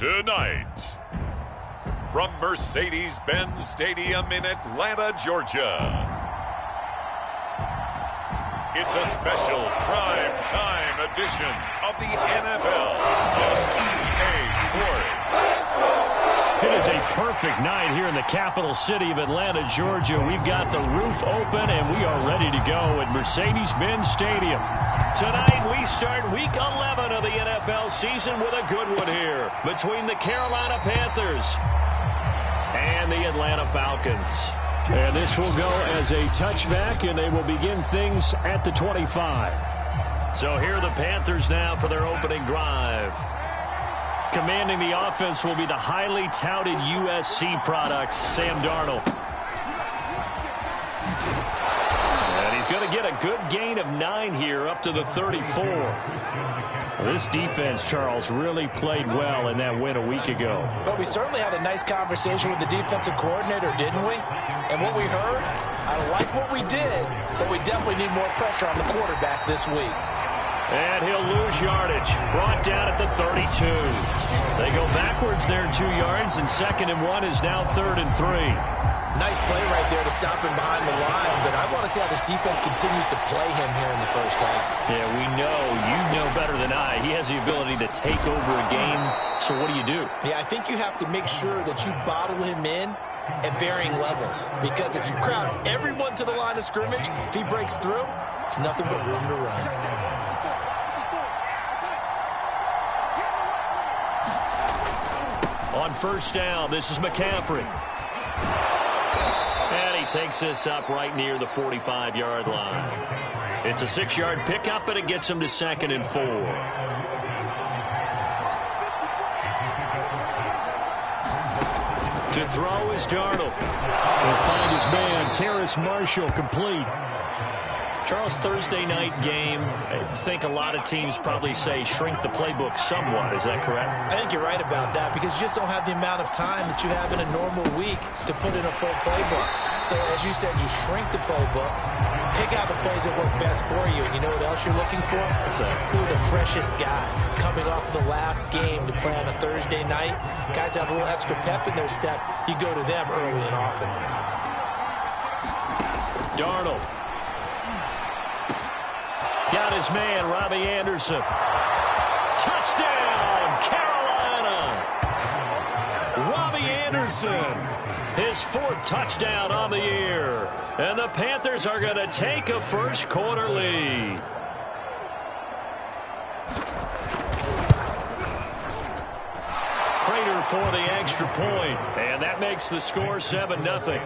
Tonight, from Mercedes-Benz Stadium in Atlanta, Georgia, it's a special prime time edition of the NFL on EA Sports. It is a perfect night here in the capital city of Atlanta, Georgia. We've got the roof open, and we are ready to go at Mercedes-Benz Stadium. Tonight, we start Week 11 of the NFL season with a good one here between the Carolina Panthers and the Atlanta Falcons. And this will go as a touchback, and they will begin things at the 25. So here are the Panthers now for their opening drive. Commanding the offense will be the highly touted USC product, Sam Darnold. And he's going to get a good gain of 9 here up to the 34. This defense, Charles, really played well in that win a week ago. But we certainly had a nice conversation with the defensive coordinator, didn't we? And what we heard, I like what we did, but we definitely need more pressure on the quarterback this week. And he'll lose yardage. Brought down at the 32. They go backwards there 2 yards, and 2nd and 1 is now 3rd and 3. Nice play right there to stop him behind the line, but I want to see how this defense continues to play him here in the first half. Yeah, we know. You know better than I. He has the ability to take over a game. So what do you do? Yeah, I think you have to make sure that you bottle him in at varying levels, because if you crowd everyone to the line of scrimmage, if he breaks through, there's nothing but room to run. On first down, this is McCaffrey. And he takes this up right near the 45-yard line. It's a 6-yard pickup, and it gets him to 2nd and 4. To throw is Darnold. He'll find his man, Terrace Marshall, complete. Charles, Thursday night game, I think a lot of teams probably say shrink the playbook somewhat. Is that correct? I think you're right about that, because you just don't have the amount of time that you have in a normal week to put in a full playbook. So as you said, you shrink the playbook, pick out the plays that work best for you. And you know what else you're looking for? Who are the freshest guys coming off the last game to play on a Thursday night? Guys have a little extra pep in their step. You go to them early and often. Darnold. Got his man, Robbie Anderson. Touchdown, Carolina. Robbie Anderson, his 4th touchdown on the year. And the Panthers are going to take a first-quarter lead. Prater for the extra point, and that makes the score 7-0.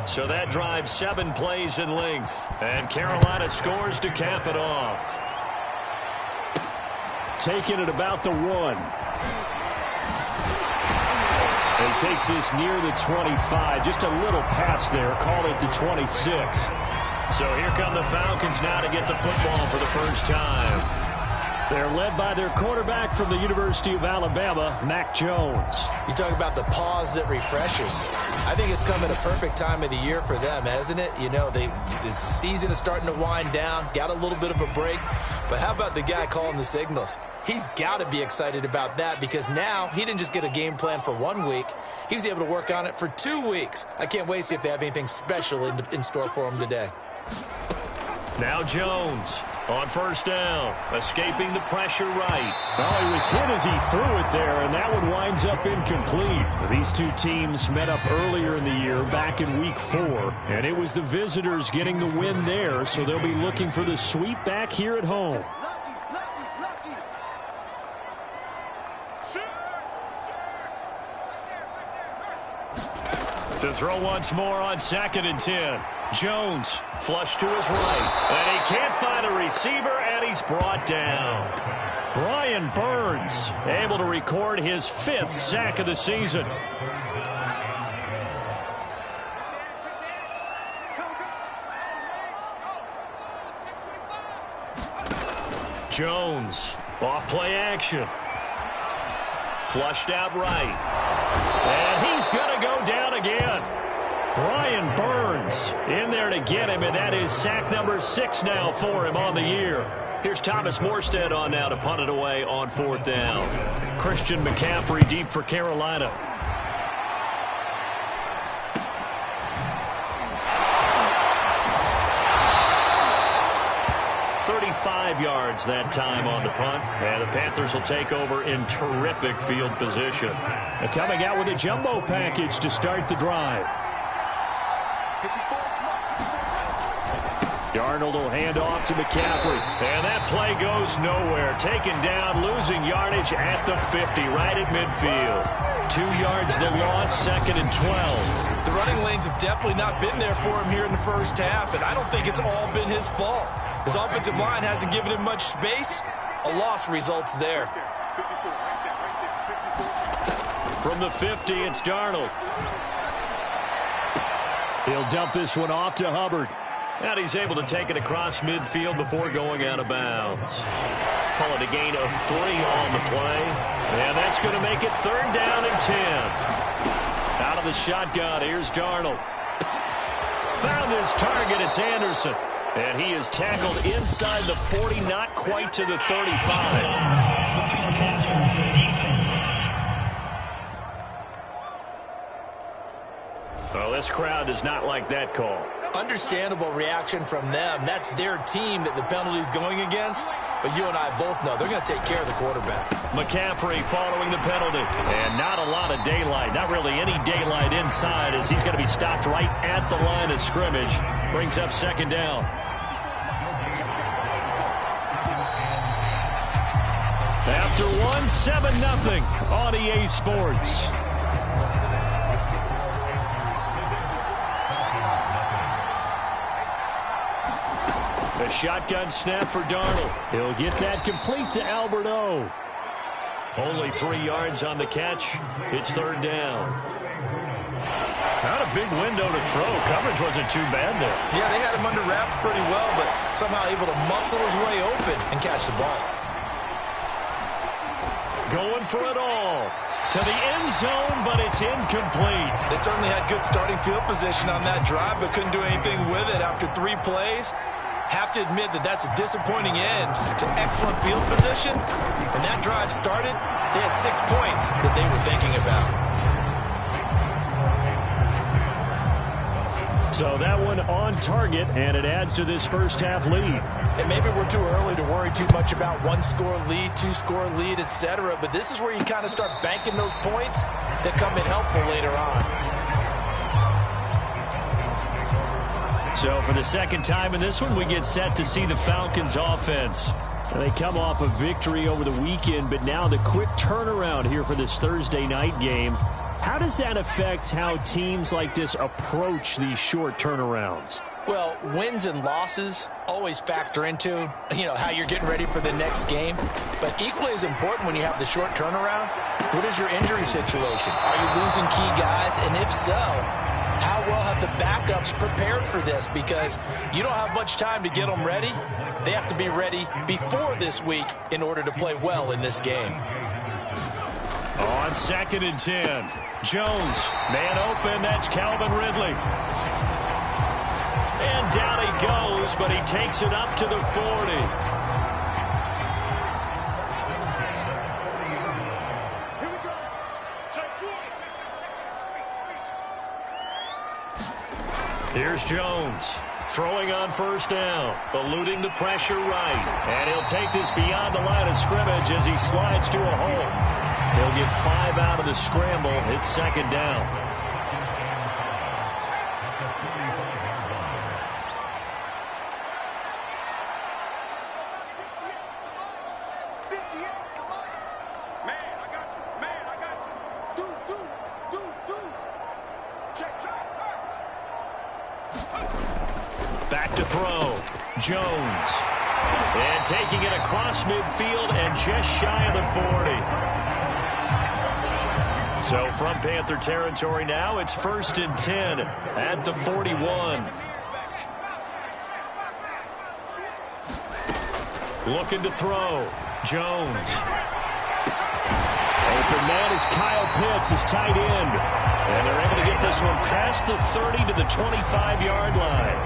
So that drives 7 plays in length. And Carolina scores to cap it off. Taking it about the 1. And takes this near the 25. Just a little pass there. Call it the 26. So here come the Falcons now to get the football for the first time. They're led by their quarterback from the University of Alabama, Mac Jones. You talk about the pause that refreshes. I think it's come at a perfect time of the year for them, hasn't it? You know, the season is starting to wind down, got a little bit of a break. But how about the guy calling the signals? He's got to be excited about that, because now he didn't just get a game plan for 1 week. He was able to work on it for 2 weeks. I can't wait to see if they have anything special in store for him today. Now Jones on first down, escaping the pressure right. Oh, he was hit as he threw it there, and that one winds up incomplete. These two teams met up earlier in the year, back in Week 4, and it was the visitors getting the win there, so they'll be looking for the sweep back here at home. To throw once more on 2nd and 10. Jones, flush to his right. And he can't find a receiver, and he's brought down. Brian Burns able to record his 5th sack of the season. Jones, off play action. Flushed out right. And he's going to go down again. Brian Burns in there to get him, and that is sack number 6 now for him on the year. Here's Thomas Morstead on now to punt it away on 4th down. Christian McCaffrey deep for Carolina. 35 yards that time on the punt. And the Panthers will take over in terrific field position. And coming out with a jumbo package to start the drive. Darnold will hand off to McCaffrey. And that play goes nowhere. Taken down, losing yardage at the 50, right at midfield. 2 yards the loss, 2nd and 12. The running lanes have definitely not been there for him here in the first half, and I don't think it's all been his fault. His offensive line hasn't given him much space. A loss results there. From the 50, it's Darnold. He'll dump this one off to Hubbard. And he's able to take it across midfield before going out of bounds. Call it a gain of 3 on the play. And that's going to make it 3rd down and 10. Out of the shotgun, here's Darnold. Found his target, it's Anderson. And he is tackled inside the 40, not quite to the 35. Well, this crowd does not like that call. Understandable reaction from them. That's their team that the penalty's going against. But you and I both know they're going to take care of the quarterback. McCaffrey following the penalty. And not a lot of daylight. Not really any daylight inside as he's going to be stopped right at the line of scrimmage. Brings up 2nd down. After 1, 7-0 on EA Sports. A shotgun snap for Darnold. He'll get that complete to Albert O. Only 3 yards on the catch. It's 3rd down. Not a big window to throw. Coverage wasn't too bad there. Yeah, they had him under wraps pretty well, but somehow able to muscle his way open and catch the ball. Going for it all. To the end zone, but it's incomplete. They certainly had good starting field position on that drive, but couldn't do anything with it after 3 plays. Have to admit that that's a disappointing end to excellent field position. When that drive started, they had 6 points that they were thinking about. So that one on target, and it adds to this first half lead. And maybe we're too early to worry too much about 1-score lead, 2-score lead, etc. But this is where you kind of start banking those points that come in helpful later on. So for the second time in this one, we get set to see the Falcons offense. They come off a victory over the weekend, but now the quick turnaround here for this Thursday night game. How does that affect how teams like this approach these short turnarounds? Well, wins and losses always factor into, how you're getting ready for the next game. But equally as important when you have the short turnaround, what is your injury situation? Are you losing key guys? And if so, how well have the backups prepared for this? Because you don't have much time to get them ready. They have to be ready before this week in order to play well in this game. On 2nd and 10, Jones, man open, that's Calvin Ridley. And down he goes, but he takes it up to the 40. Here's Jones, throwing on 1st down, eluding the pressure right. And he'll take this beyond the line of scrimmage as he slides to a hole. He'll get 5 out of the scramble. It's 2nd down. Back to throw. Jones. And taking it across midfield and just shy of the 40. So from Panther territory now, it's 1st and 10 at the 41. Looking to throw. Jones. Open man is Kyle Pitts, his tight end. And they're able to get this one past the 30 to the 25-yard line.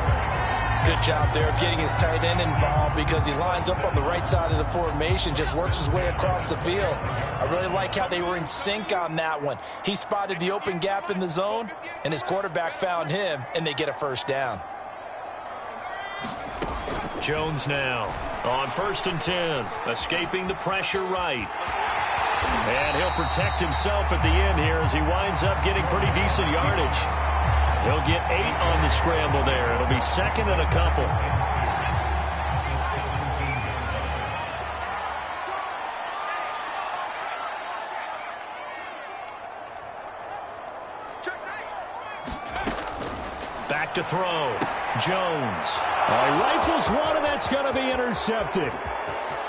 Good job there of getting his tight end involved because he lines up on the right side of the formation, just works his way across the field. I really like how they were in sync on that one. He spotted the open gap in the zone, and his quarterback found him, and they get a first down. Jones now on 1st and 10, escaping the pressure right. And he'll protect himself at the end here as he winds up getting pretty decent yardage. He'll get 8 on the scramble there. It'll be 2nd and a couple. Back to throw. Jones. Rifles one, and that's going to be intercepted.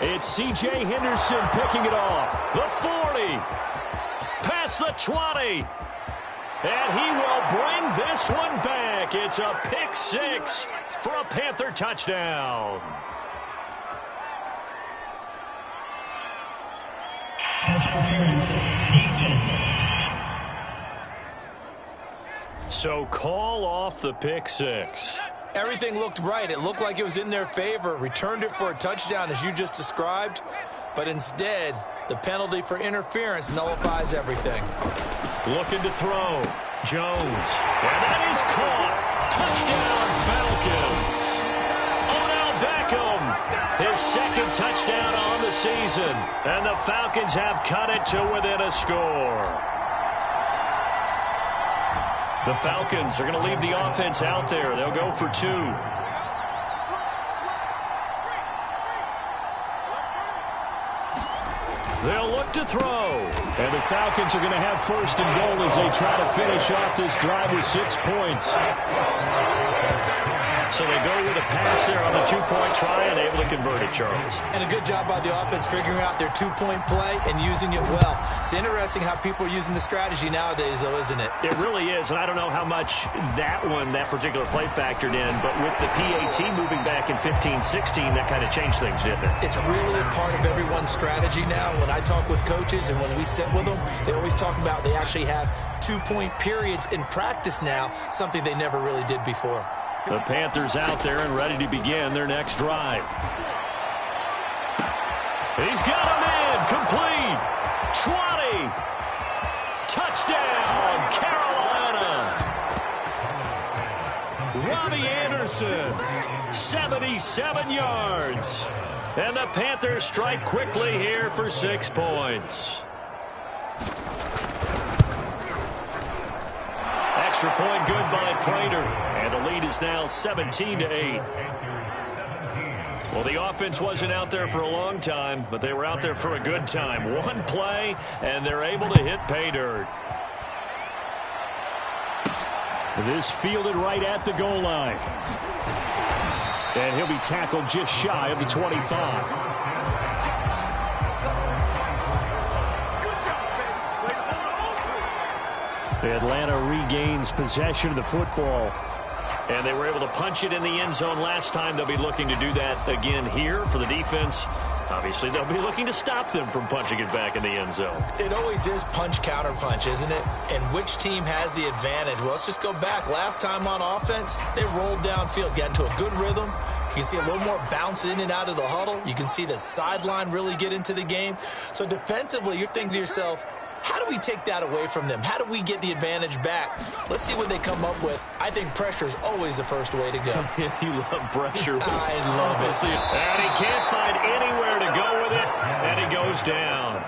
It's C.J. Henderson picking it off. The 40. Past the 20. And he will bring this one back. It's a pick 6 for a Panther touchdown. So call off the pick 6. Everything looked right. It looked like it was in their favor. Returned it for a touchdown, as you just described. But instead, the penalty for interference nullifies everything. Looking to throw. Jones. And that is caught. Touchdown, Falcons. Odell Beckham. His 2nd touchdown on the season. And the Falcons have cut it to within a score. The Falcons are going to leave the offense out there. They'll go for 2. They'll look to throw. And the Falcons are going to have 1st and goal as they try to finish off this drive with 6 points. So they go with a pass there on the 2-point try and able to convert it, Charles. And a good job by the offense figuring out their 2-point play and using it well. It's interesting how people are using the strategy nowadays, though, isn't it? It really is, and I don't know how much that particular play factored in, but with the PAT moving back in 15-16, that kind of changed things, didn't it? It's really a part of everyone's strategy now. When I talk with coaches and when we sit with them, they always talk about they actually have 2-point periods in practice now, something they never really did before. The Panthers out there and ready to begin their next drive. He's got a man complete. 20. Touchdown, Carolina. Robbie Anderson, 77 yards. And the Panthers strike quickly here for 6 points. Extra point good by Prater. And the lead is now 17-8. Well, the offense wasn't out there for a long time, but they were out there for a good time. One play, and they're able to hit pay dirt. This fielded right at the goal line. And he'll be tackled just shy of the 25. Atlanta regains possession of the football. And they were able to punch it in the end zone last time. They'll be looking to do that again here for the defense. Obviously, they'll be looking to stop them from punching it back in the end zone. It always is punch, counter punch, isn't it? And which team has the advantage? Well, let's just go back. Last time on offense, they rolled downfield, got into a good rhythm. You can see a little more bounce in and out of the huddle. You can see the sideline really get into the game. So defensively, you're thinking to yourself, how do we take that away from them? How do we get the advantage back? Let's see what they come up with. I think pressure is always the first way to go. You love pressure. I love it. And he can't find anywhere to go with it, and he goes down.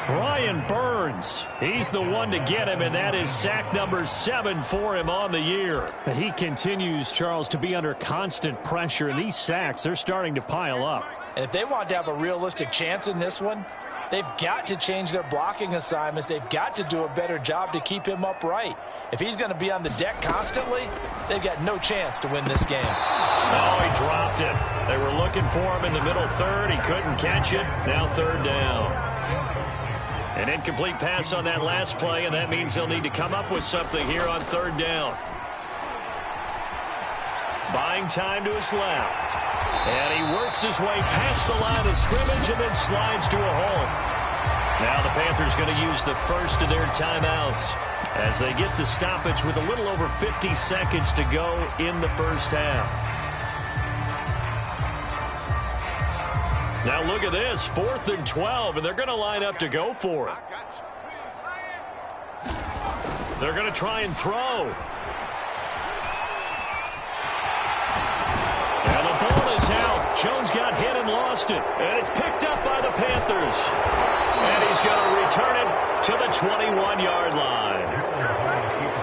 Brian Burns, he's the one to get him, and that is sack number 7 for him on the year. He continues, Charles, to be under constant pressure. These sacks, they're starting to pile up. And if they want to have a realistic chance in this one, they've got to change their blocking assignments. They've got to do a better job to keep him upright. If he's going to be on the deck constantly, they've got no chance to win this game. Oh, he dropped it. They were looking for him in the middle third. He couldn't catch it. Now 3rd down. An incomplete pass on that last play, and that means they'll need to come up with something here on 3rd down. Buying time to his left. And he works his way past the line of scrimmage and then slides to a hole. Now the Panthers going to use the first of their timeouts as they get the stoppage with a little over 50 seconds to go in the first half. Now look at this, 4th and 12, and they're going to line up to go for it. They're going to try and throw. And the ball is out. Jones got hit and lost it. And it's picked up by the Panthers. And he's going to return it to the 21-yard line.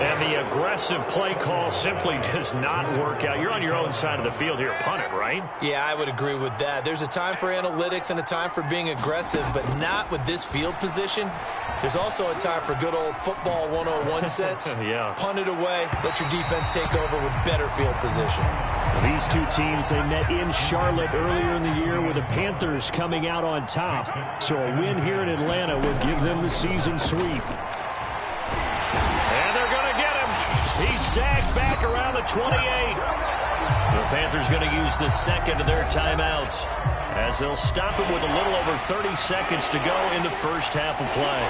And the aggressive play call simply does not work out. You're on your own side of the field here. Punt it, right? Yeah, I would agree with that. There's a time for analytics and a time for being aggressive, but not with this field position. There's also a time for good old football 101 sense. Yeah. Punt it away. Let your defense take over with better field position. These two teams, they met in Charlotte earlier in the year with the Panthers coming out on top. So a win here in Atlanta would give them the season sweep. And they're going to get him. He's sagged back around the 28. The Panthers going to use the second of their timeouts as they'll stop him with a little over 30 seconds to go in the first half of play.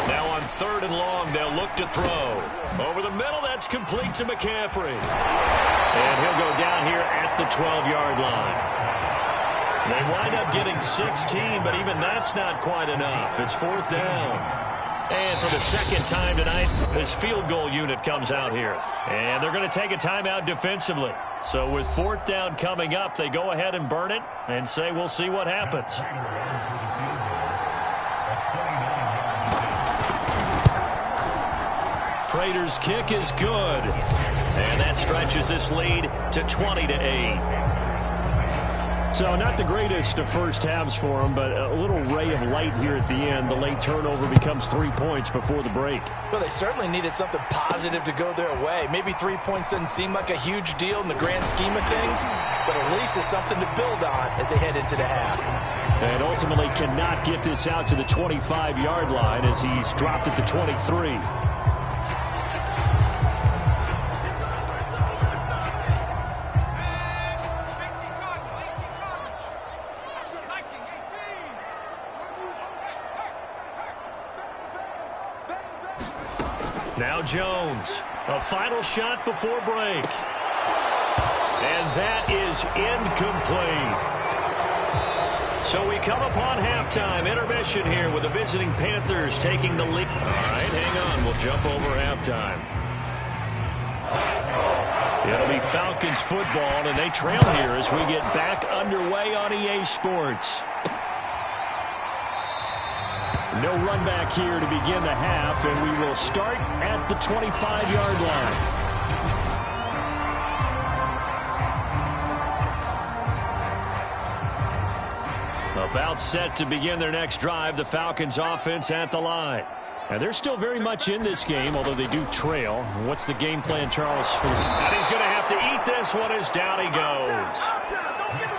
Now on 3rd and long, they'll look to throw. Over the middle, that's complete to McCaffrey. And he'll go down here at the 12-yard line. They wind up getting 16, but even that's not quite enough. It's 4th down. And for the second time tonight, this field goal unit comes out here. And they're going to take a timeout defensively. So with 4th down coming up, they go ahead and burn it and say we'll see what happens. Prater's kick is good. And that stretches this lead to 20-8. So not the greatest of first halves for them, but a little ray of light here at the end. The late turnover becomes 3 points before the break. Well, they certainly needed something positive to go their way. Maybe 3 points doesn't seem like a huge deal in the grand scheme of things, but at least it's something to build on as they head into the half. And ultimately cannot get this out to the 25-yard line as he's dropped at the 23. Now Jones, a final shot before break. And that is incomplete. So we come upon halftime, intermission here with the visiting Panthers taking the lead. All right, hang on, we'll jump over halftime. It'll be Falcons football, and they trail here as we get back underway on EA Sports. No run back here to begin the half, and we will start at the 25-yard line. About set to begin their next drive, the Falcons offense at the line. And they're still very much in this game, although they do trail. What's the game plan, Charles? And he's going to have to eat this one as down he goes.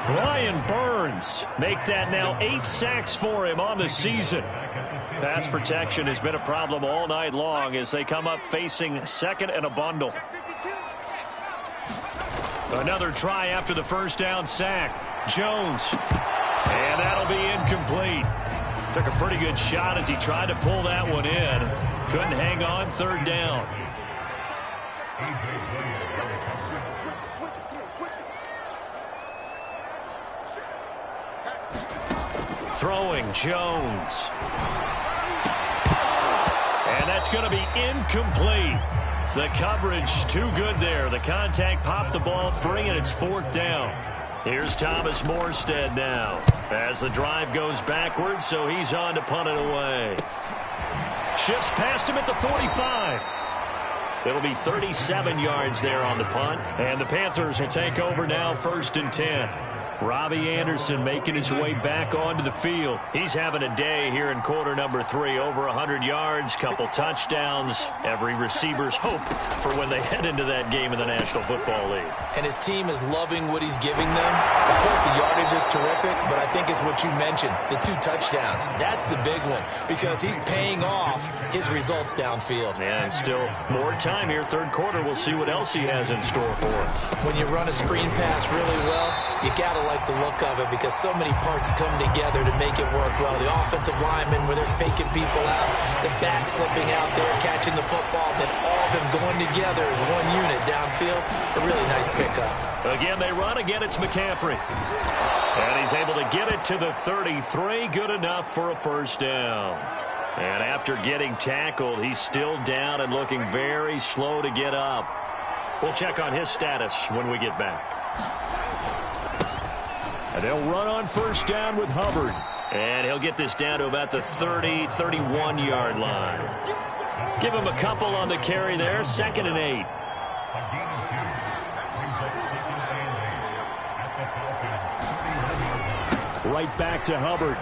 Brian Burns make that now 8 sacks for him on the season. Pass protection has been a problem all night long as they come up facing second and a bundle. Another try after the first down sack. Jones. And that'll be incomplete. Took a pretty good shot as he tried to pull that one in. Couldn't hang on, 3rd down. Throwing Jones. And that's going to be incomplete. The coverage too good there. The contact popped the ball free, and it's 4th down. Here's Thomas Morstead now as the drive goes backwards, so he's on to punt it away. Shifts past him at the 45. It'll be 37 yards there on the punt, and the Panthers will take over now 1st and 10. Robbie Anderson making his way back onto the field. He's having a day here in quarter number 3. Over 100 yards, couple touchdowns. Every receiver's hope for when they head into that game in the National Football League. And his team is loving what he's giving them. Of course, the yardage is terrific, but I think it's what you mentioned, the 2 touchdowns. That's the big one because he's paying off his results downfield. And still more time here. 3rd quarter, we'll see what else he has in store for us. When you run a screen pass really well, you got to like the look of it because so many parts come together to make it work well. The offensive linemen, where they're faking people out, the back slipping out there, catching the football, then all of them going together as one unit downfield. A really nice pickup. Again, they run. Again, it's McCaffrey. And he's able to get it to the 33. Good enough for a first down. And after getting tackled, he's still down and looking very slow to get up. We'll check on his status when we get back. And they'll run on first down with Hubbard. And he'll get this down to about the 30, 31-yard line. Give him a couple on the carry there. 2nd and 8. Right back to Hubbard.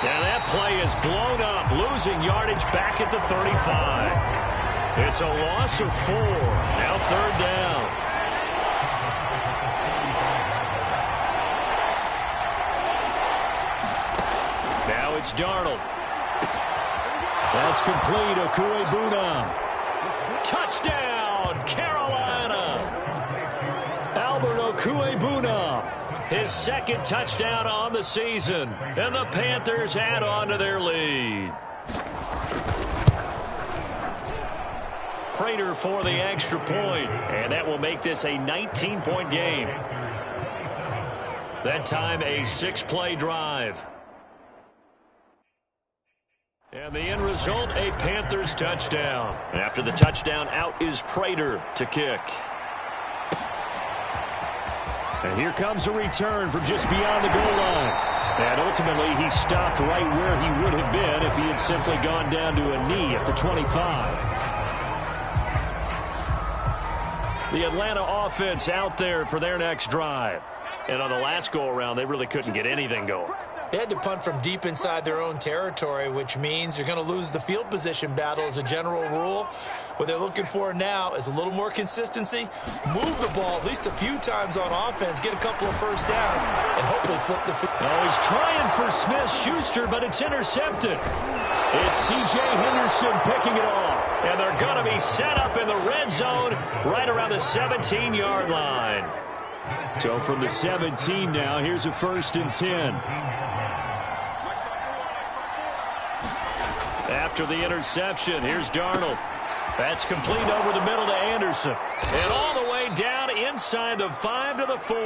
Now that play is blown up, losing yardage back at the 35. It's a loss of 4. Now 3rd down. Now it's Darnold. That's complete. Okuebuna. Touchdown, Carolina. Albert Okuebuna. His 2nd touchdown on the season. And the Panthers add on to their lead. Prater for the extra point. And that will make this a 19-point game. That time a 6-play drive. And the end result, a Panthers touchdown. After the touchdown, out is Prater to kick. And here comes a return from just beyond the goal line. And ultimately, he stopped right where he would have been if he had simply gone down to a knee at the 25. The Atlanta offense out there for their next drive. And on the last go-around, they really couldn't get anything going. They had to punt from deep inside their own territory, which means you're going to lose the field position battle as a general rule. What they're looking for now is a little more consistency, move the ball at least a few times on offense, get a couple of first downs, and hopefully flip the field. Oh, he's trying for Smith-Schuster, but it's intercepted. It's C.J. Henderson picking it off. And they're going to be set up in the red zone right around the 17-yard line. So from the 17 now, here's a 1st and 10. After the interception, here's Darnold. That's complete over the middle to Anderson. And all the way down inside the 5 to the 4.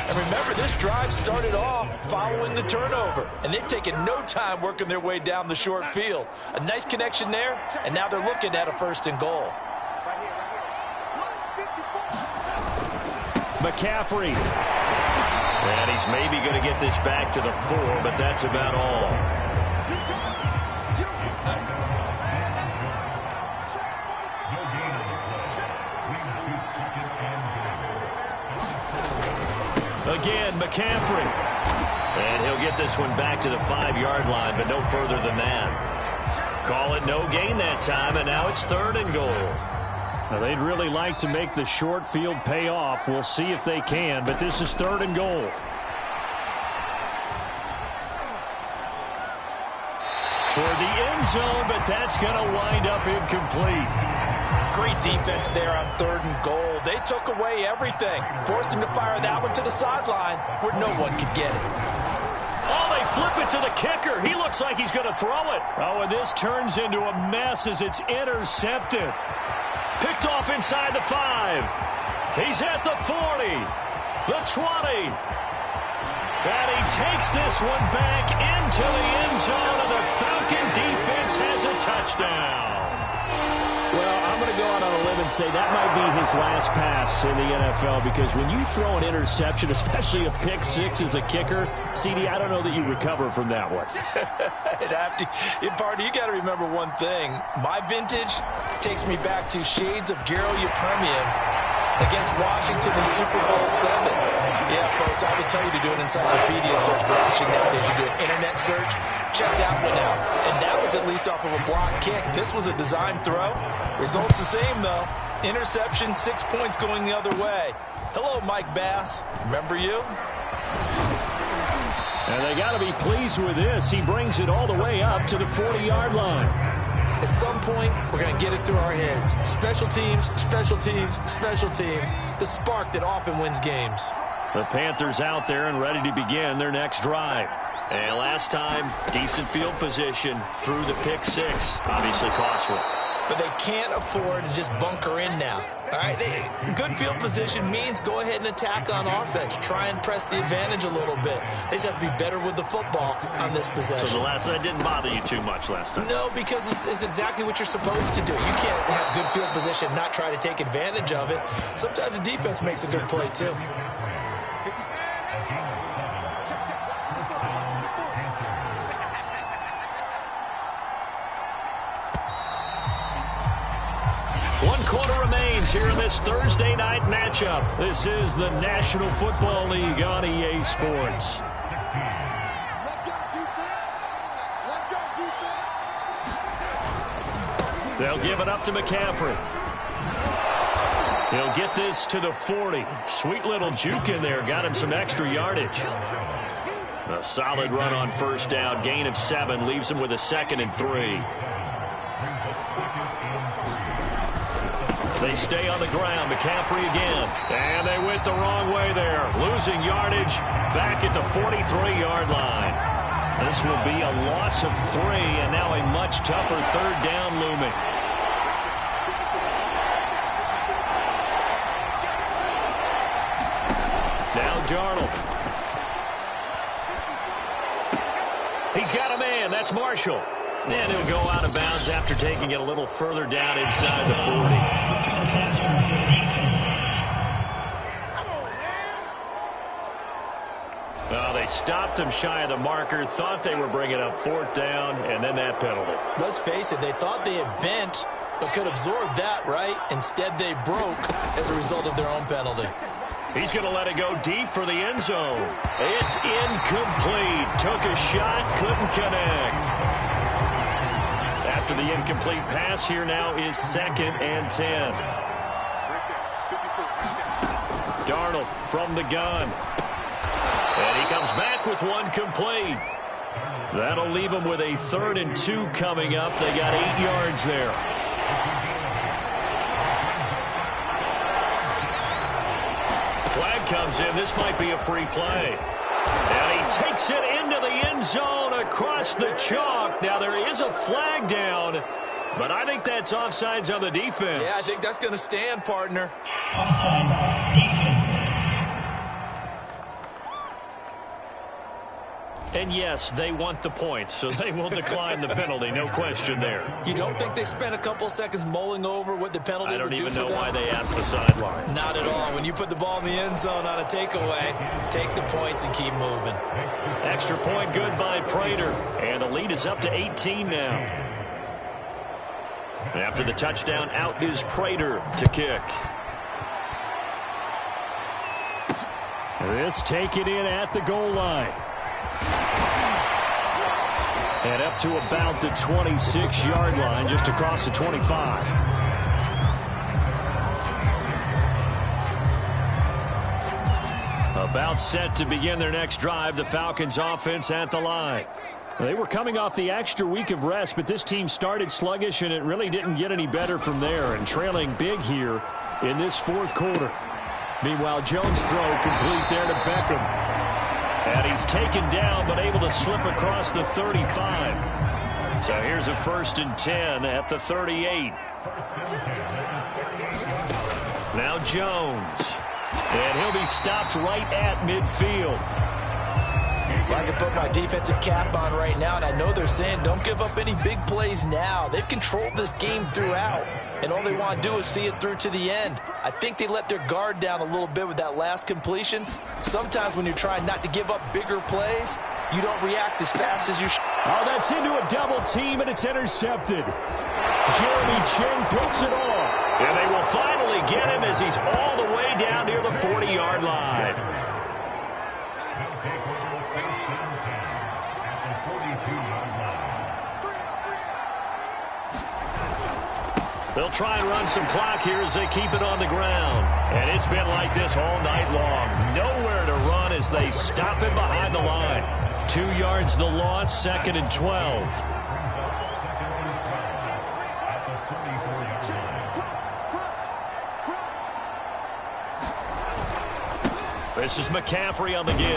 And remember, this drive started off following the turnover. And they've taken no time working their way down the short field. A nice connection there, and now they're looking at a 1st and goal. McCaffrey. And he's maybe going to get this back to the 4, but that's about all. Again, McCaffrey. And he'll get this one back to the 5-yard line, but no further than that. Call it no gain that time, and now it's 3rd and goal. Now, they'd really like to make the short field pay off. We'll see if they can, but this is 3rd and goal. Toward the end zone, but that's going to wind up incomplete. Great defense there on 3rd and goal. They took away everything. Forced him to fire that one to the sideline where no one could get it. Oh, they flip it to the kicker. He looks like he's going to throw it. Oh, and this turns into a mess as it's intercepted. Picked off inside the 5. He's at the 40, the 20. And he takes this one back into the end zone, and the Falcon defense has a touchdown. Well, I'm going to go out on a limb and say that might be his last pass in the NFL, because when you throw an interception, especially a pick 6 as a kicker, CD, I don't know that you recover from that one. Barney, you got to remember one thing. My vintage takes me back to shades of Garo Yepremian against Washington in Super Bowl 7. Yeah, folks, I would tell you to do an encyclopedia search, but actually nowadays you do an internet search. Check that one out. And that was at least off of a block kick. This was a design throw. Results the same, though. Interception, 6 points going the other way. Hello, Mike Bass. Remember you? And they got to be pleased with this. He brings it all the way up to the 40-yard line. At some point, we're going to get it through our heads. Special teams, special teams, special teams. The spark that often wins games. The Panthers out there and ready to begin their next drive. And last time, decent field position through the pick six. Obviously costly. But they can't afford to just bunker in now. All right, good field position means go ahead and attack on offense. Try and press the advantage a little bit. They just have to be better with the football on this possession. So that didn't bother you too much last time? No, because it's exactly what you're supposed to do. You can't have good field position and not try to take advantage of it. Sometimes the defense makes a good play, too. One quarter remains here in this Thursday night matchup. This is the National Football League on EA Sports. They'll give it up to McCaffrey. He'll get this to the 40. Sweet little juke in there. Got him some extra yardage. A solid run on first down. Gain of 7. Leaves him with a 2nd and 3. They stay on the ground. McCaffrey again. And they went the wrong way there. Losing yardage back at the 43-yard line. This will be a loss of 3, and now a much tougher 3rd down looming. Now Darnold. He's got a man. That's Marshall. And he'll go out of bounds after taking it a little further down inside the 40. They stopped him shy of the marker, thought they were bringing up 4th down, and then that penalty. Let's face it, they thought they had bent, but could absorb that, right? Instead, they broke as a result of their own penalty. He's going to let it go deep for the end zone. It's incomplete. Took a shot, couldn't connect. After the incomplete pass, here now is 2nd and 10. Darnold from the gun. And he comes back with one complete. That'll leave him with a 3rd and 2 coming up. They got 8 yards there. Flag comes in. This might be a free play. And he takes it into the end zone across the chalk. Now there is a flag down, but I think that's offsides on the defense. Yeah, I think that's going to stand, partner. Offside, defense. And yes, they want the points, so they will decline the penalty. No question there. You don't think they spent a couple seconds mulling over what the penalty would do for them? I don't even know why they asked the sideline. Not at all. When you put the ball in the end zone on a takeaway, take the points and keep moving. Extra point good by Prater. And the lead is up to 18 now. After the touchdown, out is Prater to kick. This taken in at the goal line. And up to about the 26-yard line, just across the 25. About set to begin their next drive, the Falcons offense at the line. They were coming off the extra week of rest, but this team started sluggish, and it really didn't get any better from there, and trailing big here in this 4th quarter. Meanwhile, Jones' throw complete there to Beckham. And he's taken down, but able to slip across the 35. So here's a 1st and 10 at the 38. Now Jones. And he'll be stopped right at midfield. I can put my defensive cap on right now, and I know they're saying don't give up any big plays now. They've controlled this game throughout, and all they want to do is see it through to the end. I think they let their guard down a little bit with that last completion. Sometimes when you're trying not to give up bigger plays, you don't react as fast as you should. Oh, that's into a double team, and it's intercepted. Jeremy Chinn picks it off. And they will finally get him as he's all the way down near the 40-yard line. They'll try and run some clock here as they keep it on the ground. And it's been like this all night long. Nowhere to run as they stop him behind the line. 2 yards the loss, 2nd and 12. This is McCaffrey on the give.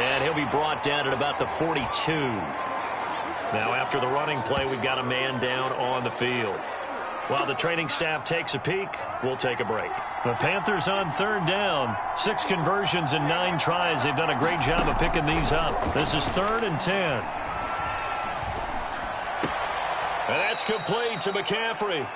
And he'll be brought down at about the 42. Now, after the running play, we've got a man down on the field. While the training staff takes a peek, we'll take a break. The Panthers on third down. 6 conversions and 9 tries. They've done a great job of picking these up. This is 3rd and 10. And that's complete to McCaffrey.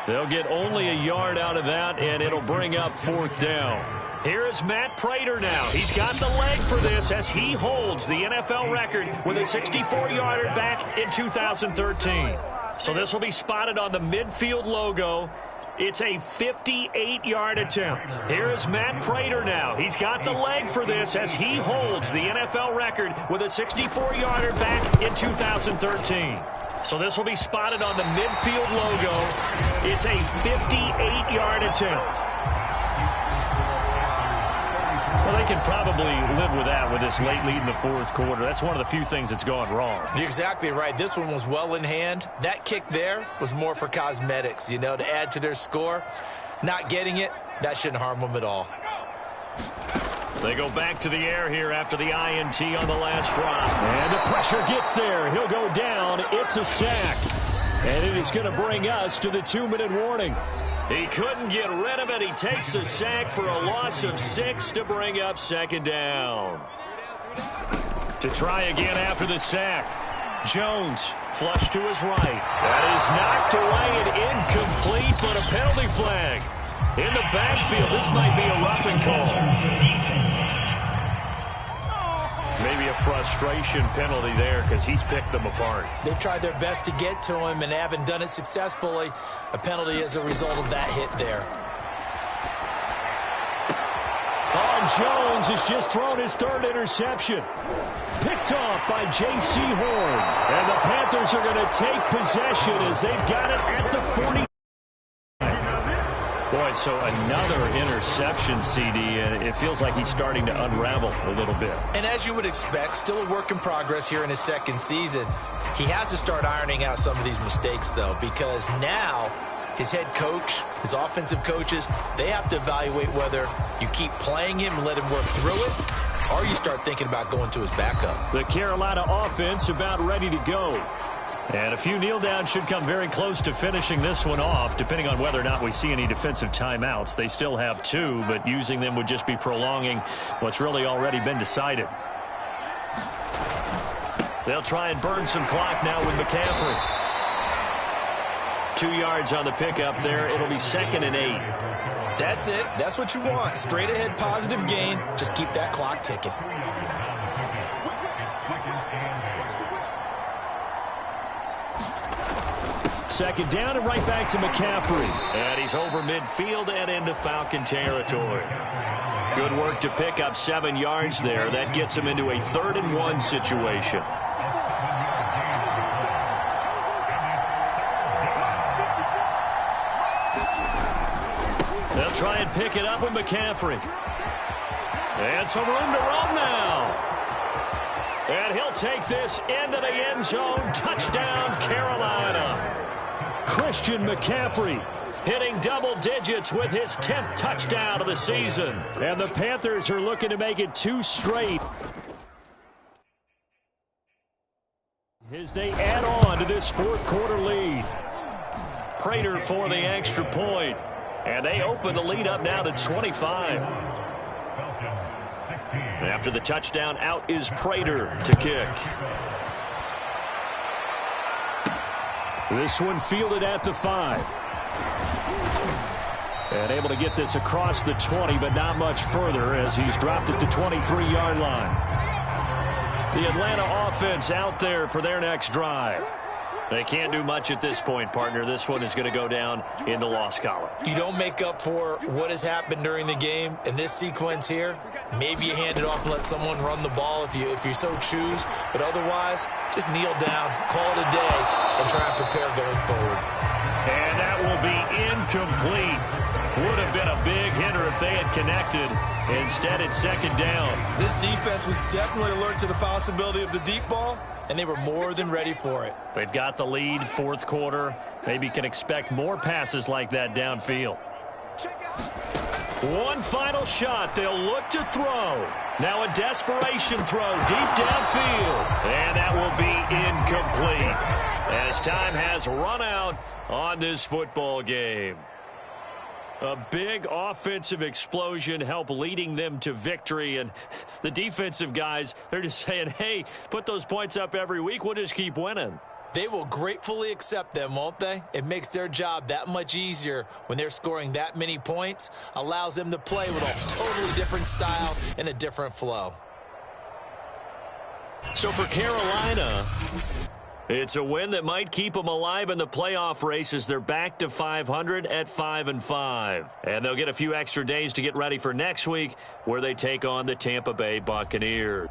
They'll get only a yard out of that, and it'll bring up 4th down. Here is Matt Prater now. He's got the leg for this as he holds the NFL record with a 64-yarder back in 2013. So this will be spotted on the midfield logo. It's a 58-yard attempt. Here is Matt Prater now. He's got the leg for this as he holds the NFL record with a 64-yarder back in 2013. So this will be spotted on the midfield logo. It's a 58-yard attempt. Well, they can probably live with that with this late lead in the 4th quarter. That's one of the few things that's gone wrong. You're exactly right. This one was well in hand. That kick there was more for cosmetics, you know, to add to their score. Not getting it, that shouldn't harm them at all. They go back to the air here after the INT on the last drive. And the pressure gets there. He'll go down. It's a sack. And it is going to bring us to the 2-minute warning. He couldn't get rid of it. He takes a sack for a loss of 6 to bring up 2nd down. To try again after the sack. Jones flush to his right. That is knocked away and incomplete, but a penalty flag. In the backfield, this might be a roughing call. Maybe a frustration penalty there because he's picked them apart. They've tried their best to get to him and haven't done it successfully. A penalty as a result of that hit there. Jones has just thrown his 3rd interception. Picked off by J.C. Horn. And the Panthers are going to take possession as they've got it at the 40. Boy, so another interception, CD, and it feels like he's starting to unravel a little bit. And as you would expect, still a work in progress here in his 2nd season. He has to start ironing out some of these mistakes, though, because now his head coach, his offensive coaches, they have to evaluate whether you keep playing him and let him work through it, or you start thinking about going to his backup. The Carolina offense about ready to go. And a few kneel downs should come very close to finishing this one off, depending on whether or not we see any defensive timeouts. They still have 2, but using them would just be prolonging what's really already been decided. They'll try and burn some clock now with McCaffrey. 2 yards on the pickup there. It'll be 2nd and 8. That's it. That's what you want. Straight ahead positive gain. Just keep that clock ticking. Second down and right back to McCaffrey. And he's over midfield and into Falcon territory. Good work to pick up 7 yards there. That gets him into a 3rd and 1 situation. They'll try and pick it up with McCaffrey. And some room to run now. And he'll take this into the end zone. Touchdown, Carolina. Christian McCaffrey hitting double digits with his 10th touchdown of the season. And the Panthers are looking to make it 2 straight as they add on to this 4th quarter lead. Prater for the extra point. And they open the lead up now to 25. After the touchdown, out is Prater to kick. This one fielded at the 5. And able to get this across the 20, but not much further as he's dropped it to 23-yard line. The Atlanta offense out there for their next drive. They can't do much at this point, partner. This one is going to go down in the loss column. You don't make up for what has happened during the game in this sequence here. Maybe you hand it off and let someone run the ball if you so choose. But otherwise, just kneel down, call it a day, and try and prepare going forward. And that will be incomplete. Would have been a big hitter if they had connected. Instead, it's 2nd down. This defense was definitely alert to the possibility of the deep ball, and they were more than ready for it. They've got the lead, 4th quarter. Maybe can expect more passes like that downfield. One final shot. They'll look to throw. Now a desperation throw deep downfield. And that will be incomplete as time has run out on this football game. A big offensive explosion helped leading them to victory. And the defensive guys, they're just saying, hey, put those points up every week. We'll just keep winning. They will gratefully accept them, won't they? It makes their job that much easier when they're scoring that many points. Allows them to play with a totally different style and a different flow. So for Carolina, it's a win that might keep them alive in the playoff race as they're back to 500 at 5-5. And they'll get a few extra days to get ready for next week where they take on the Tampa Bay Buccaneers.